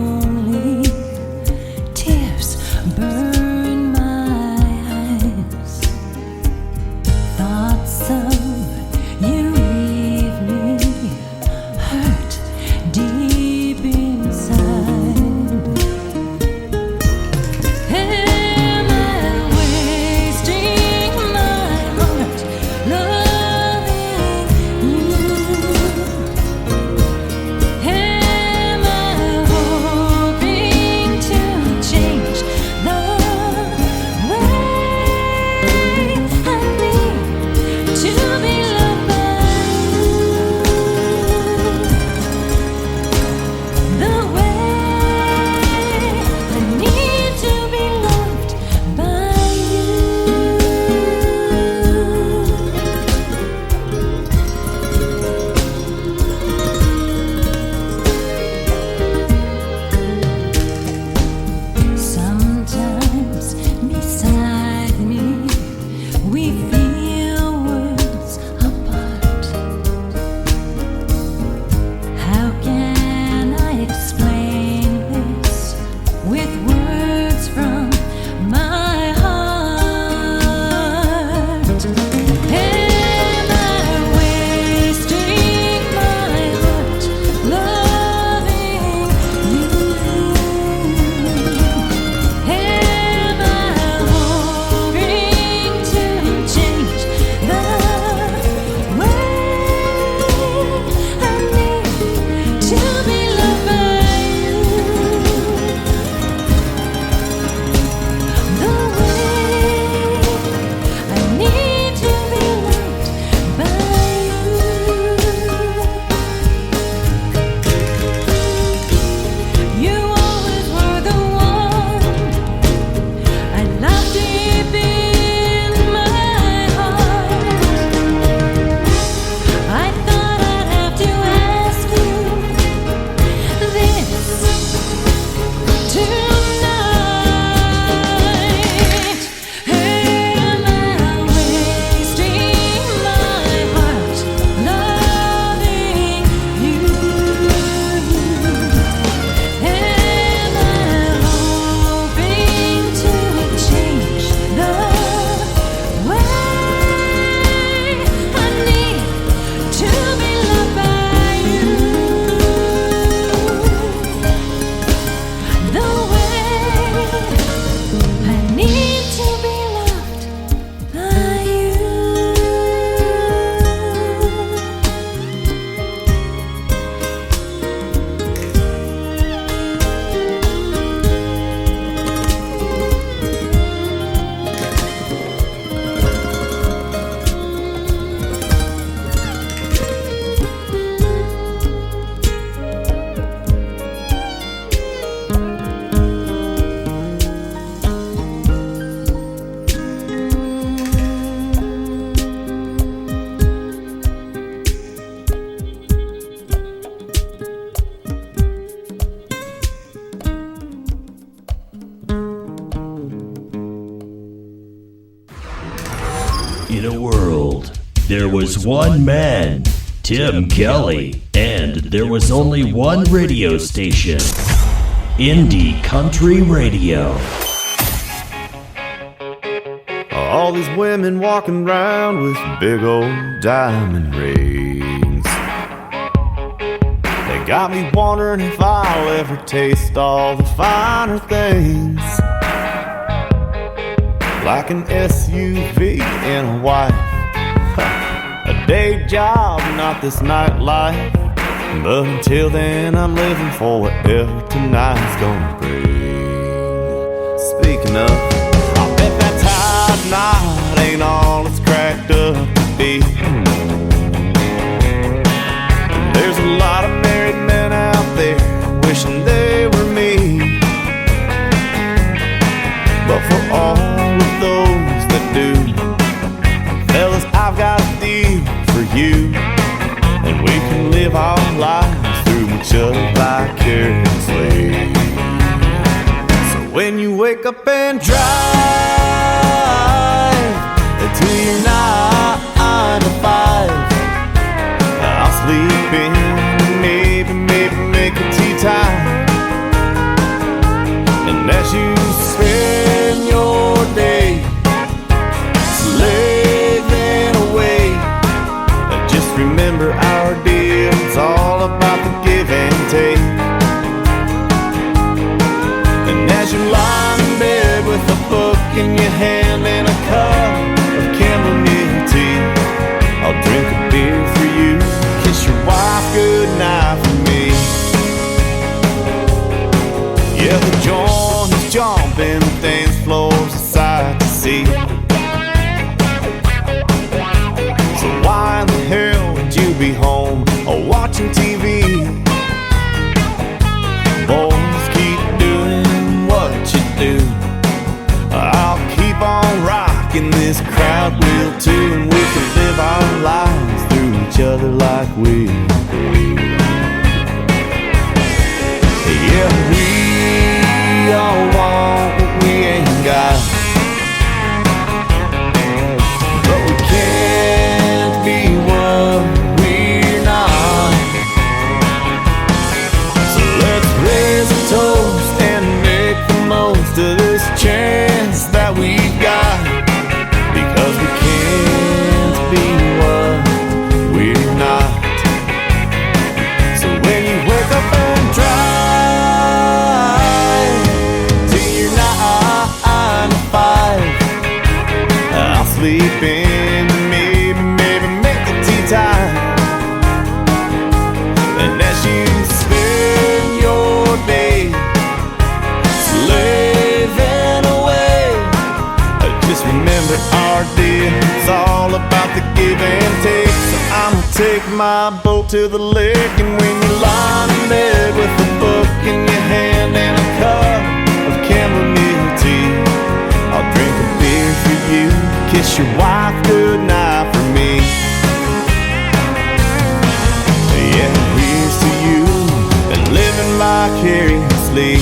the world. There was one man, Tim Kelly, and there was only one radio station, Indie Country Radio. All these women walking around with big old diamond rings. They got me wondering if I'll ever taste all the finer things. Like an SUV and a wife, a day job, not this nightlife. But until then, I'm living for whatever tonight's gonna bring. Speaking of, I bet that night ain't all it's cracked up to be. There's a lot of married men out there wishing they were me. But for all of those that do, fellas, I've got a deal for you. And we can live our lives through each other vicariously. So when you wake up and drive to your 9 to 5, I'll sleep in, maybe make a tea time. And as you spend your day slaving away, just remember our deal, it's all about the give and take. And as you lie in bed with a book in your hand and a cup of chamomile tea, I'll drink a beer for you, kiss your wife goodnight for me. Yeah, the joint is jumping, the dance floor's a sight to see. So why in the hell would you be home or watching TV? Boys, keep doing what you do. I'll keep on rocking, this crowd will too. And we can live our lives through each other like we do. Yeah, we all want what we ain't got, but we can't be what we're not. So let's raise a toast and make the most of this chance that we've got, because we can't be what we're not. So when you wake up and drive to your 9 to 5, I'll sleep in, maybe make the tea time. And as you spend your day slaving away, just remember our deal, it's all about the give and take. So I'ma take my boat to the lake, and when you lie in bed with a book in your hand and a cup of chamomile tea, I'll drink a beer for you, kiss your wife goodnight for me. Yeah, here's to you and living vicariously.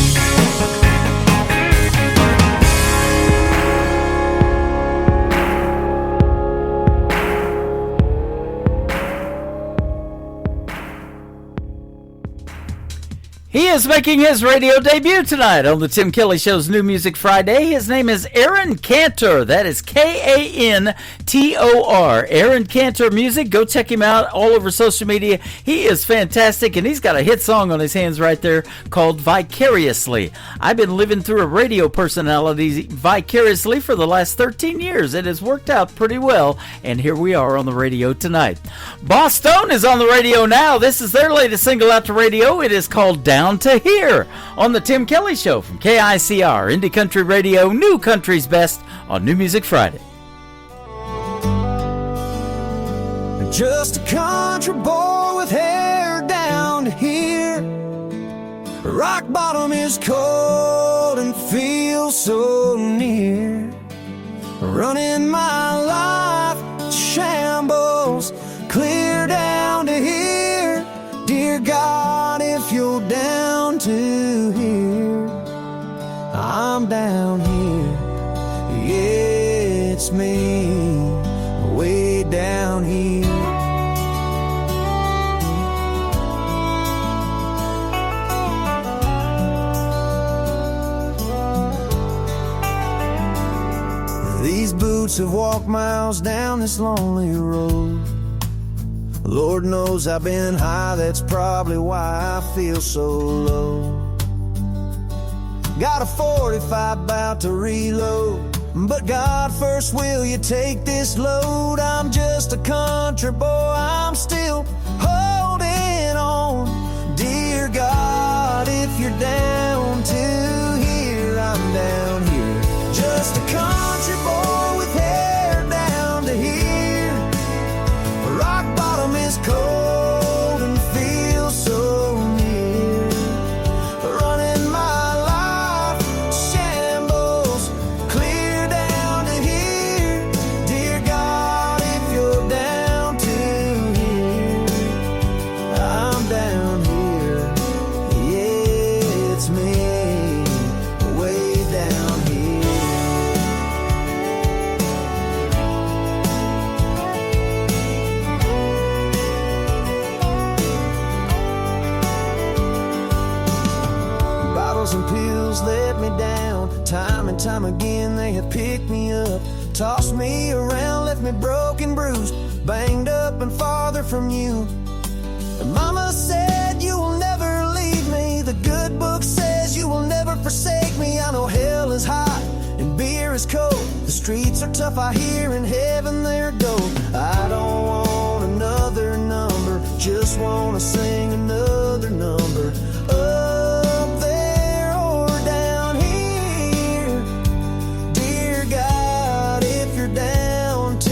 He is making his radio debut tonight on the Tim Kelly Show's New Music Friday. His name is Aaron Cantor. That is Kantor. Aaron Cantor Music. Go check him out all over social media. He is fantastic, and he's got a hit song on his hands right there called Vicariously. I've been living through a radio personality vicariously for the last 13 years. It has worked out pretty well, and here we are on the radio tonight. Boss Stone is on the radio now. This is their latest single out to radio. It is called Down to Here on the Tim Kelly Show from KICR, Indie Country Radio, New Country's Best on New Music Friday. Just a country boy with hair down to here. Rock bottom is cold and feels so near. Running my life shambles clear down to here. Dear God, if you're down to here, I'm down here. Yeah, it's me. Way us have walked miles down this lonely road. Lord knows I've been high, that's probably why I feel so low. Got a 45 about to reload, but God first, will you take this load? I'm just a country boy, I'm still holding on. Dear God, if you're down to here, I'm down here. Just a country boy with hair down to here. Rock bottom is cold and feels so near. Running my life shambles clear down to here. Dear God, if you're down to here, I'm down here. Yeah, it's me, way down here. Bottles and pills let me down. Time and time again they have picked me up, tossed me around, left me broken, bruised, banged up and farther from you. And Mama said you will never leave me. The good book says you will never forsake me. I know hell is hot and beer is cold. The streets are tough, I hear, in heaven they're gold. I don't want another number, just wanna sing another number. Up there or down here. Dear God, if you're down to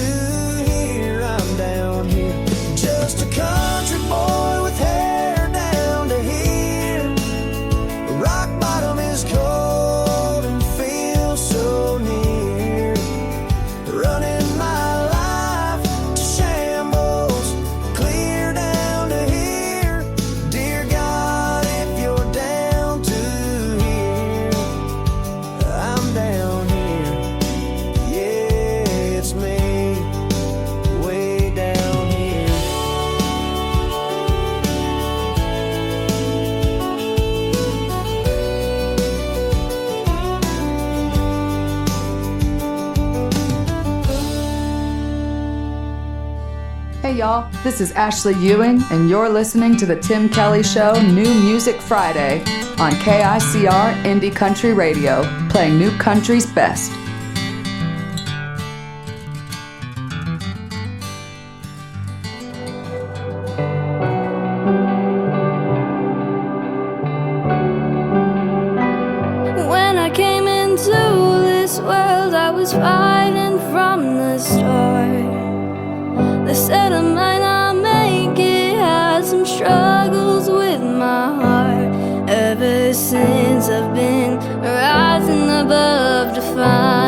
here, I'm down here. Just a country boy with hair down to here. Rock bottom is cold and feels so near. Running my life to shambles clear down to here. Dear God, if you're down to here, I'm down here. Yeah, it's me, way down here. Hey y'all, this is Ashley Ewing, and you're listening to The Tim Kelly Show New Music Friday on KICR Indie Country Radio, playing new country's best. When I came into this world, I was fighting from the start. They said I might not make it, had some struggles with my heart. Ever since I've been rising above the fire.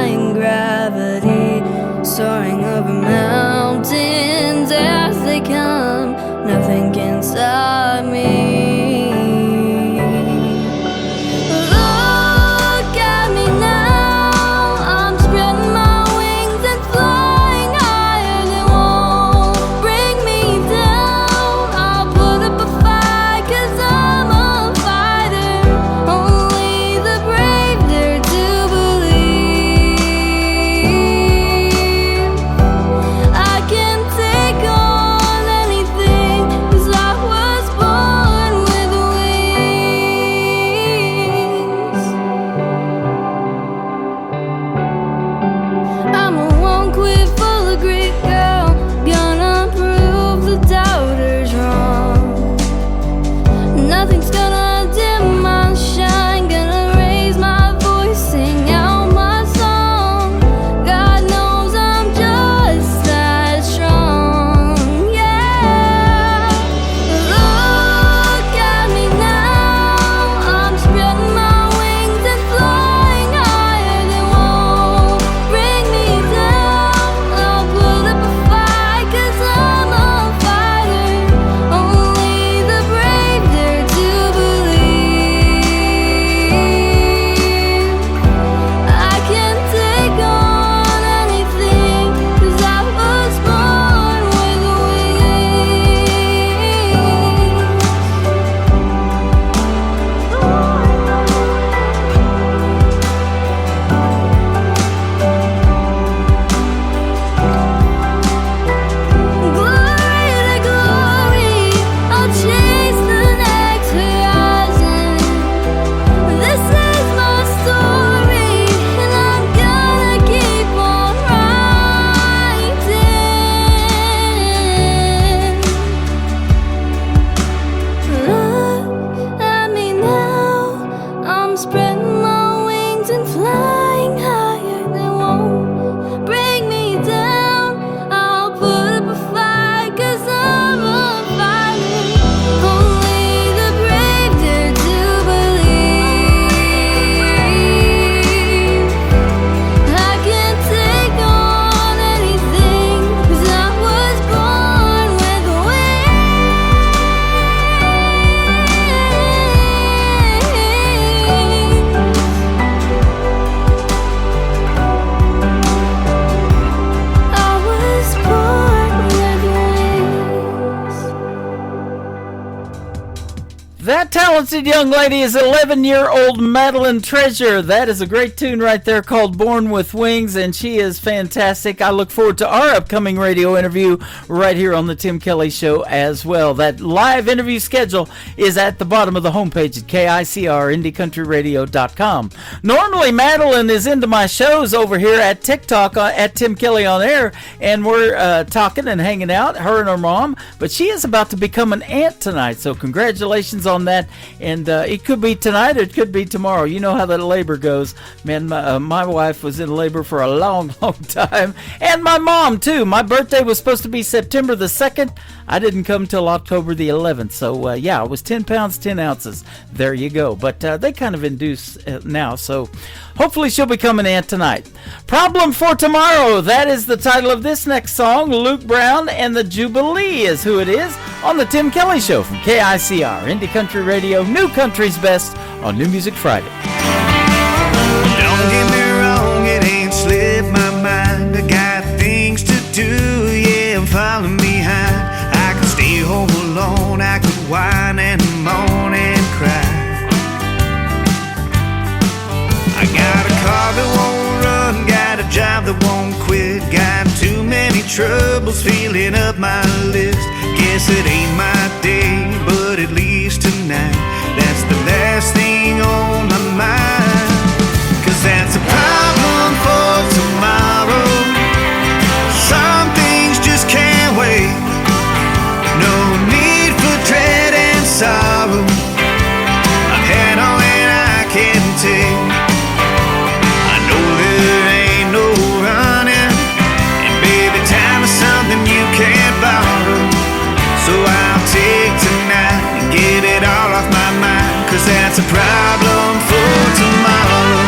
That talented young lady is 11-year-old Madeline Treasure. That is a great tune right there called Born with Wings, and she is fantastic. I look forward to our upcoming radio interview right here on the Tim Kelly Show as well. That live interview schedule is at the bottom of the homepage at KICRIndieCountryRadio.com. Normally, Madeline is into my shows over here at TikTok at Tim Kelly on Air, and we're talking and hanging out, her and her mom, but she is about to become an aunt tonight, so congratulations on that, and it could be tonight or it could be tomorrow. You know how that labor goes. Man, my wife was in labor for a long time, and my mom too. My birthday was supposed to be September the 2nd. I didn't come till October the 11th, so yeah, it was 10 pounds 10 ounces. There you go. But they kind of induce now, so hopefully she'll become an aunt tonight. Problem for Tomorrow, that is the title of this next song. Luke Brown and the Jubilee is who it is on the Tim Kelly Show from KICR, Indie Country Radio, New Country's Best on New Music Friday. Don't get me wrong, it ain't slipped my mind. I got things to do, yeah, I'm falling behind. I could stay home alone, I could whine and moan and cry. I got a car that won't run, got a job that won't quit, got too many troubles filling up my list. Guess it ain't my day, but at least tonight, that's the last thing on my mind. 'Cause that's a problem for tomorrow. Some things just can't wait. No need for dread and sorrow. I've had all that I can take. I know there ain't no running, and baby, time is something you can't borrow. So I'll take tonight and get it all off my mind, 'cause that's a problem for tomorrow.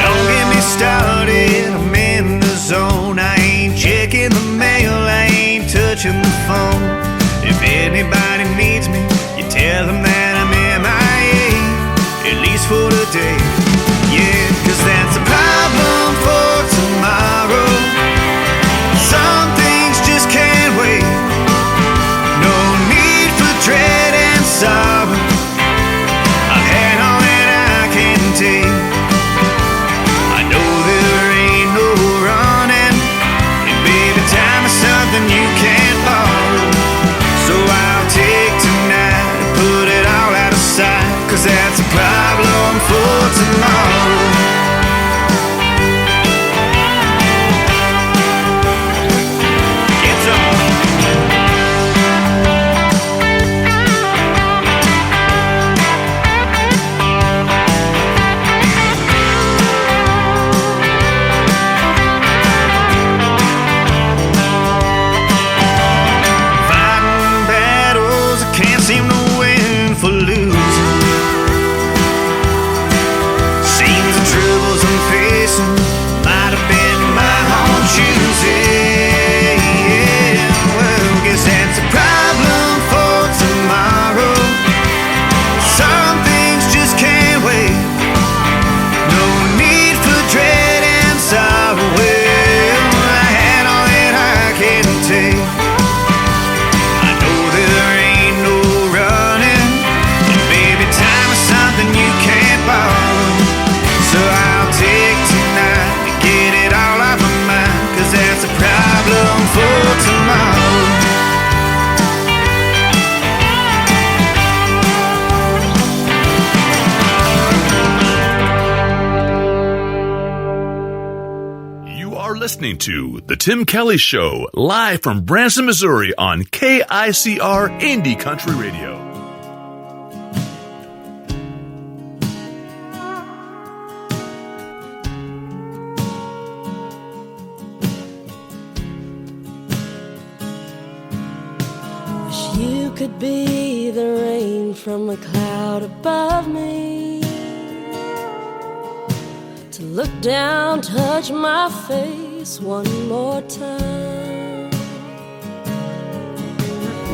Don't get me started, I'm in the zone. I ain't checking the mail, I ain't touching the phone. If anybody needs me, you tell them that I'm MIA, at least for today. Yeah, 'cause that's a problem for tomorrow. Some things just can't wait. No need for dread and sorrow. I've had all that I can take. I know there ain't no running, and baby, time is something you can't borrow. So I'll take tonight and put it all out of sight, 'cause that's a problem for tomorrow. Listening to The Tim Kelly Show, live from Branson, Missouri on KICR Indie Country Radio. Wish you could be the rain from a cloud above me, to look down, touch my face one more time,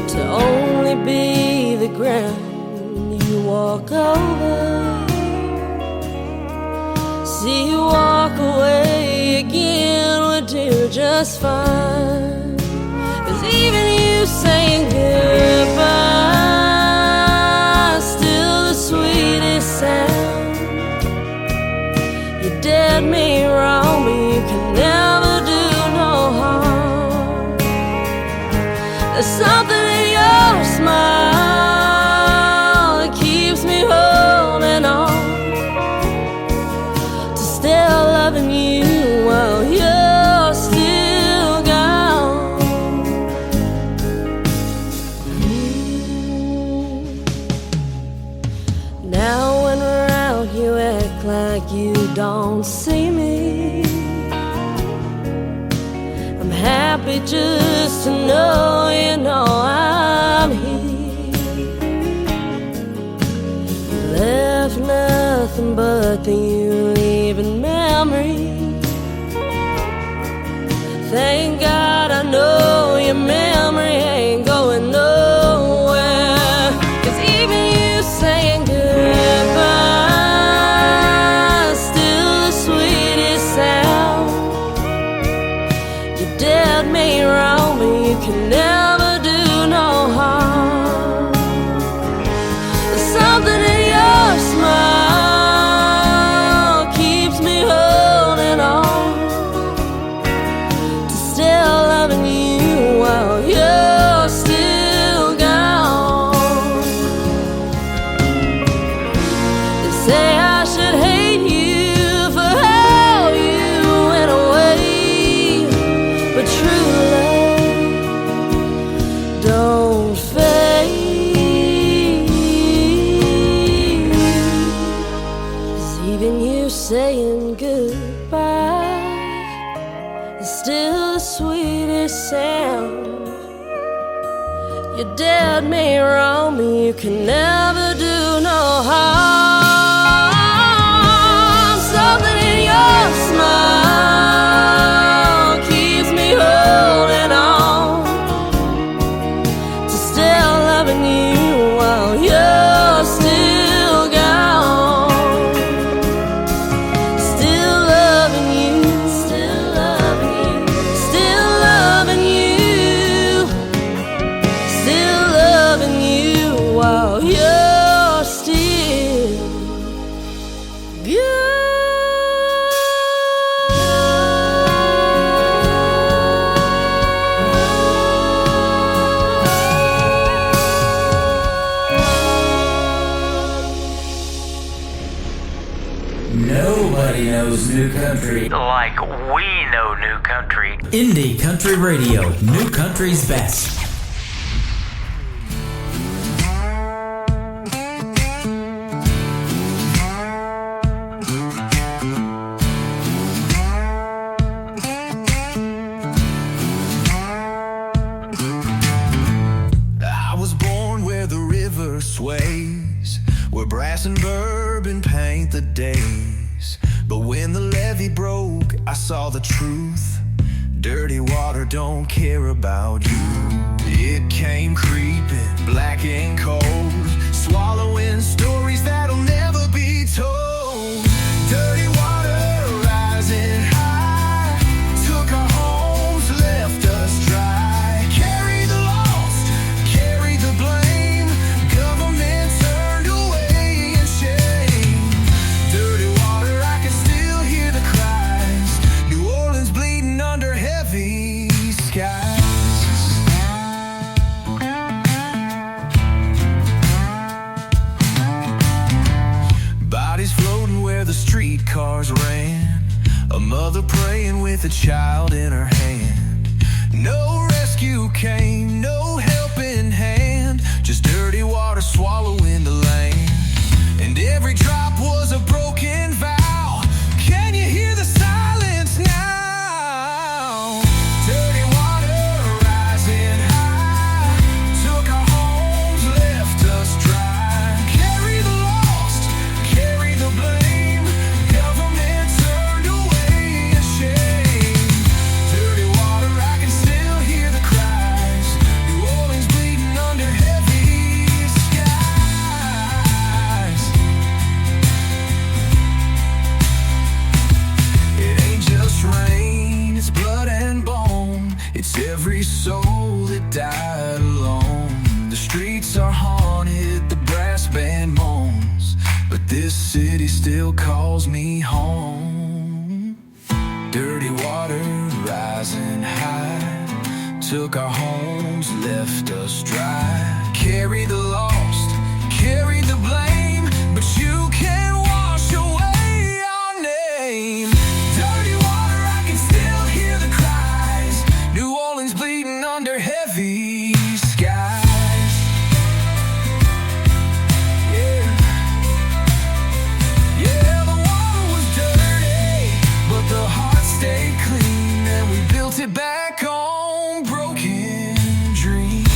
to only be the ground you walk over, see you walk away again with do just fine. 'Cause even you saying goodbye is still the sweetest sound. You did me wrong, but you can never do no harm. There's something in your smile that keeps me holding on to still loving you while you're still gone. Now when we're out, you act like you don't see me. I'm happy just to know you know I'm here. You left nothing but the you leaving memory. Thank God I know your memory ain't going nowhere. 'Cause even you saying goodbye is still the sweetest sound. You did me wrong, but you can never do no harm. There's something in your smile keeps me holding on to still loving you while you're still gone. They say I should hate you for how you went away, but true love don't fade. 'Cause even you saying goodbye is still the sweetest sound. You did me wrong, but you can never do no harm. Something in your smile keeps me holding on to still loving you while you're still gone. Still loving you, still loving you, still loving you, still loving you while you're still gone. Nobody knows new country like we know new country. Indie Country Radio, new country's best. I was born where the river sways, where brass and bourbon paint the days. But when the levee broke, I saw the truth. Dirty water don't care about you. It came creeping, black and cold, swallowing stories that'll never be told. Dirty water rising high, took our homes, left us dry. Carry the lost, carry the blame, government turned away in shame. Dirty water, I can still hear the cries, New Orleans bleeding under heavy skies. Bodies floating where the streetcars ran, a mother praying with a child in her hand. No rescue came, no helping hand, just dirty water swallowing the land. And every drop was a broken vow. Can you hear the silence now? Dirty water rising high, took our homes, left us dry. Carry the lost, carry the blame, government turned away in shame. Dirty water, I can still hear the cries, New Orleans bleeding under heavy skies. still calls me home. Dirty water rising high, took our homes, left us dry. Carry the lost, carry the blame, but you can't wash away our name. Dirty water, I can still hear the cries. New Orleans bleeding under heavy skies. Stay clean, and we built it back on broken dreams.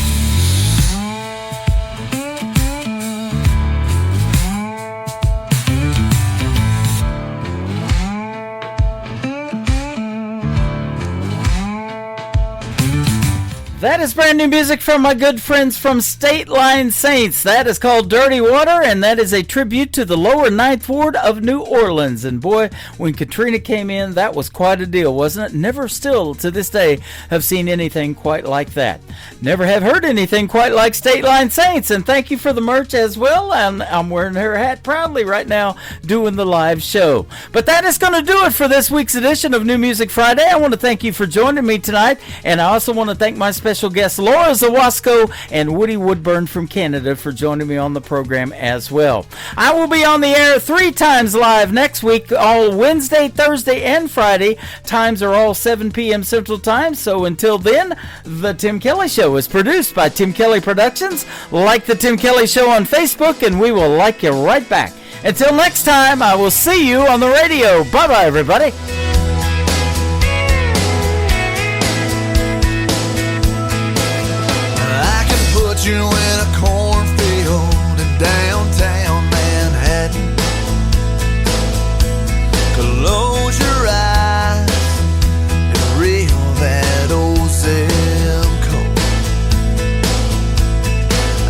That is brand new music from my good friends from State Line Saints. That is called Dirty Water, and that is a tribute to the lower Ninth Ward of New Orleans. And boy, when Katrina came in, that was quite a deal, wasn't it? Never still, to this day, have seen anything quite like that. Never have heard anything quite like State Line Saints. And thank you for the merch as well. And I'm wearing her hat proudly right now, doing the live show. But that is going to do it for this week's edition of New Music Friday. I want to thank you for joining me tonight, and I also want to thank my special guests Laura Zawasco and Woody Woodburn from Canada for joining me on the program as well. I will be on the air 3 times live next week, all Wednesday, Thursday, and Friday. Times are all 7 p.m. Central Time, so until then, The Tim Kelly Show is produced by Tim Kelly Productions. Like The Tim Kelly Show on Facebook, and we will like you right back. Until next time, I will see you on the radio. Bye-bye, everybody. Put you in a cornfield in downtown Manhattan. Close your eyes and reel that old zip code.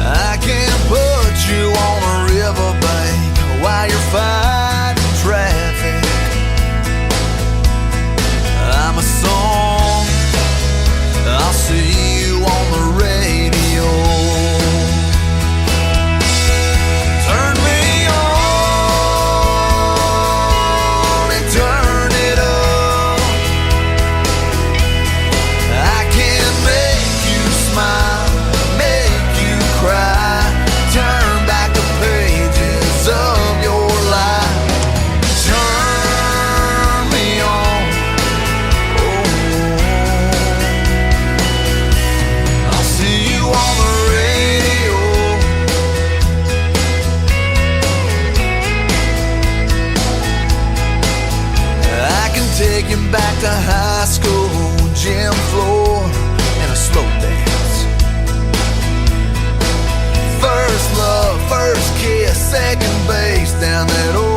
I can put you on a riverbank while you're fighting traffic. I'm a song, I'll see you on the radio. Back to high school, gym floor, and a slow dance. First love, first kiss, second base down that old